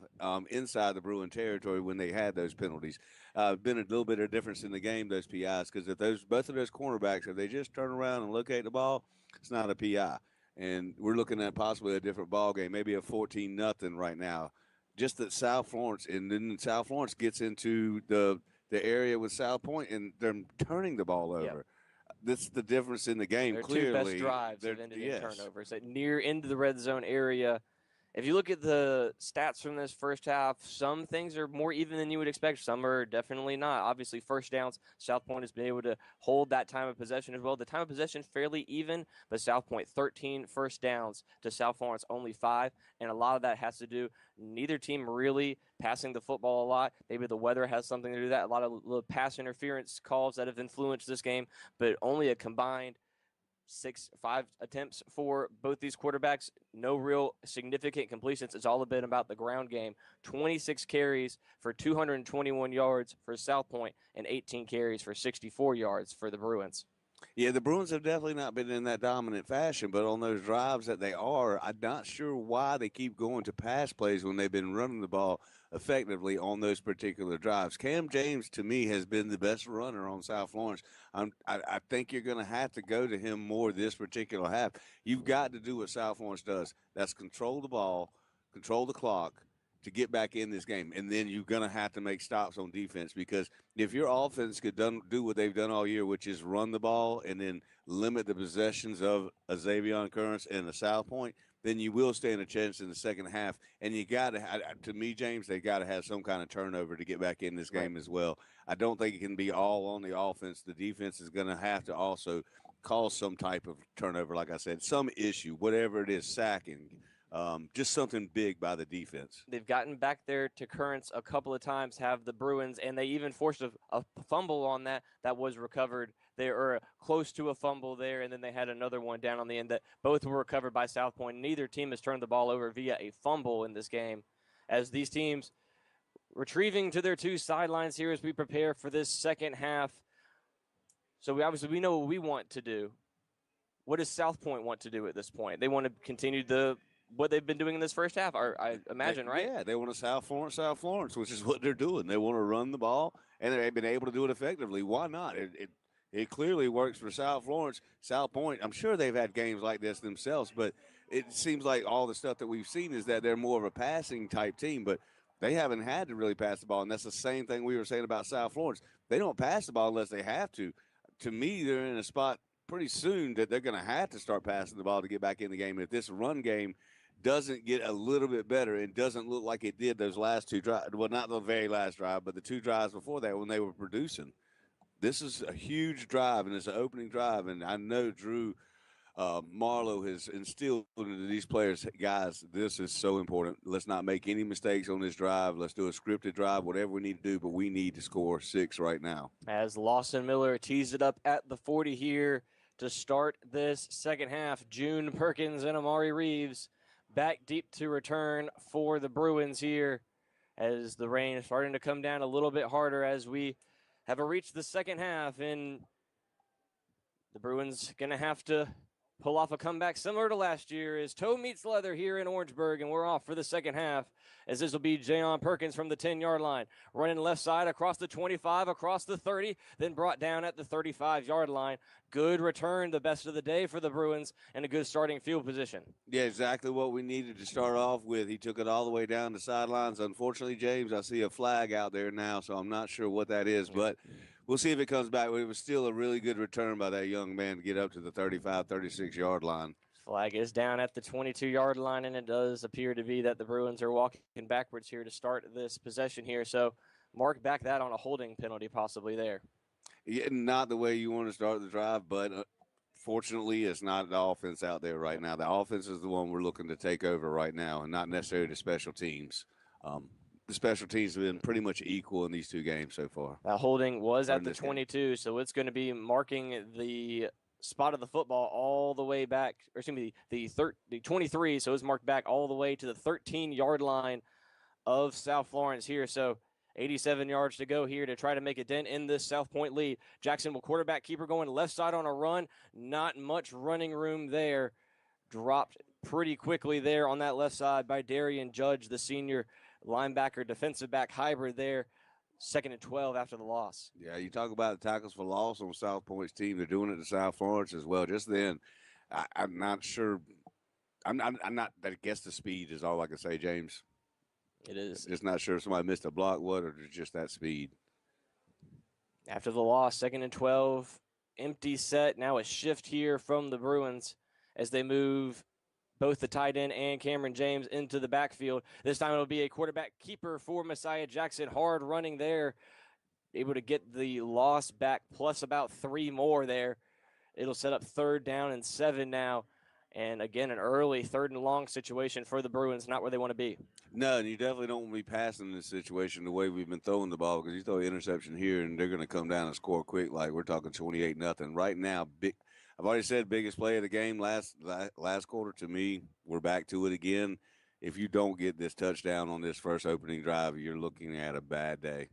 inside the Bruin territory when they had those penalties. Been a little bit of difference in the game, those PIs, because if both of those cornerbacks, if they just turn around and locate the ball, it's not a PI. And we're looking at possibly a different ball game, maybe a 14-0 right now. Just that South Florence, and then South Florence gets into the area with South Point, and they're turning the ball over. Yep. That's the difference in the game. Their clearly, two best drives have ended in turnovers. Near into the red zone area, if you look at the stats from this first half, some things are more even than you would expect. Some are definitely not. Obviously, first downs, South Pointe has been able to hold that time of possession as well. The time of possession fairly even, but South Pointe 13 first downs to South Florence only 5, and a lot of that has to do neither team really passing the football a lot. Maybe the weather has something to do with that. A lot of little pass interference calls that have influenced this game, but only a combined 5 attempts for both these quarterbacks. No real significant completions. It's all a bit about the ground game. 26 carries for 221 yards for South Pointe and 18 carries for 64 yards for the Bruins. Yeah, the Bruins have definitely not been in that dominant fashion, but on those drives that they are, I'm not sure why they keep going to pass plays when they've been running the ball effectively on those particular drives. Cam James, to me, has been the best runner on South Florence. I think you're going to have to go to him more this particular half. You've got to do what South Florence does. That's control the ball, control the clock, to get back in this game. And then you're going to have to make stops on defense, because if your offense could do what they've done all year, which is run the ball and then limit the possessions of a Xavier Currents and a South Pointe, then you will stand a chance in the second half. And you got to me, James, they got to have some kind of turnover to get back in this game as well. I don't think it can be all on the offense. The defense is going to have to also cause some type of turnover, like I said, some issue, whatever it is, sacking, just something big by the defense. They've gotten back there to Currents a couple of times, have the Bruins, and they even forced a fumble on that was recovered there, or close to a fumble there, and then they had another one down on the end that both were recovered by South Pointe. Neither team has turned the ball over via a fumble in this game, as these teams retrieving to their 2 sidelines here as we prepare for this second half. So we know what we want to do. What does South Pointe want to do at this point? They want to continue what they've been doing in this first half, I imagine, right? Yeah, they want to South Florence, which is what they're doing. They want to run the ball, and they've been able to do it effectively. Why not? It clearly works for South Florence. South Pointe, I'm sure they've had games like this themselves, but it seems like all the stuff that we've seen is that they're more of a passing type team, but they haven't had to really pass the ball, and that's the same thing we were saying about South Florence. They don't pass the ball unless they have to. To me, they're in a spot pretty soon that they're going to have to start passing the ball to get back in the game. If this run game doesn't get a little bit better, it doesn't look like it did those last 2 drives. Well, not the very last drive, but the 2 drives before that when they were producing. This is a huge drive, and it's an opening drive, and I know Drew Marlowe has instilled into these players, guys, this is so important. Let's not make any mistakes on this drive. Let's do a scripted drive, whatever we need to do, but we need to score 6 right now. As Lawson Miller tees it up at the 40 here to start this second half, June Perkins and Amari Reeves back deep to return for the Bruins here, as the rain is starting to come down a little bit harder as we have reached the second half, and the Bruins going to have to pull off a comeback similar to last year as toe meets leather here in Orangeburg, and we're off for the second half, as this will be Jayon Perkins from the 10-yard line, running left side across the 25, across the 30, then brought down at the 35-yard line. Good return, the best of the day for the Bruins, and a good starting field position. Yeah, exactly what we needed to start off with. He took it all the way down the sidelines. Unfortunately, James, I see a flag out there now, so I'm not sure what that is, but we'll see if it comes back. It was still a really good return by that young man to get up to the 35, 36-yard line. Flag is down at the 22-yard line, and it does appear to be that the Bruins are walking backwards here to start this possession here. So mark back that on a holding penalty possibly there. Yeah, not the way you want to start the drive, but fortunately it's not the offense out there right now. The offense is the one we're looking to take over right now, and not necessarily the special teams. The special teams have been pretty much equal in these 2 games so far. That holding was at the 22, so it's going to be marking the spot of the football all the way back, or excuse me, the 23, so it's marked back all the way to the 13-yard line of South Florence here. So 87 yards to go here to try to make a dent in this South Pointe lead. Jackson will quarterback keeper going left side on a run. Not much running room there. Dropped pretty quickly there on that left side by Darian Judge, the senior linebacker, defensive back hybrid there. 2nd and 12 after the loss. Yeah, you talk about the tackles for loss on South Pointe's team. They're doing it to South Florence as well. Just then, I'm not sure. I'm not. I guess the speed is all I can say, James. It is. Just not sure if somebody missed a block, or just that speed. After the loss, 2nd and 12, empty set. Now a shift here from the Bruins as they move both the tight end and Cameron James into the backfield. This time it'll be a quarterback keeper for Messiah Jackson. Hard running there. Able to get the loss back plus about 3 more there. It'll set up 3rd down and 7 now. And again, an early 3rd and long situation for the Bruins, not where they want to be. No, and you definitely don't want to be passing this situation the way we've been throwing the ball, because you throw an interception here and they're going to come down and score quick. Like we're talking 28-0 right now. I've already said biggest play of the game last quarter. To me, we're back to it again. If you don't get this touchdown on this first opening drive, you're looking at a bad day.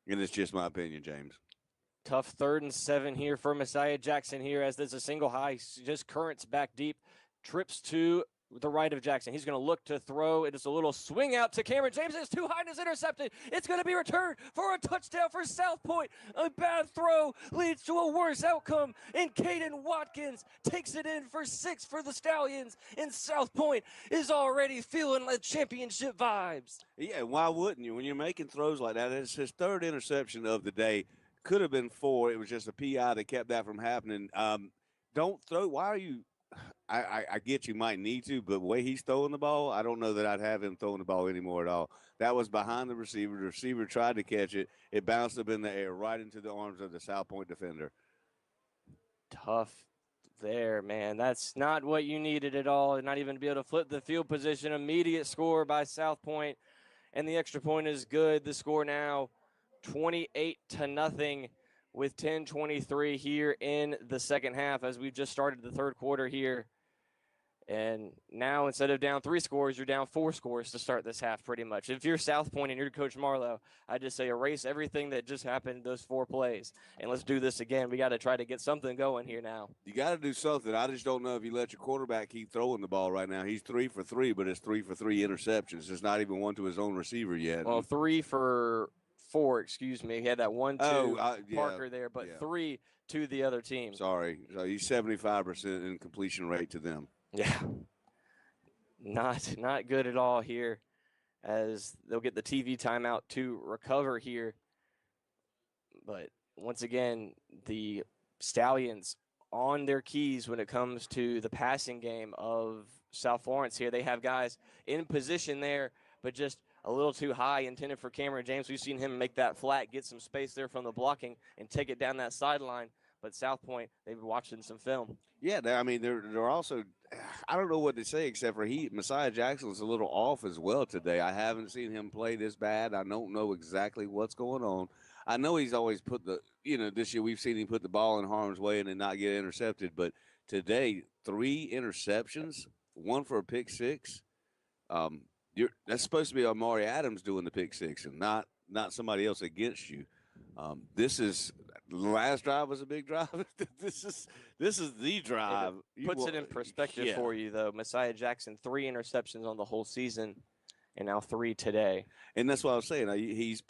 And it's just my opinion, James. Tough 3rd and 7 here for Messiah Jackson here as there's a single high, just currents back deep, trips to the right of Jackson. He's going to look to throw. It is a little swing out to Cameron James. It's too high and it's intercepted. It's going to be returned for a touchdown for South Pointe. A bad throw leads to a worse outcome, and Caden Watkins takes it in for 6 for the Stallions, and South Pointe is already feeling like championship vibes. Yeah, why wouldn't you? When you're making throws like that, it's his 3rd interception of the day. Could have been 4. It was just a PI that kept that from happening. Don't throw. Why are you? I get you might need to, but the way he's throwing the ball, I don't know that I'd have him throwing the ball anymore at all. That was behind the receiver. The receiver tried to catch it. It bounced up in the air right into the arms of the South Pointe defender. Tough there, man. That's not what you needed at all. Not even to be able to flip the field position. Immediate score by South Pointe, and the extra point is good. The score now 28-0 with 10:23 here in the second half as we've just started the 3rd quarter here. And now instead of down 3 scores, you're down 4 scores to start this half pretty much. If you're South Pointe and you're Coach Marlowe, I just say erase everything that just happened those 4 plays. And let's do this again. We got to try to get something going here now. You got to do something. I just don't know if you let your quarterback keep throwing the ball right now. He's 3 for 3, but it's 3 for 3 interceptions. It's not even one to his own receiver yet. Well, 3 for 4, excuse me. He had that 1-2 Parker there, but 3 to the other team. Sorry. So he's 75% in completion rate to them. Yeah. Not good at all here as they'll get the TV timeout to recover here. But once again, the Stallions on their keys when it comes to the passing game of South Florence here. They have guys in position there, but just a little too high, intended for Cameron James. We've seen him make that flat, get some space there from the blocking, and take it down that sideline. But South Pointe, they've been watching some film. Yeah, they're also, I don't know what to say except for Messiah Jackson's a little off as well today. I haven't seen him play this bad. I don't know exactly what's going on. I know he's always put this year we've seen him put the ball in harm's way and then not get intercepted. But today, 3 interceptions, 1 for a pick 6. That's supposed to be Amari Adams doing the pick 6 and not somebody else against you. The last drive was a big drive. This is the drive. Puts it in perspective for you, though. Messiah Jackson, 3 interceptions on the whole season, and now 3 today. And that's what I was saying. He's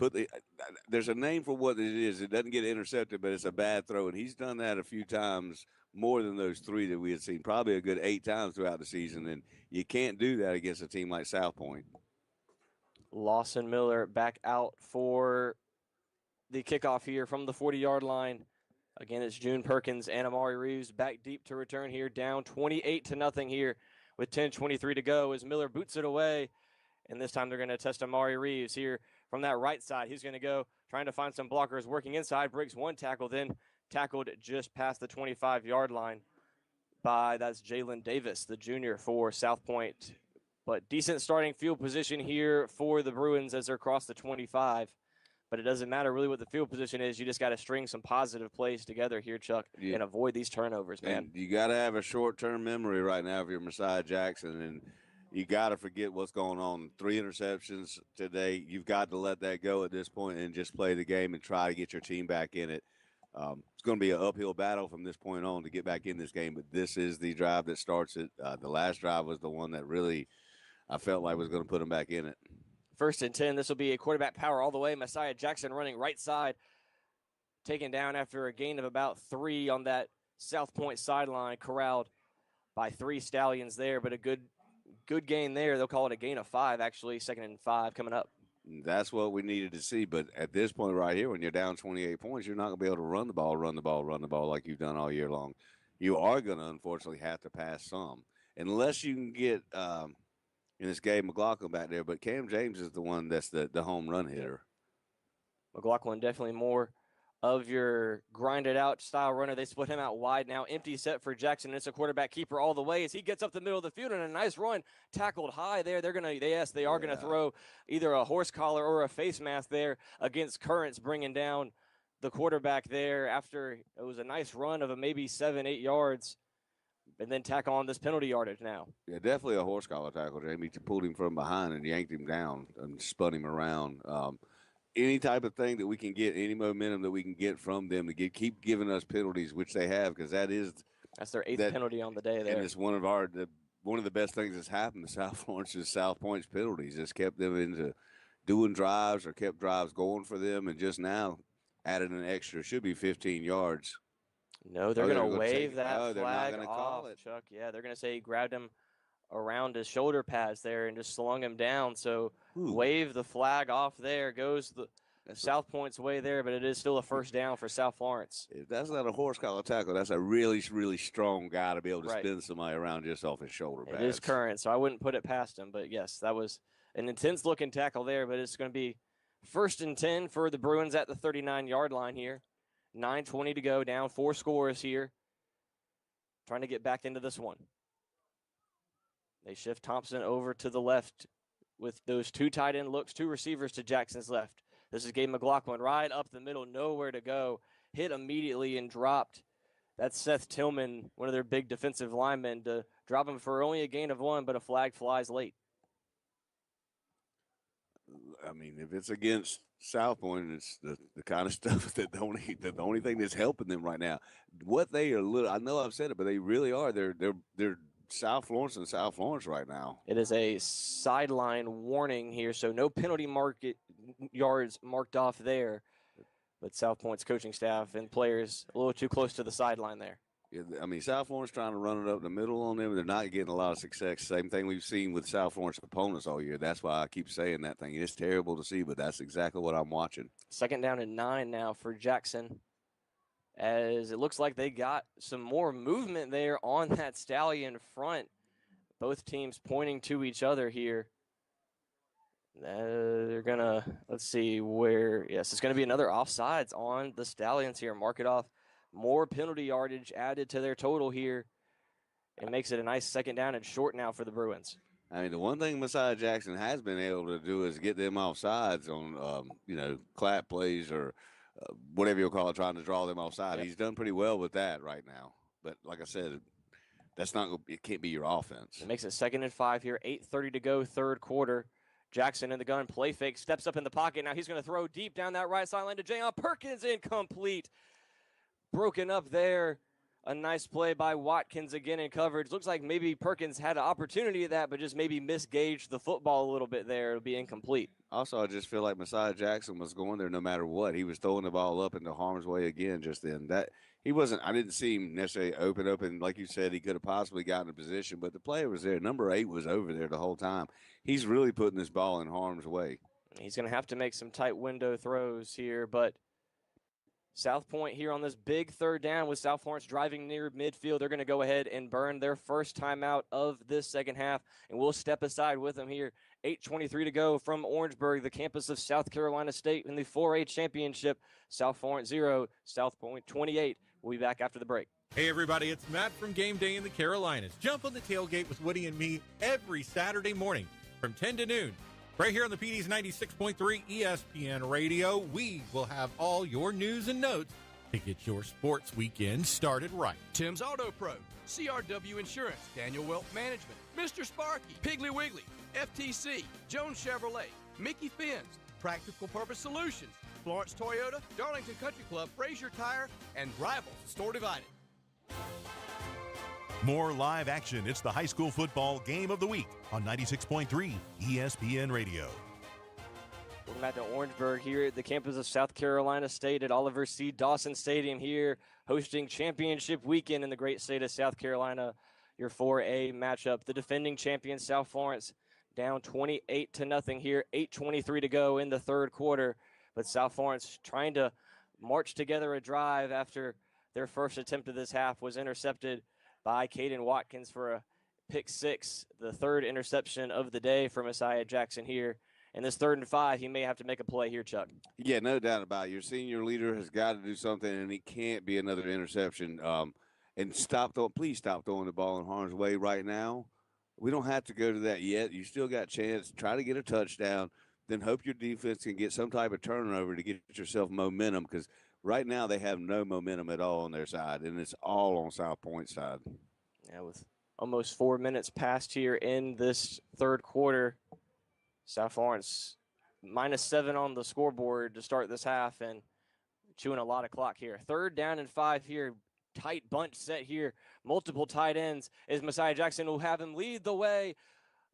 there's a name for what it is. It doesn't get intercepted, but it's a bad throw, and he's done that a few times more than those 3 that we had seen, probably a good 8 times throughout the season, and you can't do that against a team like South Pointe. Lawson Miller back out for the kickoff here from the 40-yard line. Again, it's June Perkins and Amari Reeves back deep to return here, down 28-0 here with 10:23 to go as Miller boots it away. And this time they're going to test Amari Reeves here from that right side. He's going to go trying to find some blockers, working inside, breaks 1 tackle, then tackled just past the 25-yard line by, that's Jalen Davis, the junior for South Pointe. But decent starting field position here for the Bruins as they're across the 25. But it doesn't matter really what the field position is. You just got to string some positive plays together here, Chuck, and avoid these turnovers, man. And you got to have a short-term memory right now if you're Messiah Jackson, and you got to forget what's going on. 3 interceptions today. You've got to let that go at this point and just play the game and try to get your team back in it. It's going to be an uphill battle from this point on to get back in this game, but this is the drive that starts it. The last drive was the one that really I felt like was going to put them back in it. 1st and 10. This will be a quarterback power all the way. Messiah Jackson running right side, taken down after a gain of about 3 on that South Pointe sideline, corralled by 3 Stallions there, but a good gain there. They'll call it a gain of 5, actually, 2nd and 5 coming up. That's what we needed to see, but at this point right here, when you're down 28 points, you're not going to be able to run the ball like you've done all year long. You are going to, unfortunately, have to pass some. unless you can get in this game McLaughlin back there. But Cam James is the one that's the home run hitter. McLaughlin definitely more of your grinded out style runner. They split him out wide now. Empty set for Jackson. It's a quarterback keeper all the way as he gets up the middle of the field and a nice run tackled high there. They are going to throw either a horse collar or a face mask there against Currents, bringing down the quarterback there after it was a nice run of maybe 7-8 yards. And then tack on this penalty yardage now. Yeah, definitely a horse collar tackle, Jamie. He pulled him from behind and yanked him down and spun him around. Any type of thing that we can get, any momentum that we can get from them to keep giving us penalties, which they have, because that's their 8th penalty on the day there. And it's one of the best things that's happened to South Florence is South Pointe's penalties. It's kept them into doing drives or kept drives going for them, and just now added an extra, should be 15 yards. No, they're going to wave that flag they're not off, call it. Chuck. Yeah, they're going to say he grabbed him around his shoulder pads there and just slung him down. So wave the flag off there. Goes the South Pointe's way there, but it is still a first down for South Florence. If that's not a horse collar tackle, that's a really, really strong guy to be able to spin somebody around just off his shoulder pads. It is Current, so I wouldn't put it past him. But, yes, that was an intense-looking tackle there, but it's going to be 1st and 10 for the Bruins at the 39-yard line here. 9:20 to go, down 4 scores here. Trying to get back into this one. They shift Thompson over to the left with those 2 tight end looks, 2 receivers to Jackson's left. This is Gabe McLaughlin right up the middle, nowhere to go. Hit immediately and dropped. That's Seth Tillman, one of their big defensive linemen, to drop him for only a gain of 1, but a flag flies late. I mean, if it's against South Pointe, it's the kind of stuff that the only thing that's helping them right now. What they are, I know I've said it, but they really are. They're South Florence and South Florence right now. It is a sideline warning here, so no penalty yards marked off there. But South Pointe's coaching staff and players a little too close to the sideline there. Yeah, I mean, South Florence trying to run it up the middle on them. They're not getting a lot of success. Same thing we've seen with South Florence opponents all year. That's why I keep saying that thing. It's terrible to see, but that's exactly what I'm watching. 2nd down and 9 now for Jackson, as it looks like they got some more movement there on that Stallion front. Both teams pointing to each other here. They're going to, let's see where, yes, it's going to be another offsides on the Stallions here. Mark it off. More penalty yardage added to their total here. It makes it a nice 2nd down and short now for the Bruins. I mean, the one thing Messiah Jackson has been able to do is get them off sides on, clap plays or whatever you'll call it, trying to draw them offside. He's done pretty well with that right now. But like I said, it can't be your offense. It makes it 2nd and 5 here. 8:30 to go, 3rd quarter. Jackson in the gun, play fake, steps up in the pocket. Now he's going to throw deep down that right sideline to Jayon Perkins, incomplete. Broken up there. A nice play by Watkins again in coverage. Looks like maybe Perkins had an opportunity at that, but just maybe misgauged the football a little bit there. It'll be incomplete. Also, I just feel like Messiah Jackson was going there no matter what. He was throwing the ball up into harm's way again just then. I didn't see him necessarily open. Like you said, he could have possibly gotten a position, but the player was there. Number 8 was over there the whole time. He's really putting this ball in harm's way. He's going to have to make some tight window throws here, but South Pointe here on this big 3rd down with South Florence driving near midfield. They're going to go ahead and burn their first timeout of this 2nd half, and we'll step aside with them here. 8:23 to go from Orangeburg, the campus of South Carolina State in the 4A championship. South Florence 0, South Pointe 28. We'll be back after the break. Hey, everybody, it's Matt from Game Day in the Carolinas. Jump on the tailgate with Woody and me every Saturday morning from 10 to noon. Right here on the PD's 96.3 ESPN radio, we will have all your news and notes to get your sports weekend started right. Tim's Auto Pro, CRW Insurance, Daniel Wealth Management, Mr. Sparky, Piggly Wiggly, FTC, Jones Chevrolet, Mickey Fins, Practical Purpose Solutions, Florence Toyota, Darlington Country Club, Frazier Tire, and Rivals Store Divided. More live action. It's the high school football game of the week on 96.3 ESPN Radio. Welcome back to Orangeburg here at the campus of South Carolina State at Oliver C. Dawson Stadium here, hosting championship weekend in the great state of South Carolina. Your 4A matchup. The defending champion South Florence down 28-0 here. 8:23 to go in the 3rd quarter. But South Florence trying to march together a drive after their first attempt of this half was intercepted by Caden Watkins for a pick 6, the third interception of the day for Messiah Jackson here. And this 3rd and 5, he may have to make a play here, Chuck. Yeah, no doubt about it. Your senior leader has got to do something, and it can't be another interception. And please stop throwing the ball in harm's way right now. We don't have to go to that yet. You still got a chance. Try to get a touchdown, then hope your defense can get some type of turnover to get yourself momentum, because right now they have no momentum at all on their side, and it's all on South Pointe side. Yeah, with almost 4 minutes passed here in this third quarter, South Florence -7 on the scoreboard to start this half and chewing a lot of clock here. 3rd down and 5 here. Tight bunch set here. Multiple tight ends as Messiah Jackson will have him lead the way.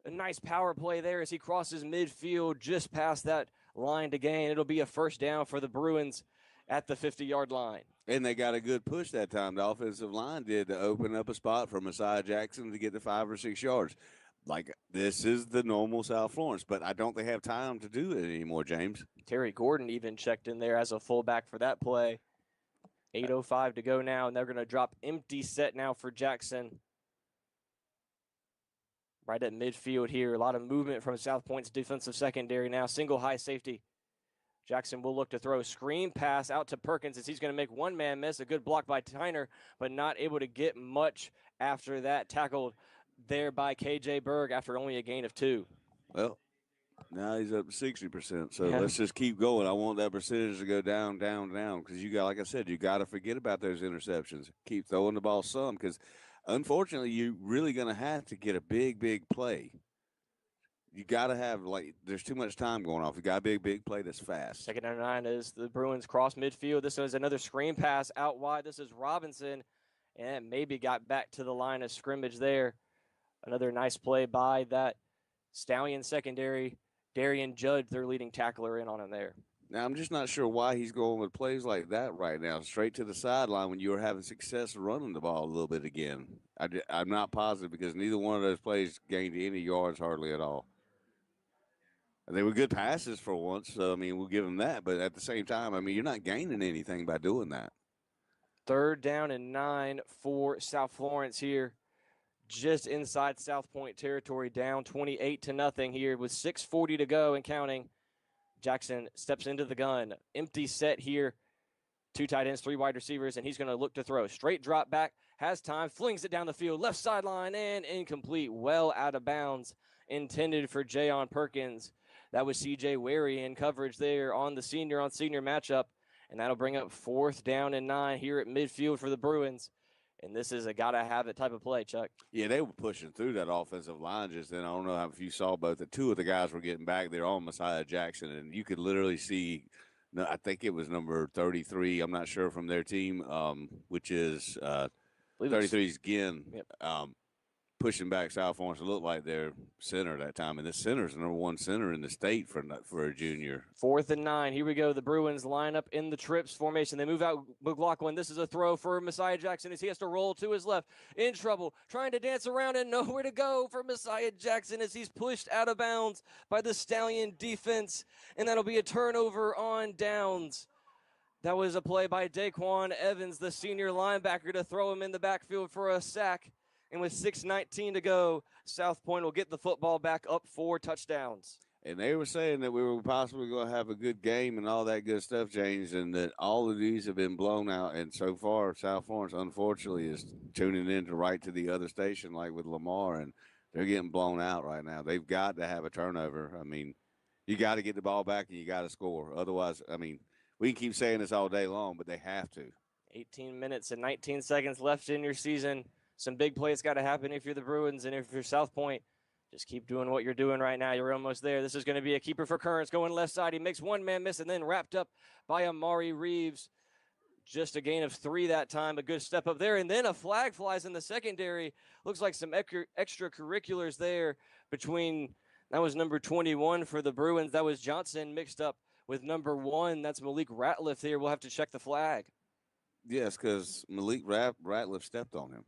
A nice power play there as he crosses midfield just past that line to gain. It'll be a 1st down for the Bruins at the 50-yard line. And they got a good push that time. The offensive line did to open up a spot for Messiah Jackson to get the 5 or 6 yards. Like, this is the normal South Florence, but I don't think they have time to do it anymore, James. Terry Gordon even checked in there as a fullback for that play. 8:05 to go now, and they're going to drop empty set now for Jackson. Right at midfield here. A lot of movement from South Pointe's defensive secondary now. Single high safety. Jackson will look to throw a screen pass out to Perkins as he's going to make one man miss. A good block by Tyner, but not able to get much after that. Tackled there by KJ Berg after only a gain of 2. Well, now he's up to 60%. So let's just keep going. I want that percentage to go down, down, down, because you got, like I said, you got to forget about those interceptions. Keep throwing the ball some, because unfortunately, you're really going to have to get a big, big play. You got to have, there's too much time going off. You got a big play that's fast. 2nd and 9 as the Bruins cross midfield. This is another screen pass out wide. This is Robinson, and maybe got back to the line of scrimmage there. Another nice play by that Stallion secondary. Darian Judd, their leading tackler, in on him there. Now, I'm just not sure why he's going with plays like that right now, straight to the sideline when you were having success running the ball a little bit again. I'm not positive, because neither one of those plays gained any yards hardly at all. And they were good passes for once, so, I mean, we'll give them that. But at the same time, I mean, you're not gaining anything by doing that. 3rd down and 9 for South Florence here. Just inside South Pointe territory, down 28-0 here with 6:40 to go and counting. Jackson steps into the gun. Empty set here. 2 tight ends, 3 wide receivers, and he's going to look to throw. Straight drop back, has time, flings it down the field, left sideline, and incomplete. Well out of bounds, intended for Jayon Perkins. That was C.J. Wary in coverage there on the senior-on-senior matchup, and that'll bring up 4th down and 9 here at midfield for the Bruins. And this is a gotta-have-it type of play, Chuck. Yeah, they were pushing through that offensive line just then. I don't know if you saw both. The 2 of the guys were getting back there on Messiah Jackson, and you could literally see, I think it was number 33, I'm not sure, from their team, which is 33 is Ginn. Yep. Pushing back South Florence to look like their center that time. And this center is the number 1 center in the state for a junior. 4th and 9. Here we go. The Bruins line up in the trips formation. They move out McLaughlin. This is a throw for Messiah Jackson as he has to roll to his left. In trouble. Trying to dance around and nowhere to go for Messiah Jackson as he's pushed out of bounds by the Stallion defense. And that'll be a turnover on downs. That was a play by Daquan Evans, the senior linebacker, to throw him in the backfield for a sack. And with 6:19 to go, South Pointe will get the football back up 4 touchdowns. And they were saying that we were possibly going to have a good game and all that good stuff, James, and that all of these have been blown out. And so far, South Florence, unfortunately, is tuning in right to the other station, like with Lamar, and they're getting blown out right now. They've got to have a turnover. I mean, you got to get the ball back and you got to score. Otherwise, I mean, we can keep saying this all day long, but they have to. 18 minutes and 19 seconds left in your season. Some big plays got to happen if you're the Bruins, and if you're South Pointe, just keep doing what you're doing right now. You're almost there. This is going to be a keeper for Currents going left side. He makes one man miss and then wrapped up by Amari Reeves. Just a gain of 3 that time. A good step up there. And then a flag flies in the secondary. Looks like some extracurriculars there between, that was number 21 for the Bruins. That was Johnson mixed up with number 1. That's Malik Ratliff here. We'll have to check the flag. Yes, because Malik Ratliff stepped on him.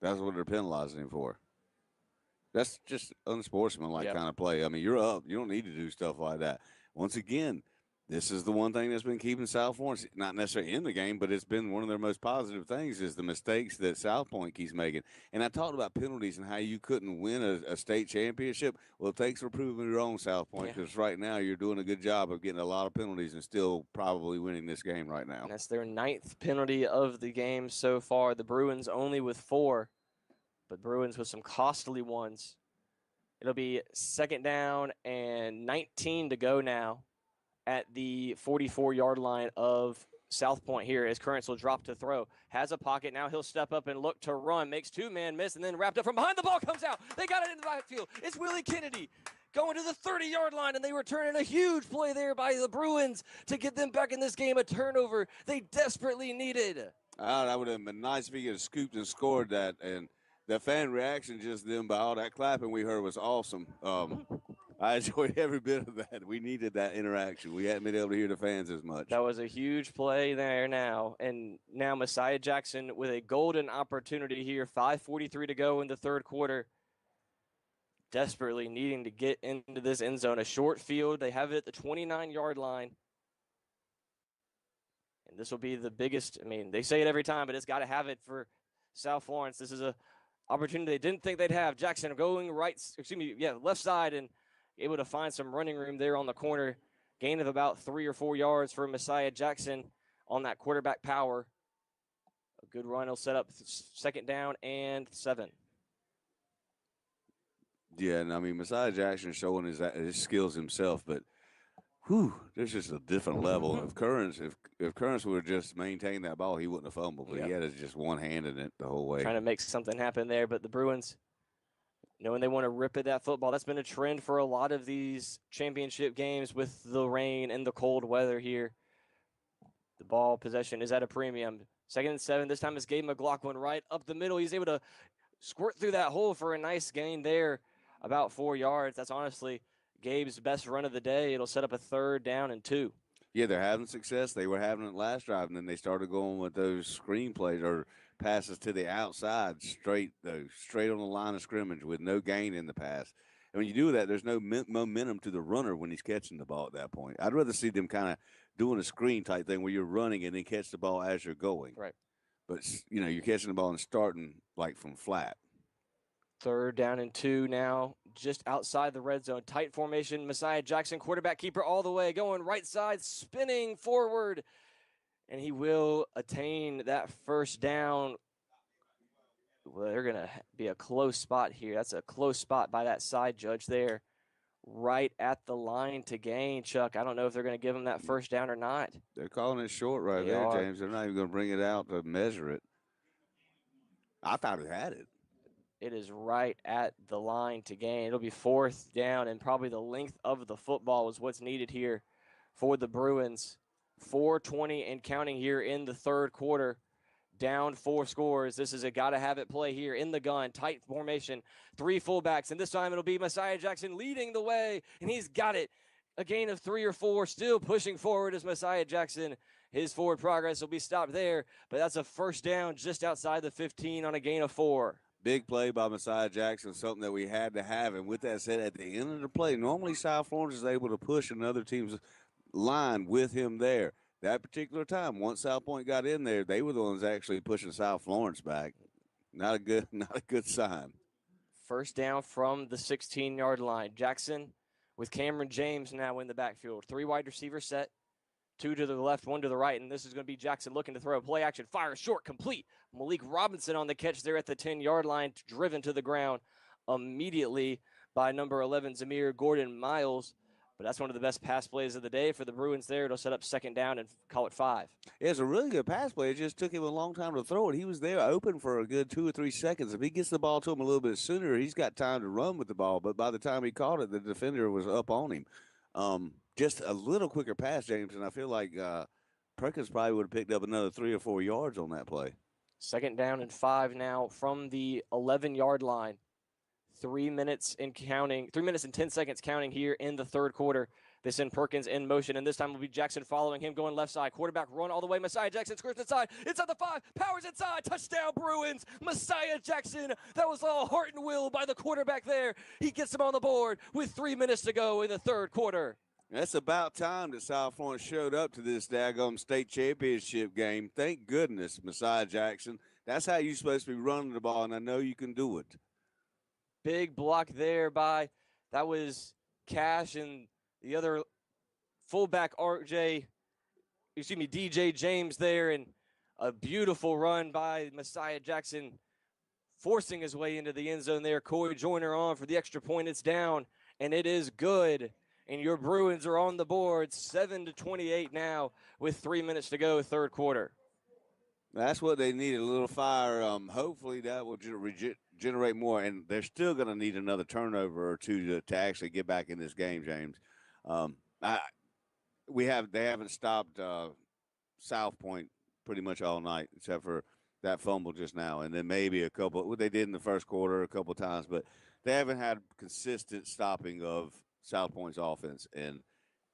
That's what they're penalizing him for. That's just unsportsmanlike kind of play. I mean, you're up. You don't need to do stuff like that. Once again, This is the one thing that's been keeping South Florence not necessarily in the game, but it's been one of their most positive things is the mistakes that South Point keeps making. And I talked about penalties and how you couldn't win a state championship. Well, thanks for proving your own, South Point, because right now you're doing a good job of getting a lot of penalties and still probably winning this game right now. And that's their 9th penalty of the game so far. The Bruins only with 4, but Bruins with some costly ones. It'll be 2nd down and 19 to go now at the 44-yard line of South Point here as Currents will drop to throw. Has a pocket. Now he'll step up and look to run. Makes 2-man miss and then wrapped up from behind. The ball comes out. They got it in the backfield. It's Willie Kennedy going to the 30-yard line, and they return in a huge play there by the Bruins to get them back in this game. A turnover they desperately needed. That would have been nice if he could have scooped and scored that. And the fan reaction just then by all that clapping we heard was awesome. I enjoyed every bit of that. We needed that interaction. We hadn't been able to hear the fans as much. That was a huge play there now. And now Messiah Jackson with a golden opportunity here. 5:43 to go in the third quarter. Desperately needing to get into this end zone. A short field. They have it at the 29-yard line. And this will be the biggest. I mean, they say it every time, but it's got to have it for South Florence. This is a opportunity they didn't think they'd have. Jackson going left side and able to find some running room there on the corner. Gain of about 3 or 4 yards for Messiah Jackson on that quarterback power. A good run will set up 2nd down and 7. Yeah, and I mean, Messiah Jackson showing his skills himself, but there's just a different level. If Currents would have just maintained that ball, he wouldn't have fumbled, but he had just one hand in it the whole way. Trying to make something happen there, but the Bruins, knowing they want to rip at that football, that's been a trend for a lot of these championship games with the rain and the cold weather here. The ball possession is at a premium. 2nd and 7. This time it's Gabe McLaughlin right up the middle. He's able to squirt through that hole for a nice gain there, about 4 yards. That's honestly Gabe's best run of the day. It'll set up a 3rd down and 2. Yeah, they're having success. They were having it last drive, and then they started going with those screen plays or passes to the outside, straight on the line of scrimmage with no gain in the pass. And when you do that, there's no momentum to the runner when he's catching the ball at that point. I'd rather see them kind of doing a screen type thing where you're running and then catch the ball as you're going. Right. But, you're catching the ball and starting like from flat. 3rd down and 2 now, just outside the red zone. Tight formation, Messiah Jackson, quarterback keeper all the way, going right side, spinning forward. And he will attain that 1st down. Well, they're going to be a close spot here. That's a close spot by that side judge there. Right at the line to gain, Chuck. I don't know if they're going to give him that 1st down or not. They're calling it short right there, James. They're not even going to bring it out to measure it. I thought it had it. It is right at the line to gain. It'll be 4th down, and probably the length of the football is what's needed here for the Bruins. 4:20 and counting here in the third quarter. Down 4 scores. This is a gotta-have-it play here in the gun. Tight formation. 3 fullbacks, and this time it'll be Messiah Jackson leading the way, and he's got it. A gain of 3 or 4, still pushing forward as Messiah Jackson. His forward progress will be stopped there, but that's a 1st down just outside the 15 on a gain of 4. Big play by Messiah Jackson, something that we had to have. And with that said, at the end of the play, normally South Florence is able to push another team's line with him there. That particular time, once South Point got in there, they were the ones actually pushing South Florence back. Not a good sign. 1st down from the 16-yard line. Jackson with Cameron James now in the backfield. 3 wide receivers set. 2 to the left, 1 to the right, and this is going to be Jackson looking to throw. Play action, fire, short, complete. Malik Robinson on the catch there at the 10-yard line, driven to the ground immediately by number 11, Zamir Gordon-Miles. But that's one of the best pass plays of the day for the Bruins there. It'll set up 2nd down and call it 5. It's a really good pass play. It just took him a long time to throw it. He was there open for a good 2 or 3 seconds. If he gets the ball to him a little bit sooner, he's got time to run with the ball. But by the time he caught it, the defender was up on him. Just a little quicker pass, James, and I feel like Perkins probably would have picked up another 3 or 4 yards on that play. 2nd down and 5 now from the 11-yard line. 3 minutes and 10 seconds counting here in the third quarter. They send Perkins in motion, and this time will be Jackson following him, going left side. Quarterback run all the way. Messiah Jackson skirts inside the 5, powers inside. Touchdown, Bruins. Messiah Jackson. That was all heart and will by the quarterback there. He gets him on the board with 3 minutes to go in the third quarter. That's about time that South Florence showed up to this daggum state championship game. Thank goodness, Messiah Jackson. That's how you're supposed to be running the ball, and I know you can do it. Big block there by, that was Cash and the other fullback DJ James there, and a beautiful run by Messiah Jackson, forcing his way into the end zone there. Corey Joyner on for the extra point. It's down, and it is good. And your Bruins are on the board, 7-28 now with 3 minutes to go, third quarter. That's what they need, a little fire. Hopefully that will generate more, and they're still going to need another turnover or two to actually get back in this game, James. They haven't stopped South Pointe pretty much all night, except for that fumble just now, and then maybe a couple. What they did in the first quarter a couple of times, but they haven't had consistent stopping of South Pointe's offense, and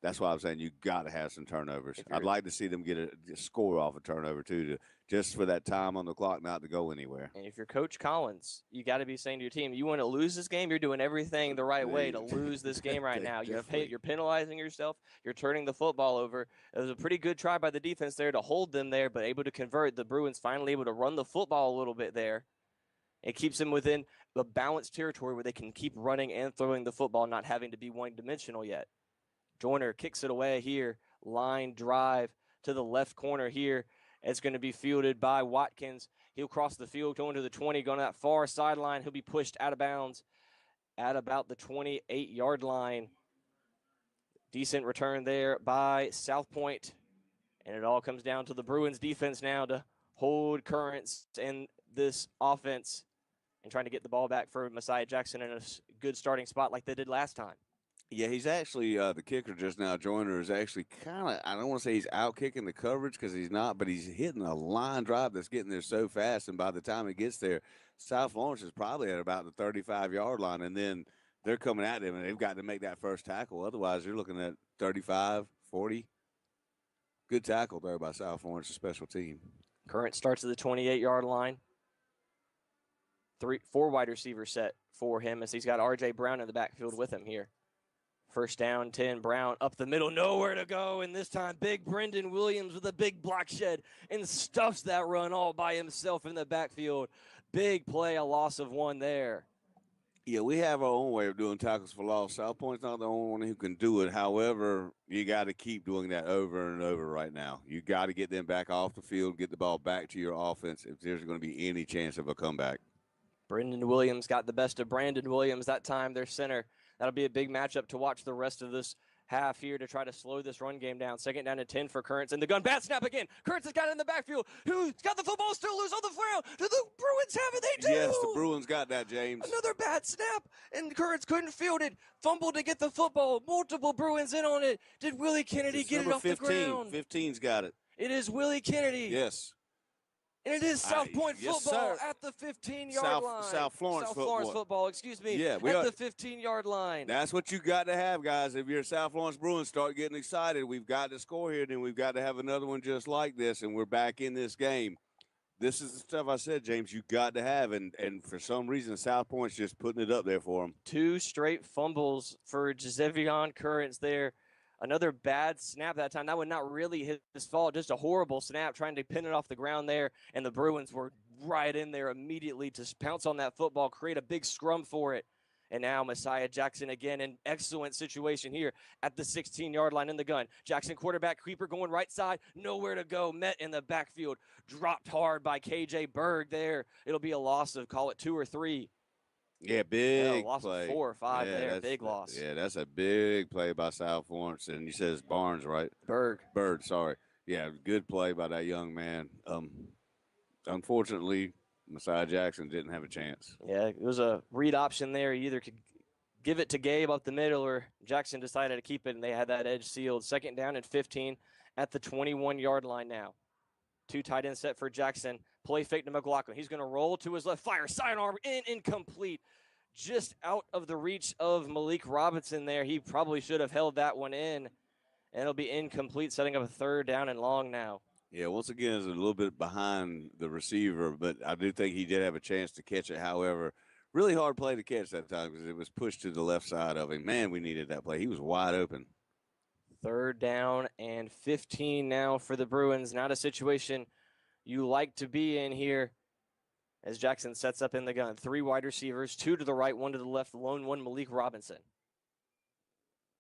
that's why I'm saying you got to have some turnovers. I'd like to see them get a score off a turnover too, just for that time on the clock not to go anywhere. And if you're Coach Collins, you got to be saying to your team, you want to lose this game, you're doing everything the right way to lose this game right now. You're penalizing yourself. You're turning the football over. It was a pretty good try by the defense there to hold them there, but able to convert. The Bruins finally able to run the football a little bit there. It keeps them within the balanced territory where they can keep running and throwing the football, not having to be one-dimensional yet. Joyner kicks it away here. Line drive to the left corner here. It's going to be fielded by Watkins. He'll cross the field, going to the 20, going to that far sideline. He'll be pushed out of bounds at about the 28-yard line. Decent return there by South Pointe. And it all comes down to the Bruins defense now to hold Currents in this offense and trying to get the ball back for Messiah Jackson in a good starting spot like they did last time. Yeah, he's actually the kicker just now. Joyner is actually kind of, I don't want to say he's out kicking the coverage because he's not, but he's hitting a line drive that's getting there so fast. And by the time it gets there, South Florence is probably at about the 35-yard line. And then they're coming at him, and they've got to make that first tackle. Otherwise, you're looking at 35, 40. Good tackle there by South Florence, a special team. Current starts at the 28-yard line. 4 wide receivers set for him as he's got R.J. Brown in the backfield with him here. First down, 10, Brown up the middle, nowhere to go, and this time big Brendan Williams with a big block shed and stuffs that run all by himself in the backfield. Big play, a loss of 1 there. Yeah, we have our own way of doing tackles for loss. South Pointe's not the only one who can do it. However, you got to keep doing that over and over right now. You got to get them back off the field, get the ball back to your offense if there's going to be any chance of a comeback. Brendan Williams got the best of Brandon Williams that time, their center. That'll be a big matchup to watch the rest of this half here to try to slow this run game down. Second down and 10 for Currents. And the gun, bad snap again. Currents has got it in the backfield. Who's got the football still loose on the ground? Do the Bruins have it? They do. Yes, the Bruins got that, James. Another bad snap, and Currents couldn't field it. Fumbled to get the football. Multiple Bruins in on it. Did Willie Kennedy get it off 15. the ground? 15's got it. It is Willie Kennedy. Yes. And it is South Pointe football sir. at the 15-yard line. South Florence football, excuse me, yeah, at the 15-yard line. That's what you got to have, guys. If you're South Florence Bruins, start getting excited. We've got to score here, then we've got to have another one just like this, and we're back in this game. This is the stuff I said, James, you got to have, and for some reason, South Pointe's just putting it up there for them. 2 straight fumbles for Gisevion Currents there. Another bad snap that time. That would not really his fault. Just a horrible snap trying to pin it off the ground there. And the Bruins were right in there immediately to pounce on that football, create a big scrum for it. And now Messiah Jackson again in excellent situation here at the 16-yard line in the gun. Jackson quarterback creeper going right side. Nowhere to go. Met in the backfield. Dropped hard by K.J. Berg there. It'll be a loss of, call it 2 or 3. Yeah, big loss play. Of 4 or 5 there. Big loss. Yeah, that's a big play by South Florence. And you said it's Barnes, right? Bird, sorry. Yeah, good play by that young man. Unfortunately, Messiah Jackson didn't have a chance. Yeah, it was a read option there. You either could give it to Gabe up the middle or Jackson decided to keep it, and they had that edge sealed. Second down and 15 at the 21-yard line now. 2 tight end set for Jackson. Play fake to McLaughlin. He's going to roll to his left. Fire, sidearm, incomplete. Just out of the reach of Malik Robinson there. He probably should have held that one in. And it'll be incomplete, setting up a 3rd down and long now. Yeah, once again, it's a little bit behind the receiver, but I do think he did have a chance to catch it. However, really hard play to catch that time because it was pushed to the left side of him. Man, we needed that play. He was wide open. 3rd down and 15 now for the Bruins. Not a situation you like to be in here as Jackson sets up in the gun. 3 wide receivers, 2 to the right, 1 to the left, the lone one, Malik Robinson.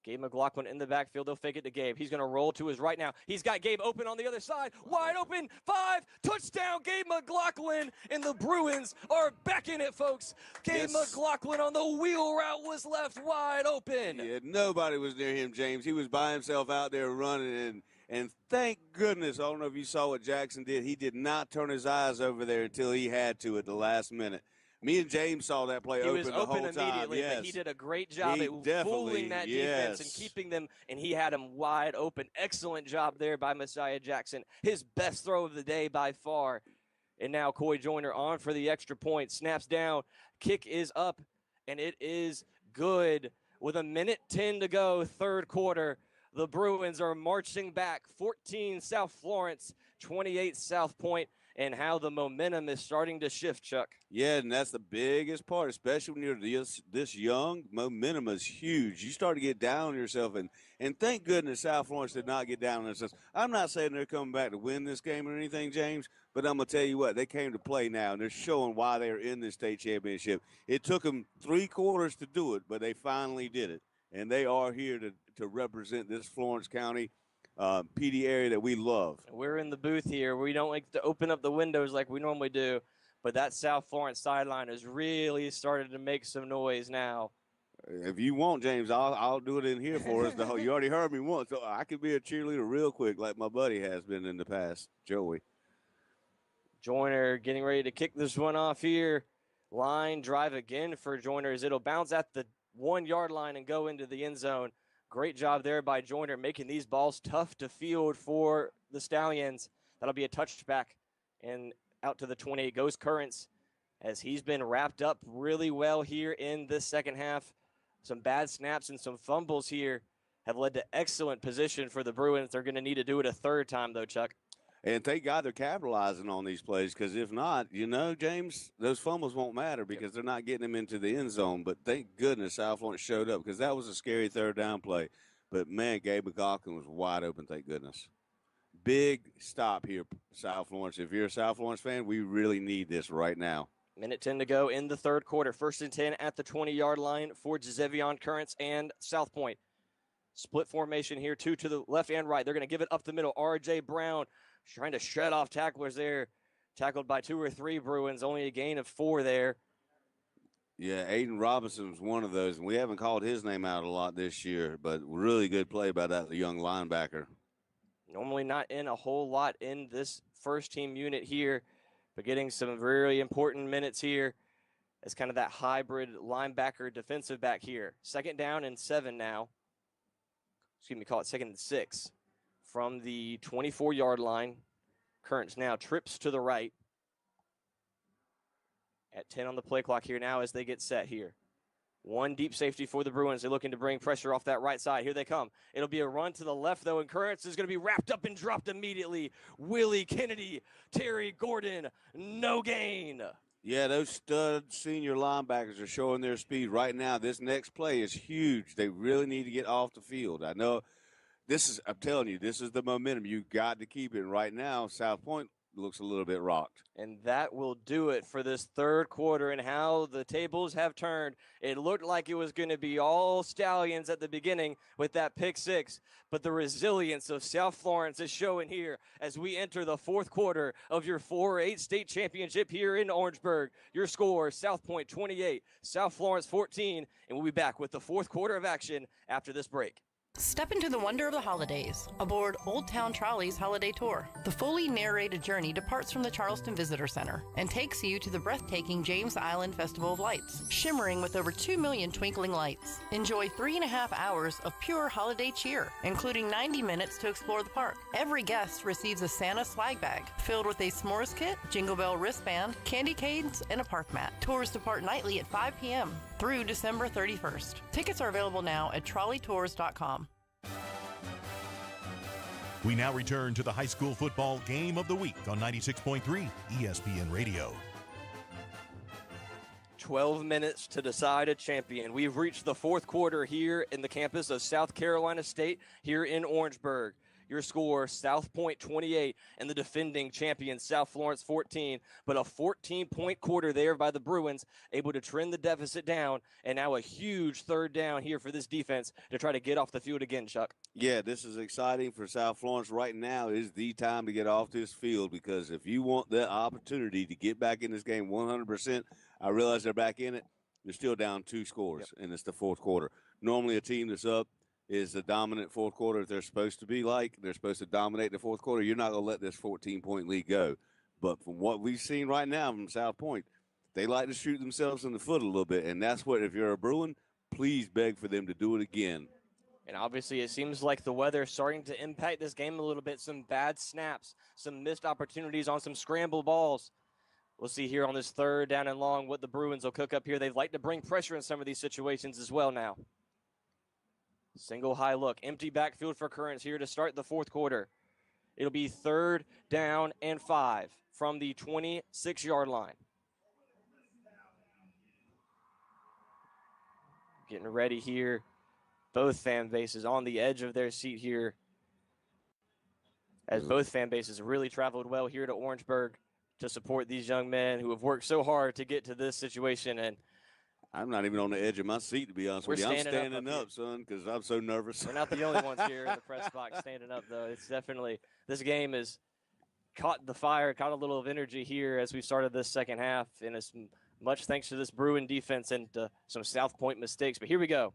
Gabe McLaughlin in the backfield. They'll fake it to Gabe. He's going to roll to his right now. He's got Gabe open on the other side. Wide open. 5. Touchdown, Gabe McLaughlin. And the Bruins are back in it, folks. Gabe McLaughlin on the wheel route was left wide open. Yeah, nobody was near him, James. He was by himself out there running, and thank goodness, I don't know if you saw what Jackson did. He did not turn his eyes over there until he had to at the last minute. Me and James saw that play open the whole time. Immediately, yes. but he did a great job at fooling that defense and keeping them, and he had them wide open. Excellent job there by Messiah Jackson. His best throw of the day by far. And now Coy Joyner on for the extra point. Snaps down. Kick is up, and it is good. With 1:10 to go, 3rd quarter, the Bruins are marching back. 14 South Florence, 28 South Pointe. And how the momentum is starting to shift, Chuck. Yeah, and that's the biggest part, especially when you're this young. Momentum is huge. You start to get down on yourself, and thank goodness South Florence did not get down on themselves. I'm not saying they're coming back to win this game or anything, James, but I'm going to tell you what, they came to play now, and they're showing why they're in this state championship. It took them 3 quarters to do it, but they finally did it, and they are here to represent this Florence County PD area that we love. We're in the booth here. We don't like to open up the windows like we normally do, but that South Florence sideline has really started to make some noise now. If you want, James, I'll do it in here for us. You already heard me once, so I could be a cheerleader real quick like my buddy has been in the past, Joey. Joyner getting ready to kick this one off here. Line drive again for Joyner as it'll bounce at the 1-yard line and go into the end zone. Great job there by Joyner, making these balls tough to field for the Stallions. That'll be a touchback, and out to the 28 goes Currents as he's been wrapped up really well here in this second half. Some bad snaps and some fumbles here have led to excellent position for the Bruins. They're going to need to do it a 3rd time, though, Chuck. And thank God they're capitalizing on these plays, because if not, James, those fumbles won't matter because they're not getting them into the end zone. But thank goodness South Florence showed up, because that was a scary 3rd down play. But, man, Gabe McLaughlin was wide open, thank goodness. Big stop here, South Florence. If you're a South Florence fan, we really need this right now. 1:10 to go in the 3rd quarter. 1st and 10 at the 20-yard line for Gizevion Currents and South Pointe. Split formation here, 2 to the left and right. They're going to give it up the middle. R.J. Brown trying to shred off tacklers there. Tackled by 2 or 3 Bruins, only a gain of 4 there. Yeah, Aiden Robinson was one of those, and we haven't called his name out a lot this year, but really good play by that young linebacker. Normally not in a whole lot in this first-team unit here, but getting some really important minutes here as kind of that hybrid linebacker defensive back here. 2nd down and 7 now. Excuse me, call it 2nd and 6. From the 24-yard line. Currents now trips to the right. At 10 on the play clock here now as they get set here. 1 deep safety for the Bruins. They're looking to bring pressure off that right side. Here they come. It'll be a run to the left, though, and Currents is going to be wrapped up and dropped immediately. Willie Kennedy, Terry Gordon, no gain. Yeah, those stud senior linebackers are showing their speed right now. This next play is huge. They really need to get off the field. I know. I'm telling you, this is the momentum. You've got to keep it. Right now, South Pointe looks a little bit rocked. And that will do it for this 3rd quarter and how the tables have turned. It looked like it was going to be all Stallions at the beginning with that pick 6, but the resilience of South Florence is showing here as we enter the 4th quarter of your 4A state championship here in Orangeburg. Your score, South Pointe 28, South Florence 14, and we'll be back with the 4th quarter of action after this break. Step into the wonder of the holidays aboard Old Town Trolley's Holiday Tour. The fully narrated journey departs from the Charleston Visitor Center and takes you to the breathtaking James Island Festival of Lights, shimmering with over 2 million twinkling lights. Enjoy 3.5 hours of pure holiday cheer, including 90 minutes to explore the park. Every guest receives a Santa swag bag filled with a s'mores kit, Jingle Bell wristband, candy canes, and a park mat. Tours depart nightly at 5 p.m. through December 31st. Tickets are available now at trolleytours.com. We now return to the high school football game of the week on 96.3 ESPN Radio. 12 minutes to decide a champion. We've reached the fourth quarter here in the campus of South Carolina State here in Orangeburg. Your score, South Pointe 28 and the defending champion South Florence 14, but a 14-point quarter there by the Bruins, able to trend the deficit down, and now a huge third down here for this defense to try to get off the field again, Chuck. Yeah, this is exciting for South Florence. Right now is the time to get off this field, because if you want the opportunity to get back in this game 100%, I realize they're back in it, they're still down 2 scores, and it's the fourth quarter. Normally a team that's up is the dominant fourth quarter. If they're supposed to be like, they're supposed to dominate the fourth quarter, you're not going to let this 14-point lead go. But from what we've seen right now from South Pointe, they like to shoot themselves in the foot a little bit, and that's what, if you're a Bruin, please beg for them to do it again. And obviously it seems like the weather is starting to impact this game a little bit. Some bad snaps, some missed opportunities on some scramble balls. We'll see here on this third down and long what the Bruins will cook up here. They'd like to bring pressure in some of these situations as well now. Single high look, empty backfield for Currents here to start the fourth quarter. It'll be third down and 5 from the 26-yard line. Getting ready here. Both fan bases on the edge of their seat here, as both fan bases really traveled well here to Orangeburg to support these young men who have worked so hard to get to this situation. And I'm not even on the edge of my seat, to be honest with you. I'm standing up, son, because I'm so nervous. We're not the only ones here in the press box standing up, though. It's definitely, this game has caught the fire, caught a little of energy here as we started this second half, and it's much thanks to this Bruin defense and some South Pointe mistakes. But here we go.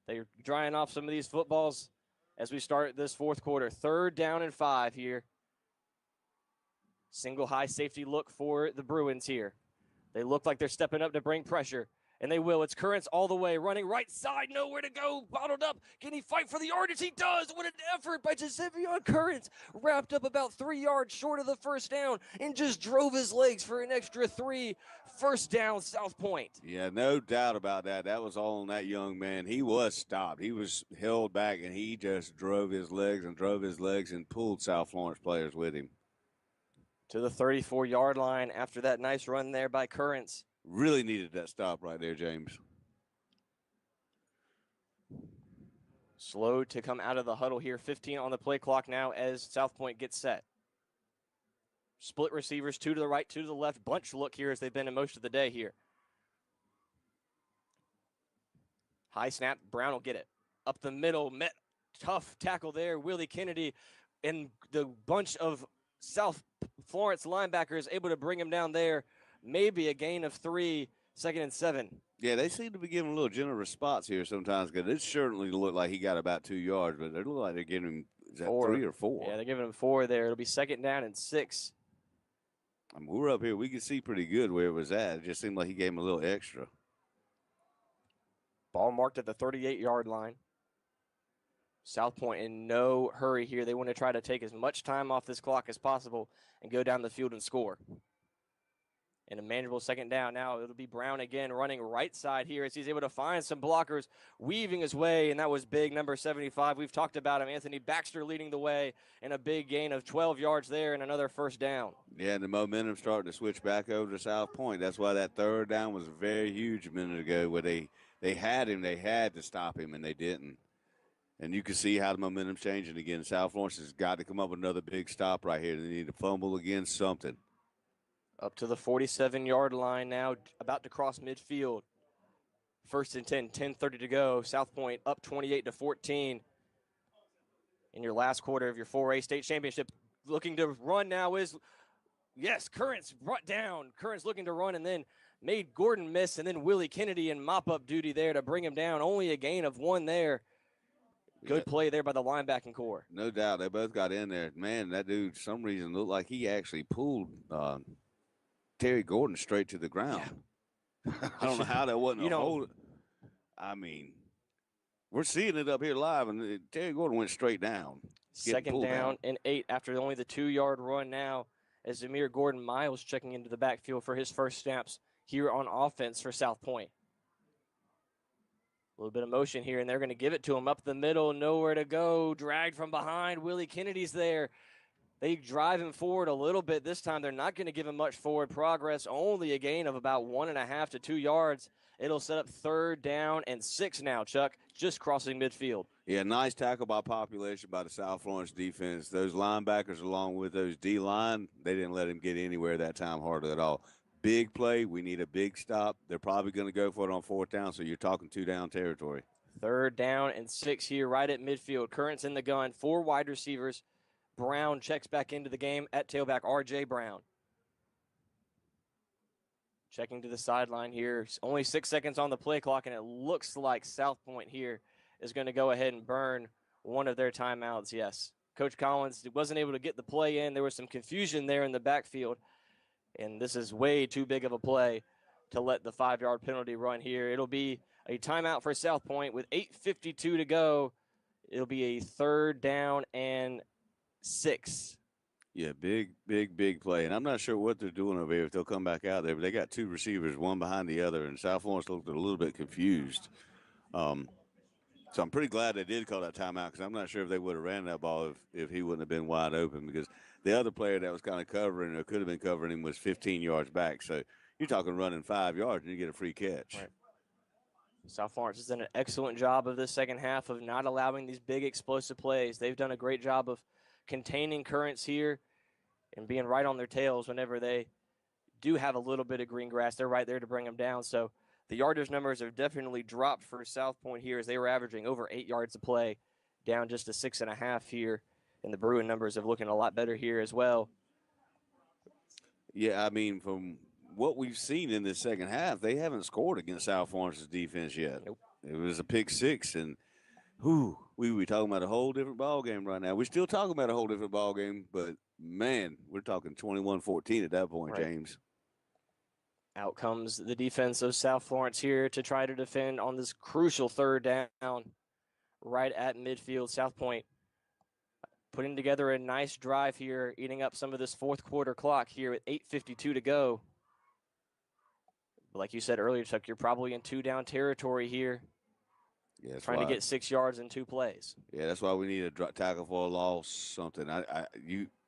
They're drying off some of these footballs as we start this fourth quarter. Third down and 5 here. Single high safety look for the Bruins here. They look like they're stepping up to bring pressure, and they will. It's Currents all the way, running right side, nowhere to go, bottled up. Can he fight for the yardage? He does. What an effort by Giuseppe Currents. Wrapped up about 3 yards short of the first down and just drove his legs for an extra 3. First down, South Pointe. Yeah, no doubt about that. That was all on that young man. He was stopped. He was held back, and he just drove his legs and pulled South Florence players with him. To the 34-yard line after that nice run there by Currents. Really needed that stop right there, James. Slow to come out of the huddle here. 15 on the play clock now as South Pointe gets set. Split receivers, 2 to the right, 2 to the left. Bunch look here as they've been in most of the day here. High snap. Brown will get it. Up the middle. Met tough tackle there. Willie Kennedy and the bunch of South Florence linebackers able to bring him down there. Maybe a gain of 3, 2nd and 7. Yeah, they seem to be giving a little generous spots here sometimes, because it certainly looked like he got about 2 yards, but it looked like they're giving him, is that 3 or 4? Yeah, they're giving him 4 there. It'll be 2nd down and 6. I mean, we're up here. We could see pretty good where it was at. It just seemed like he gave him a little extra. Ball marked at the 38-yard line. South Pointe in no hurry here. They want to try to take as much time off this clock as possible and go down the field and score. And a manageable 2nd down. Now it'll be Brown again running right side here as he's able to find some blockers, weaving his way, and that was big, number 75. We've talked about him. Anthony Baxter leading the way, and a big gain of 12 yards there and another first down. Yeah, and the momentum starting to switch back over to South Pointe. That's why that third down was very huge a minute ago, where they had him. They had to stop him, and they didn't. And you can see how the momentum's changing again. South Florence has got to come up with another big stop right here. They need to fumble again, something. Up to the 47-yard line now, about to cross midfield. 1st and 10, 10:30 to go. South Pointe up 28-14 in your last quarter of your 4A state championship. Looking to run now is, yes, Currents brought down. Currents looking to run and then made Gordon miss, and then Willie Kennedy in mop-up duty there to bring him down. Only a gain of 1 there. Good play there by the linebacking core. No doubt. They both got in there. Man, that dude, for some reason, looked like he actually pulled Terry Gordon straight to the ground. Yeah. I don't know how that wasn't a hold. I mean, we're seeing it up here live, and Terry Gordon went straight down. 2nd down and 8 after only the 2-yard run now, as Zamir Gordon Miles checking into the backfield for his first snaps here on offense for South Pointe. A little bit of motion here, and they're going to give it to him up the middle, nowhere to go. Dragged from behind. Willie Kennedy's there. They drive him forward a little bit this time. They're not going to give him much forward progress, only a gain of about 1.5 to 2 yards. It'll set up 3rd down and 6 now, Chuck, just crossing midfield. Yeah, nice tackle by population by the South Florence defense. Those linebackers along with those D-line, they didn't let him get anywhere that time hardly at all. Big play. We need a big stop. They're probably going to go for it on 4th down, so you're talking 2-down territory. 3rd down and 6 here right at midfield. Current's in the gun, 4 wide receivers. Brown checks back into the game at tailback, R.J. Brown. Checking to the sideline here. Only 6 seconds on the play clock, and it looks like South Pointe here is going to go ahead and burn one of their timeouts, yes. Coach Collins wasn't able to get the play in. There was some confusion there in the backfield, and this is way too big of a play to let the 5-yard penalty run here. It'll be a timeout for South Pointe with 8:52 to go. It'll be a 3rd down and 6. Yeah, big play. And I'm not sure what they're doing over here, if they'll come back out there. But they got 2 receivers, one behind the other, and South Florence looked a little bit confused. So I'm pretty glad they did call that timeout, because I'm not sure if they would have ran that ball if he wouldn't have been wide open, because the other player that was kind of covering or could have been covering him was 15 yards back. So you're talking running 5 yards and you get a free catch. Right. South Florence has done an excellent job of this second half of not allowing these big explosive plays. They've done a great job of containing Currents here and being right on their tails whenever they do have a little bit of green grass. They're right there to bring them down. So the yardage numbers have definitely dropped for South Pointe here, as they were averaging over 8 yards a play, down just to 6.5 here. And the Bruin numbers are looking a lot better here as well. Yeah, I mean, from what we've seen in the second half, they haven't scored against South Florence's defense yet. Nope. It was a pick 6, and we were talking about a whole different ball game right now. We're still talking about a whole different ball game, but man, we're talking 21-14 at that point, right. James. Out comes the defense of South Florence here to try to defend on this crucial 3rd down right at midfield. South Pointe putting together a nice drive here, eating up some of this 4th quarter clock here with 8:52 to go. But like you said earlier, Chuck, you're probably in 2-down territory here. Yeah, trying to get 6 yards in 2 plays. Yeah, that's why we need a tackle for a loss, something.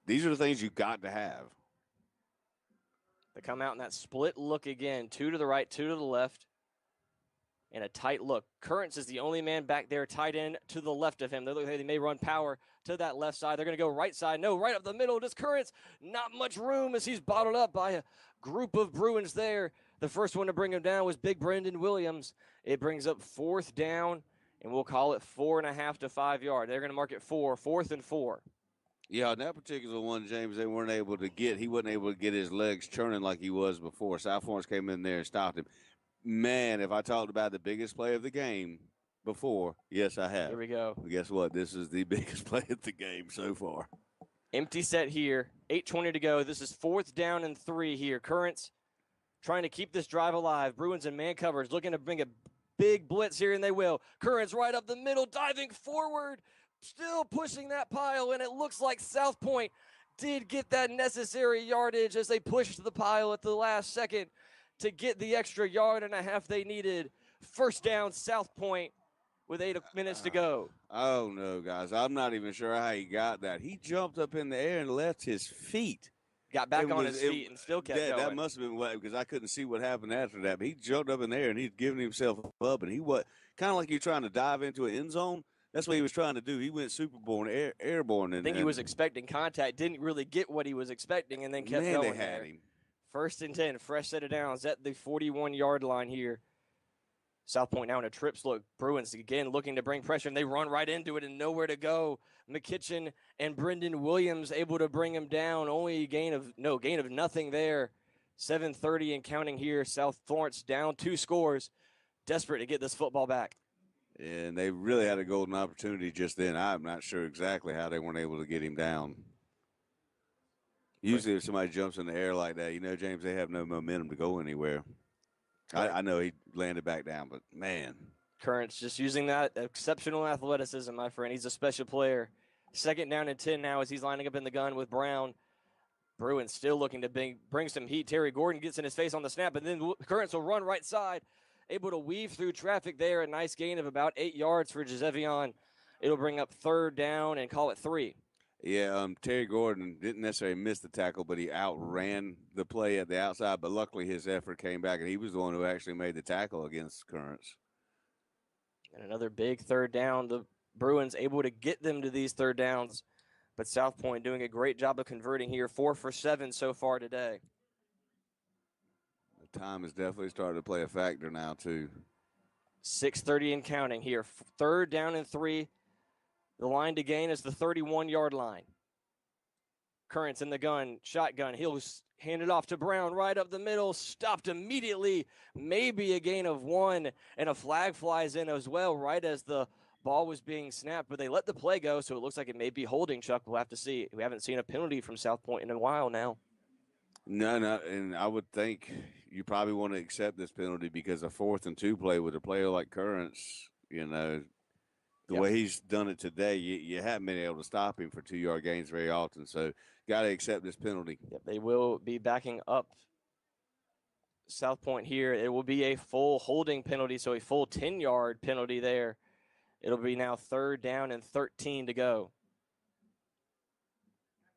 These are the things you got to have. They come out in that split look again, 2 to the right, 2 to the left, and a tight look. Currents is the only man back there tight end to the left of him. They may run power to that left side. They're going to go right side. No, right up the middle. Just Currents, not much room as he's bottled up by a group of Bruins there. The first one to bring him down was big Brendan Williams. It brings up 4th down, and we'll call it 4.5 to 5 yards. They're going to mark it 4th and 4. Yeah, on that particular one, James, they weren't able to get. He wasn't able to get his legs churning like he was before. South Florence came in there and stopped him. Man, if I talked about the biggest play of the game before, yes, I have. Here we go. But guess what? This is the biggest play of the game so far. Empty set here. 8:20 to go. This is 4th down and 3 here. Currents trying to keep this drive alive. Bruins in man coverage looking to bring a big blitz here, and they will. Currents right up the middle, diving forward. Still pushing that pile, and it looks like South Pointe did get that necessary yardage as they pushed the pile at the last second to get the extra 1.5 yards they needed. 1st down, South Pointe with 8 minutes to go. Oh, no, guys. I'm not even sure how he got that. He jumped up in the air and left his feet. Got back on his feet and still kept going. That must have been what, because I couldn't see what happened after that. But he jumped up in there, and he'd given himself up, and he was kind of like you're trying to dive into an end zone. That's what he was trying to do. He went superborn, airborne. I think he was expecting contact, didn't really get what he was expecting, and then kept going. They had him. 1st and 10, fresh set of downs at the 41-yard line here. South Pointe now in a trips look. Bruins again looking to bring pressure, and they run right into it and nowhere to go. McKitchen and Brendan Williams able to bring him down. Only a gain of nothing there. 7:30 and counting here. South Florence down 2 scores. Desperate to get this football back. And they really had a golden opportunity just then. I'm not sure exactly how they weren't able to get him down. Usually if somebody jumps in the air like that, James, they have no momentum to go anywhere. I know he landed back down, but, man. Currents just using that exceptional athleticism, my friend. He's a special player. 2nd down and 10 now as he's lining up in the gun with Brown. Bruins still looking to bring some heat. Terry Gordon gets in his face on the snap, but then Currents will run right side. Able to weave through traffic there. A nice gain of about 8 yards for Gisevion. It'll bring up 3rd down and call it 3. Yeah, Terry Gordon didn't necessarily miss the tackle, but he outran the play at the outside. But luckily, his effort came back, and he was the one who actually made the tackle against Currents. And another big third down. The Bruins able to get them to these third downs, but South Pointe doing a great job of converting here. 4 for 7 so far today. The time is definitely starting to play a factor now, too. 6:30 and counting here. Third down and 3. The line to gain is the 31-yard line. Currents in the gun, shotgun. He'll hand it off to Brown right up the middle. Stopped immediately. Maybe a gain of 1, and a flag flies in as well right as the ball was being snapped. But they let the play go, so it looks like it may be holding, Chuck. We'll have to see. We haven't seen a penalty from South Pointe in a while now. No, and I would think you probably want to accept this penalty because a 4th and 2 play with a player like Currents, the way he's done it today, you haven't been able to stop him for 2-yard gains very often. So got to accept this penalty. Yep, they will be backing up South Pointe here. It will be a full holding penalty, so a full 10-yard penalty there. It'll be now third down and 13 to go.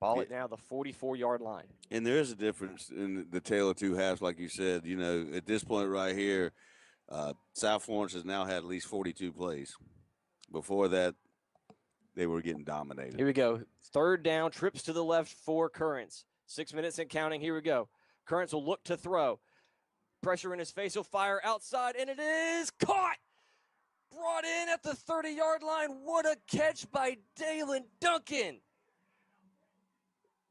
Ball at now the 44-yard line. And there is a difference in the tale of two halves, like you said. At this point right here, South Florence has now had at least 42 plays. Before that, they were getting dominated. Here we go. Third down, trips to the left for Currents. 6 minutes and counting. Here we go. Currents will look to throw. Pressure in his face. He'll fire outside, and it is caught. Brought in at the 30-yard line. What a catch by Dalen Duncan.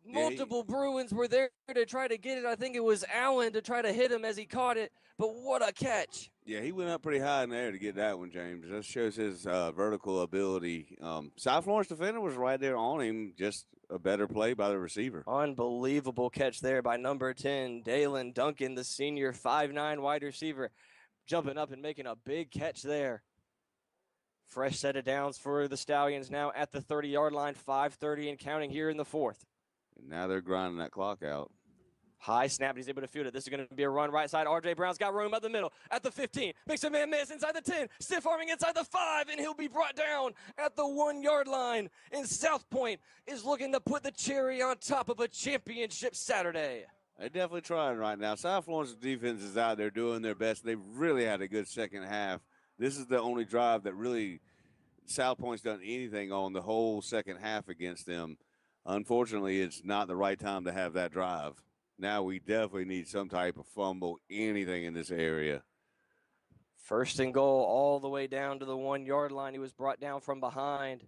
Multiple Bruins were there to try to get it. I think it was Allen to try to hit him as he caught it, but what a catch. Yeah, he went up pretty high in the air to get that one, James. That shows his vertical ability. South Florence defender was right there on him, just a better play by the receiver. Unbelievable catch there by number 10, Dalen Duncan, the senior 5'9" wide receiver, jumping up and making a big catch there. Fresh set of downs for the Stallions now at the 30-yard line, 5:30 and counting here in the fourth. And now they're grinding that clock out. High snap, he's able to field it. This is going to be a run right side. R.J. Brown's got room up the middle at the 15. Makes a man miss inside the 10. Stiff arming inside the 5, and he'll be brought down at the 1-yard line. And South Pointe is looking to put the cherry on top of a championship Saturday. They're definitely trying right now. South Florence's defense is out there doing their best. They've really had a good second half. This is the only drive that really South Pointe's done anything on the whole second half against them. Unfortunately, it's not the right time to have that drive. Now we definitely need some type of fumble, anything in this area. First and goal all the way down to the 1-yard line. He was brought down from behind.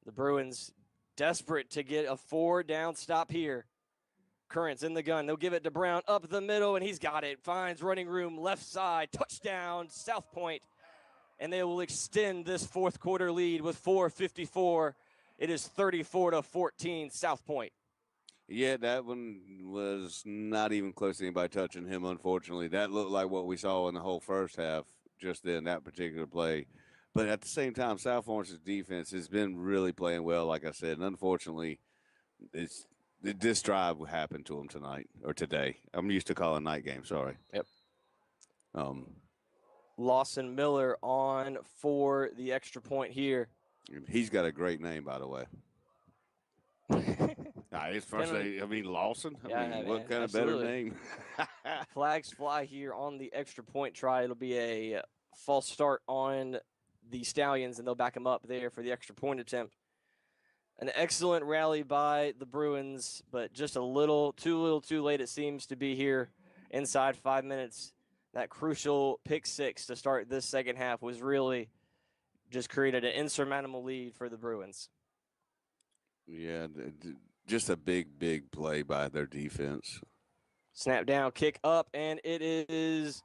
The Bruins desperate to get a 4-down stop here. Currents in the gun. They'll give it to Brown up the middle, and he's got it. Finds running room left side. Touchdown, South Pointe. And they will extend this fourth quarter lead with 4:54. It is 34-14, South Pointe. Yeah, that one was not even close to anybody touching him, unfortunately. That looked like what we saw in the whole first half just then, that particular play. But at the same time, South Florence's defense has been really playing well, like I said. And unfortunately, this drive happened to them tonight, or today. I'm used to calling night games, sorry. Yep. Lawson Miller on for the extra point here. He's got a great name, by the way. His first name, Lawson? What kind of better name? Flags fly here on the extra point try. It'll be a false start on the Stallions, and they'll back them up there for the extra point attempt. An excellent rally by the Bruins, but just a little too late it seems to be here inside 5 minutes. That crucial pick six to start this second half was really just created an insurmountable lead for the Bruins. Yeah, just a big play by their defense. Snap down, kick up, and it is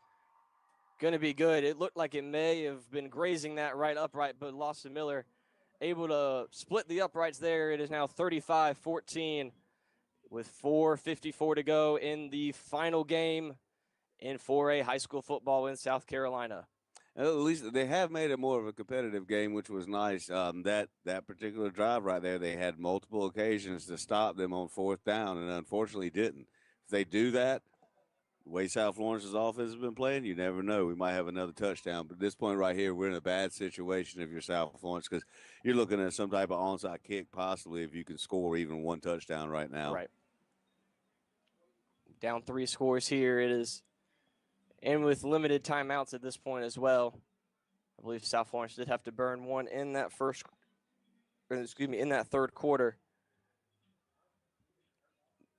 going to be good. It looked like it may have been grazing that right upright, but Lawson Miller able to split the uprights there. It is now 35-14 with 4:54 to go in the final game in 4A high school football in South Carolina. At least they have made it more of a competitive game, which was nice. That particular drive right there, they had multiple occasions to stop them on fourth down, and unfortunately didn't. If they do that, The way South Florence's offense has been playing, you never know. We might have another touchdown. But at this point right here, we're in a bad situation if you're South Florence because you're looking at some type of onside kick possibly if you can score even one touchdown right now. Right. Down 3 scores here. It is, and with limited timeouts at this point as well. I believe South Florence did have to burn one in that in that third quarter.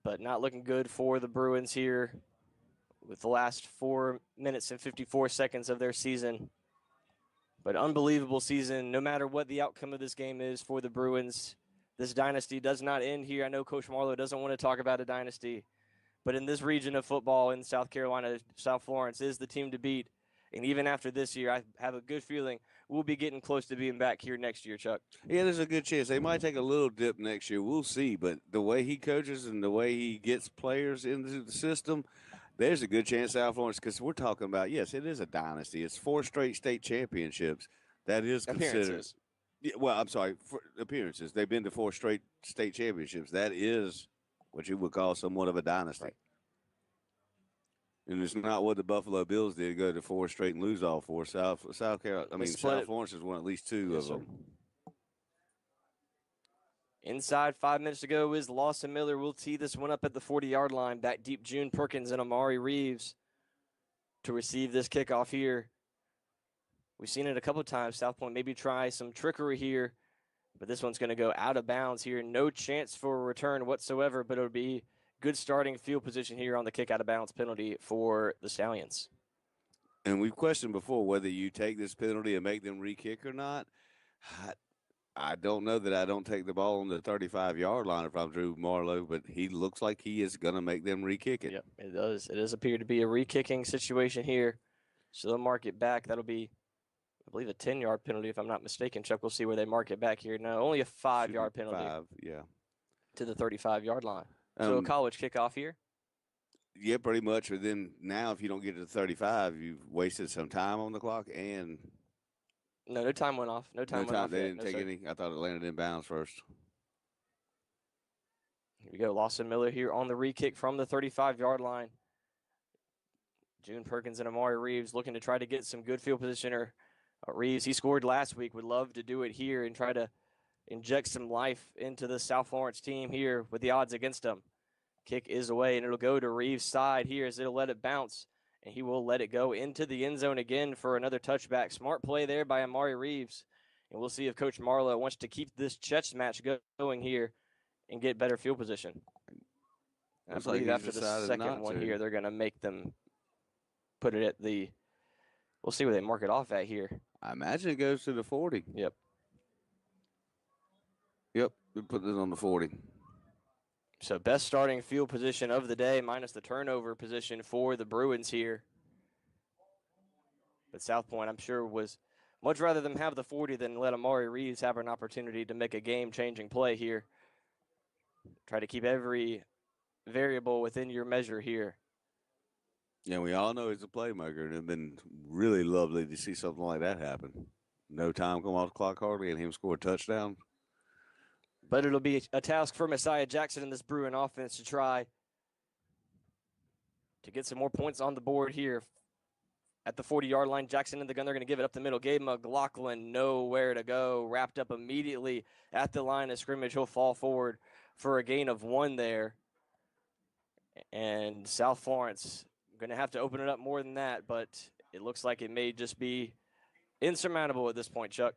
But not looking good for the Bruins here with the last 4 minutes and 54 seconds of their season. But unbelievable season, no matter what the outcome of this game is for the Bruins. This dynasty does not end here. I know Coach Marlowe doesn't want to talk about a dynasty, but in this region of football in South Carolina, South Florence is the team to beat. And even after this year, I have a good feeling we'll be getting close to being back here next year, Chuck. Yeah, there's a good chance. They might take a little dip next year. We'll see. But the way he coaches and the way he gets players into the system, there's a good chance South Florence, because we're talking about, yes, it is a dynasty. It's 4 straight state championships. That is considered. Appearances. Yeah, well, I'm sorry, for appearances. They've been to 4 straight state championships. That is what you would call somewhat of a dynasty. Right. And it's not what the Buffalo Bills did, go to 4 straight and lose all 4. South Carolina, South Florence has won at least 2 of them. Inside 5 minutes to go is Lawson Miller. We'll tee this one up at the 40-yard line. Back deep, June Perkins and Amari Reeves to receive this kickoff here. We've seen it a couple of times. South Point maybe try some trickery here, but this one's going to go out of bounds here. No chance for a return whatsoever, but it'll be good starting field position here on the kick out of bounds penalty for the Stallions. And we've questioned before whether you take this penalty and make them re-kick or not. I don't know that I don't take the ball on the 35-yard line if I'm Drew Marlowe, but he looks like he is going to make them re-kick it. Yep, it does. It does appear to be a re-kicking situation here. So they'll mark it back. That'll be, I believe, a 10-yard penalty if I'm not mistaken. Chuck, we'll see where they mark it back here. No, only a 5-yard penalty. 5, yeah. To the 35-yard line. So a college kickoff here? Yeah, pretty much. But then now if you don't get to the 35, you've wasted some time on the clock and no time went off. No time went off. They didn't take any. I thought it landed in bounds first. Here we go. Lawson Miller here on the re-kick from the 35-yard line. June Perkins and Amari Reeves looking to try to get some good field position. Reeves, he scored last week. Would love to do it here and try to inject some life into the South Florence team here with the odds against them. Kick is away, and it'll go to Reeves' side here as it'll let it bounce, and he will let it go into the end zone again for another touchback. Smart play there by Amari Reeves, and we'll see if Coach Marlowe wants to keep this chess match going here and get better field position. I believe after the second one here, they're going to make them put it at the – we'll see where they mark it off at here. I imagine it goes to the 40. Yep. Yep, we put this on the 40. So best starting field position of the day minus the turnover position for the Bruins here. But South Point, I'm sure, was much rather them have the 40 than let Amari Reeves have an opportunity to make a game-changing play here. Try to keep every variable within your measure here. Yeah, we all know he's a playmaker, and it's been really lovely to see something like that happen. No time come off the clock hardly, and him score a touchdown. But it'll be a task for Messiah Jackson and this Bruin offense to try to get some more points on the board here. At the 40-yard line, Jackson in the gun. They're going to give it up the middle. Gabe McLaughlin nowhere to go. Wrapped up immediately at the line of scrimmage. He'll fall forward for a gain of 1 there. And South Florence going to have to open it up more than that, but it looks like it may just be insurmountable at this point, Chuck.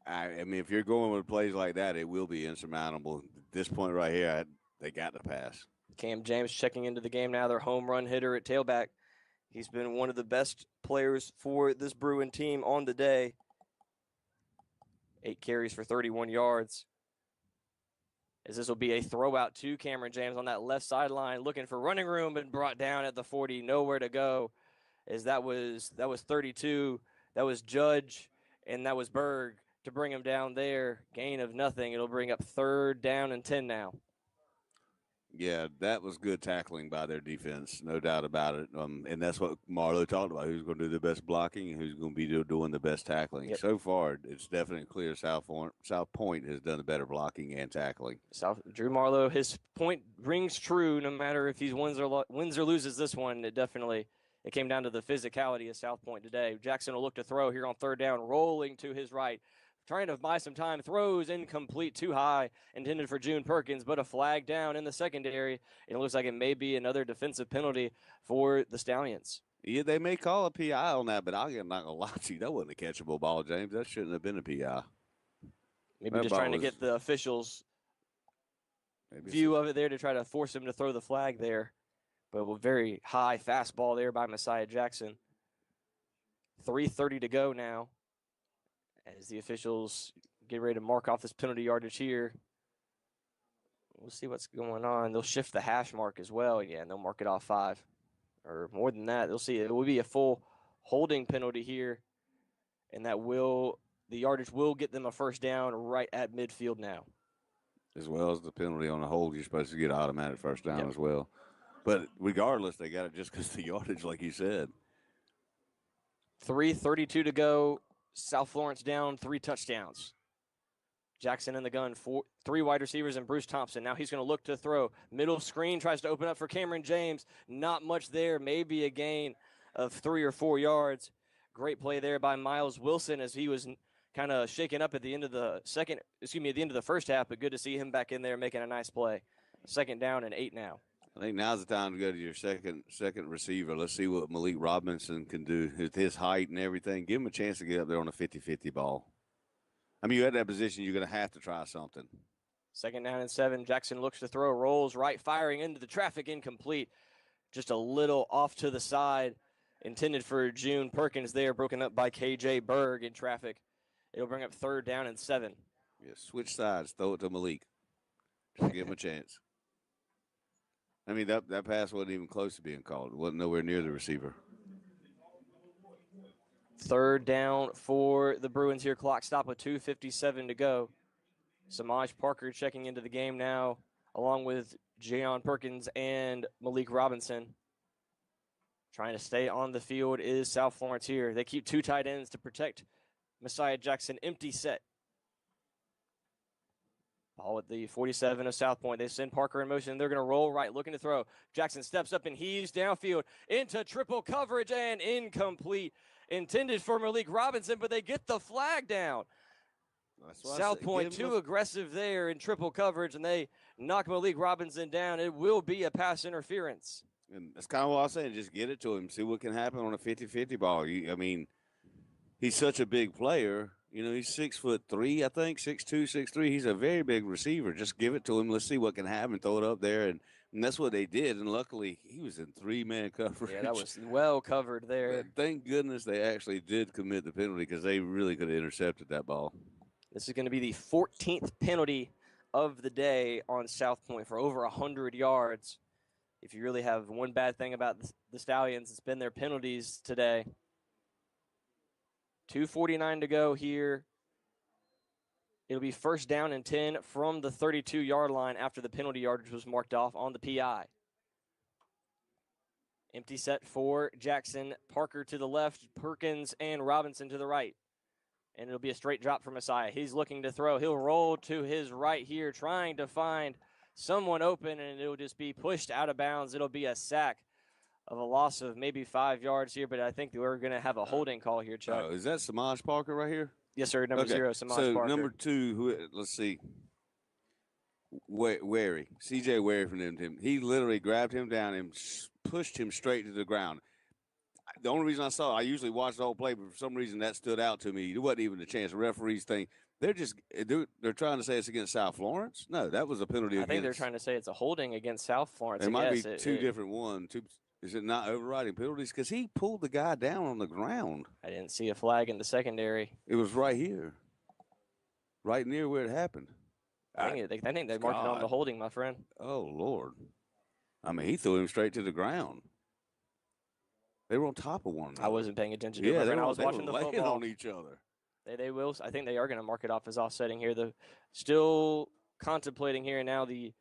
I mean, if you're going with plays like that, it will be insurmountable. At this point right here, they got to pass. Cam James checking into the game now, their home run hitter at tailback. He's been one of the best players for this Bruin team on the day. 8 carries for 31 yards. As this will be a throw out to Cameron James on that left sideline, looking for running room and brought down at the 40, nowhere to go. As that was 32, that was Judge, and that was Berg to bring him down there. Gain of nothing. It'll bring up 3rd down and 10 now. Yeah, that was good tackling by their defense, no doubt about it. And that's what Marlowe talked about: who's going to do the best blocking and who's going to be doing the best tackling. Yep. So far, it's definitely clear South Point has done the better blocking and tackling. Drew Marlowe, his point rings true no matter if he wins or loses this one. It came down to the physicality of South Point today. Jackson will look to throw here on third down, rolling to his right, trying to buy some time, throws incomplete, too high, intended for June Perkins, but a flag down in the secondary. And it looks like it may be another defensive penalty for the Stallions. Yeah, they may call a PI on that, but I'm not going to lie to you. That wasn't a catchable ball, James. That shouldn't have been a PI. Maybe that just trying to get the officials' view of it there to try to force him to throw the flag there. But a very high fastball there by Messiah Jackson. 3:30 to go now as the officials get ready to mark off this penalty yardage here. We'll see what's going on. They'll shift the hash mark as well. Yeah, and they'll mark it off 5. Or more than that, they'll see it will be a full holding penalty here. And the yardage will get them a first down right at midfield now. As well as the penalty on the hold, you're supposed to get automatic first down as well. But regardless, they got it just because the yardage, like you said. 3:32 to go. South Florence down 3 touchdowns. Jackson in the gun, 3 wide receivers and Bruce Thompson. Now he's going to look to throw. Middle screen, tries to open up for Cameron James. Not much there. Maybe a gain of 3 or 4 yards. Great play there by Miles Wilson as he was kind of shaken up at the end of the first half, but good to see him back in there making a nice play. 2nd down and 8 now. I think now's the time to go to your second receiver. Let's see what Malik Robinson can do with his height and everything. Give him a chance to get up there on a 50-50 ball. I mean, you're at that position, you're going to have to try something. 2nd down and 7. Jackson looks to throw, rolls right, firing into the traffic, incomplete. Just a little off to the side. Intended for June Perkins there, broken up by K.J. Berg in traffic. It'll bring up 3rd down and 7. Yeah, switch sides, throw it to Malik. Just give him a chance. I mean, that pass wasn't even close to being called. It wasn't nowhere near the receiver. 3rd down for the Bruins here. Clock stop with 2:57 to go. Samaj Parker checking into the game now, along with Jayon Perkins and Malik Robinson. Trying to stay on the field is South Florence here. They keep 2 tight ends to protect Messiah Jackson. Empty set. Ball at the 47 of South Point. They send Parker in motion. They're going to roll right, looking to throw. Jackson steps up and heaves downfield into triple coverage and incomplete. Intended for Malik Robinson, but they get the flag down. South Point too aggressive there in triple coverage, and they knock Malik Robinson down. It will be a pass interference. And that's kind of what I was saying. Just get it to him. See what can happen on a 50-50 ball. I mean, he's such a big player. You know, he's 6'3", I think, 6'2", 6'3". He's a very big receiver. Just give it to him. Let's see what can happen. Throw it up there, and that's what they did. And luckily, he was in 3-man coverage. Yeah, that was well covered there. But thank goodness they actually did commit the penalty because they really could have intercepted that ball. This is going to be the 14th penalty of the day on South Point for over 100 yards. If you really have one bad thing about the Stallions, it's been their penalties today. 2:49 to go here. It'll be 1st down and 10 from the 32-yard line after the penalty yardage was marked off on the PI. Empty set for Jackson. Parker to the left, Perkins and Robinson to the right. And it'll be a straight drop for Messiah. He's looking to throw. He'll roll to his right here, trying to find someone open, and it'll just be pushed out of bounds. It'll be a sack of a loss of maybe 5 yards here, but I think we're going to have a holding call here, Chuck. Oh, is that Samaj Parker right here? Yes, sir. Number 0, Samaj so Parker. Number 2, let's see. Wary. C.J. Wary from them. He literally grabbed him down and pushed him straight to the ground. The only reason I usually watch the whole play, but for some reason that stood out to me. It wasn't even a chance. The referees think they're trying to say it's against South Florence. No, that was a penalty. I think they're trying to say it's a holding against South Florence. It might be two different ones. Is it not overriding penalties? Because he pulled the guy down on the ground. I didn't see a flag in the secondary. It was right here, right near where it happened. I think they marked it on the holding, my friend. Oh, Lord. I mean, he threw him straight to the ground. They were on top of one another. I wasn't paying attention to it. I was watching the laying football. on each other. They will. I think they are going to mark it off as offsetting here. Still contemplating here now the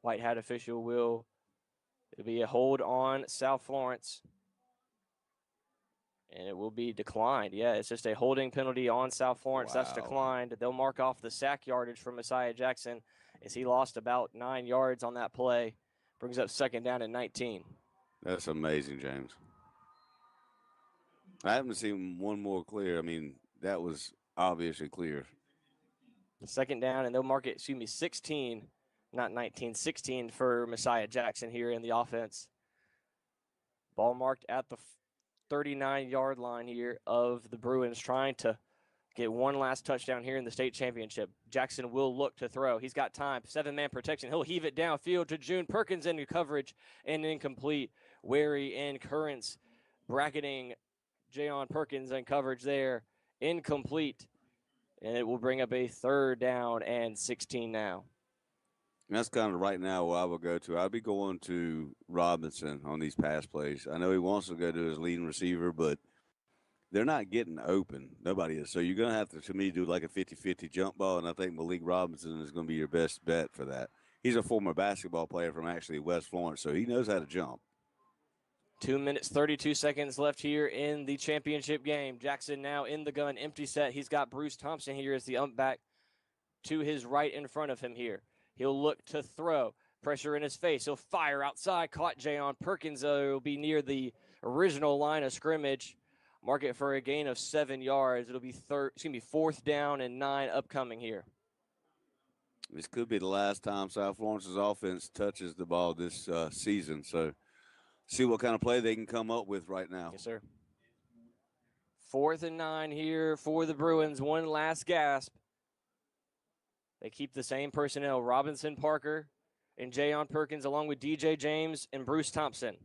white hat official will, it'll be a hold on South Florence. And it will be declined. Yeah, it's just a holding penalty on South Florence. Wow. That's declined. They'll mark off the sack yardage for Messiah Jackson as he lost about 9 yards on that play. Brings up second down and 19. That's amazing, James. I haven't seen one more clear. I mean, that was obviously clear. Second down, and they'll mark it, 16, not 19, 16 for Messiah Jackson here in the offense. Ball marked at the 39-yard line here of the Bruins, trying to get one last touchdown here in the state championship. Jackson will look to throw. He's got time. 7-man protection. He'll heave it downfield to June Perkins into coverage and incomplete. Wary and Currents bracketing Jayon Perkins in coverage there. Incomplete. And it will bring up a third down and 16 now. And that's kind of right now where I would go to. I'd be going to Robinson on these pass plays. I know he wants to go to his leading receiver, but they're not getting open. Nobody is. So you're going to have to me, do like a 50-50 jump ball, and I think Malik Robinson is going to be your best bet for that. He's a former basketball player from actually West Florence, so he knows how to jump. 2 minutes, 32 seconds left here in the championship game. Jackson now in the gun, empty set. He's got Bruce Thompson here as the ump back to his right in front of him here. He'll look to throw. Pressure in his face. He'll fire outside. Caught Jayon Perkins. It'll be near the original line of scrimmage. Mark it for a gain of 7 yards. It'll be fourth down and 9 upcoming here. This could be the last time South Florence's offense touches the ball this season. So see what kind of play they can come up with right now. Yes, sir. 4th and 9 here for the Bruins. One last gasp. They keep the same personnel, Robinson, Parker, and Jayon Perkins, along with DJ James and Bruce Thompson.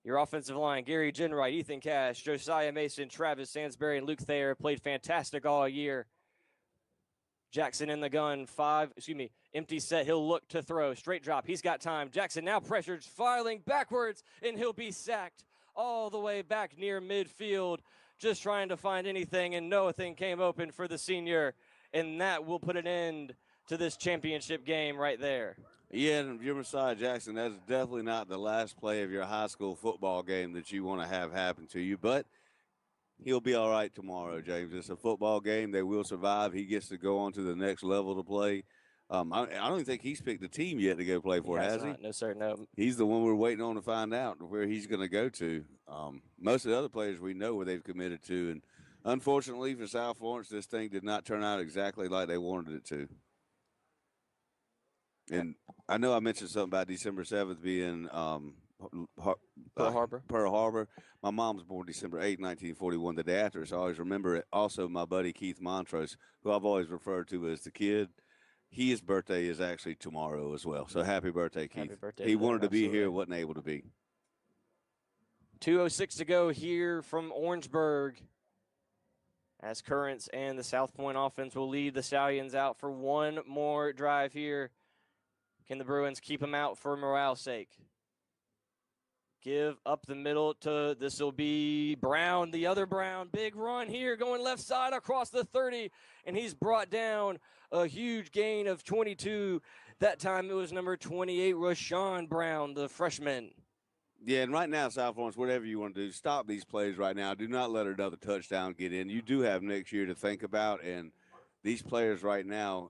Your offensive line, Gary Jenwright, Ethan Cash, Josiah Mason, Travis Sansbury, and Luke Thayer played fantastic all year. Jackson in the gun, empty set. He'll look to throw. Straight drop. He's got time. Jackson now pressured, filing backwards, and he'll be sacked all the way back near midfield, just trying to find anything, and nothing came open for the senior. And that will put an end to this championship game right there. Yeah, and if you're Messiah Jackson, that's definitely not the last play of your high school football game that you want to have happen to you. But he'll be all right tomorrow, James. It's a football game. They will survive. He gets to go on to the next level to play. I don't even think he's picked the team yet to go play for, has he? No, sir, no. He's the one we're waiting on to find out where he's going to go to. Most of the other players we know where they've committed to, and unfortunately for South Florence, this thing did not turn out exactly like they wanted it to. And I know I mentioned something about December 7th being Pearl Harbor. Pearl Harbor. My mom was born December 8, 1941, the day after, so I always remember it. Also, my buddy Keith Montrose, who I've always referred to as the kid, his birthday is actually tomorrow as well. So happy birthday, Keith. Happy birthday, he wanted to absolutely. be here, wasn't able to be. 2:06 to go here from Orangeburg, as Currents and the South Pointe offense will lead the Stallions out for one more drive here. Can the Bruins keep them out for morale's sake? Give up the middle to, this will be Brown, the other Brown. Big run here, going left side across the 30, and he's brought down a huge gain of 22. That time it was number 28, Rashawn Brown, the freshman. Yeah, and right now, South Florence, whatever you want to do, stop these plays right now. Do not let another touchdown get in. You do have next year to think about, and these players right now,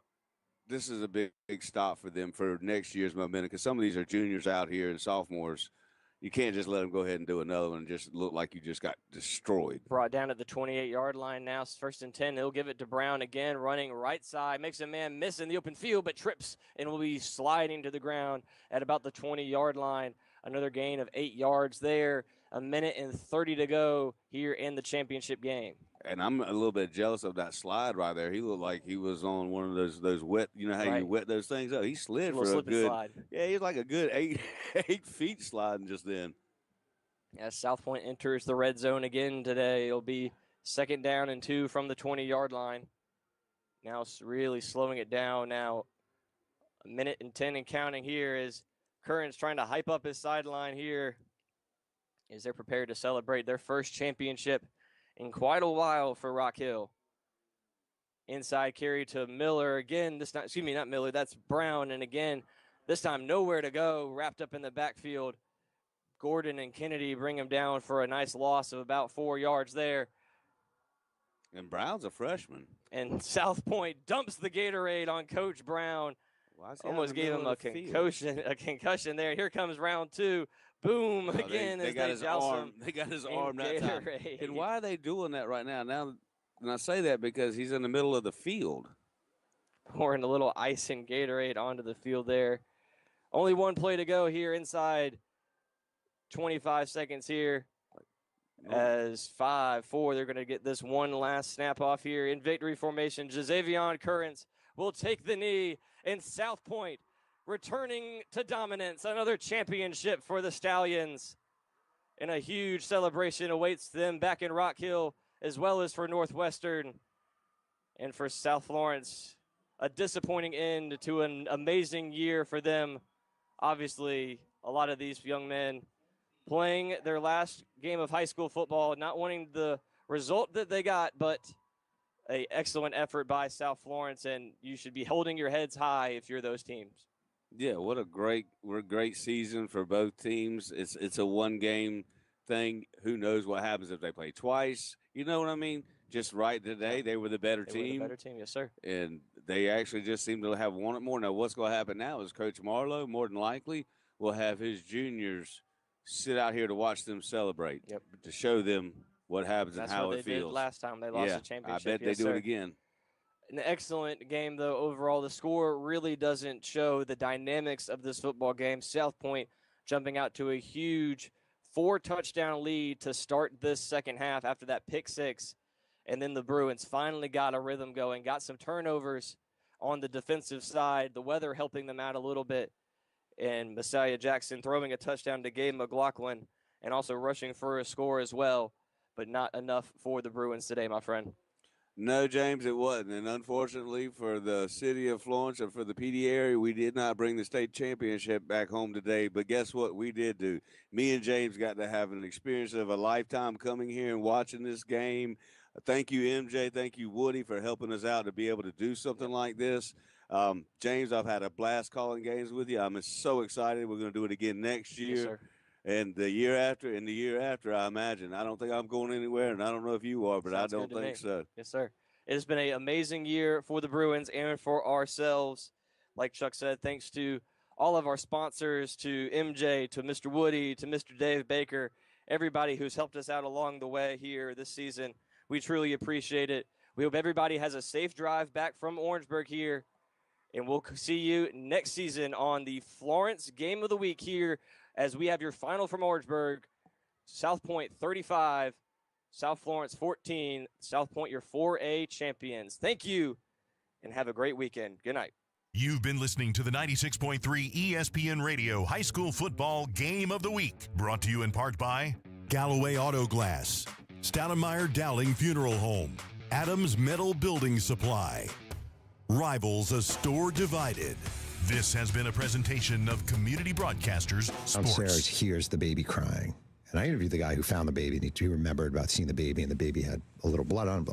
this is a big stop for them for next year's momentum, because some of these are juniors out here and sophomores. You can't just let them go ahead and do another one and just look like you just got destroyed. Brought down at the 28-yard line now. 1st and 10. He'll give it to Brown again, running right side. Makes a man miss in the open field, but trips and will be sliding to the ground at about the 20-yard line. Another gain of 8 yards there. 1:30 to go here in the championship game. And I'm a little bit jealous of that slide right there. He looked like he was on one of those wet, you know how you wet those things up. He slid for a good slide. Yeah, he's like a good eight feet sliding just then. As South Pointe enters the red zone again today, it'll be 2nd down and 2 from the 20-yard line. Now really slowing it down now. 1:10 and counting here as Curran's trying to hype up his sideline here as they're prepared to celebrate their first championship in quite a while for Rock Hill. Inside carry to Miller again. Not Miller, that's Brown. And again, This time, nowhere to go, wrapped up in the backfield. Gordon and Kennedy bring him down for a nice loss of about 4 yards there. And Brown's a freshman. And South Pointe dumps the Gatorade on Coach Brown. Almost gave him a concussion there. Here comes round 2. Boom, again. They got his arm. They got his arm that time. And why are they doing that right now? Now, and I say that because he's in the middle of the field. Pouring a little ice and Gatorade onto the field there. Only one play to go here inside 25 seconds here. As 5-4, they're going to get this one last snap off here in victory formation. Jazavion Currents will take the knee, and South Pointe returning to dominance. Another championship for the Stallions. And a huge celebration awaits them back in Rock Hill, as well as for Northwestern. And for South Florence, a disappointing end to an amazing year for them. Obviously, a lot of these young men playing their last game of high school football, not wanting the result that they got, but an excellent effort by South Florence, and you should be holding your heads high if you're those teams. Yeah, what a great season for both teams. It's a one-game thing. Who knows what happens if they play twice? You know what I mean? Just right today, they were the better team. They were the better team, yes, sir. And they actually just seem to have wanted more. Now, what's going to happen now is Coach Marlowe, more than likely, will have his juniors sit out here to watch them celebrate, to show them what happens and how it feels. That's what they did last time they lost the championship. I bet they do it again. An excellent game, though, overall. The score really doesn't show the dynamics of this football game. South Pointe jumping out to a huge 4-touchdown lead to start this second half after that pick six. And then the Bruins finally got a rhythm going, got some turnovers on the defensive side, the weather helping them out a little bit. And Messiah Jackson throwing a touchdown to Gabe McLaughlin and also rushing for a score as well, but not enough for the Bruins today, my friend. No, James, it wasn't. And unfortunately for the city of Florence and for the PD area, we did not bring the state championship back home today. But guess what we did do? Me and James got to have an experience of a lifetime coming here and watching this game. Thank you, MJ. Thank you, Woody, for helping us out to be able to do something like this. James, I've had a blast calling games with you. I'm so excited. We're going to do it again next year. Yes, sir. And the year after, I imagine. I don't think I'm going anywhere, and I don't know if you are, but Sounds I don't think so. Yes, sir. It has been an amazing year for the Bruins and for ourselves. Like Chuck said, thanks to all of our sponsors, to MJ, to Mr. Woody, to Mr. Dave Baker, everybody who's helped us out along the way here this season. We truly appreciate it. We hope everybody has a safe drive back from Orangeburg here. And we'll see you next season on the Florence Game of the Week here as we have your final from Orangeburg. South Pointe 35, South Florence 14. South Pointe, your 4A champions. Thank you, and have a great weekend. Good night. You've been listening to the 96.3 ESPN Radio High School Football Game of the Week, brought to you in part by Galloway Auto Glass, Stoudemire Dowling Funeral Home, Adams Metal Building Supply, Rivals, a store divided. This has been a presentation of Community Broadcasters Sports. Downstairs hears the baby crying. And I interviewed the guy who found the baby, and he remembered about seeing the baby, and the baby had a little blood on him.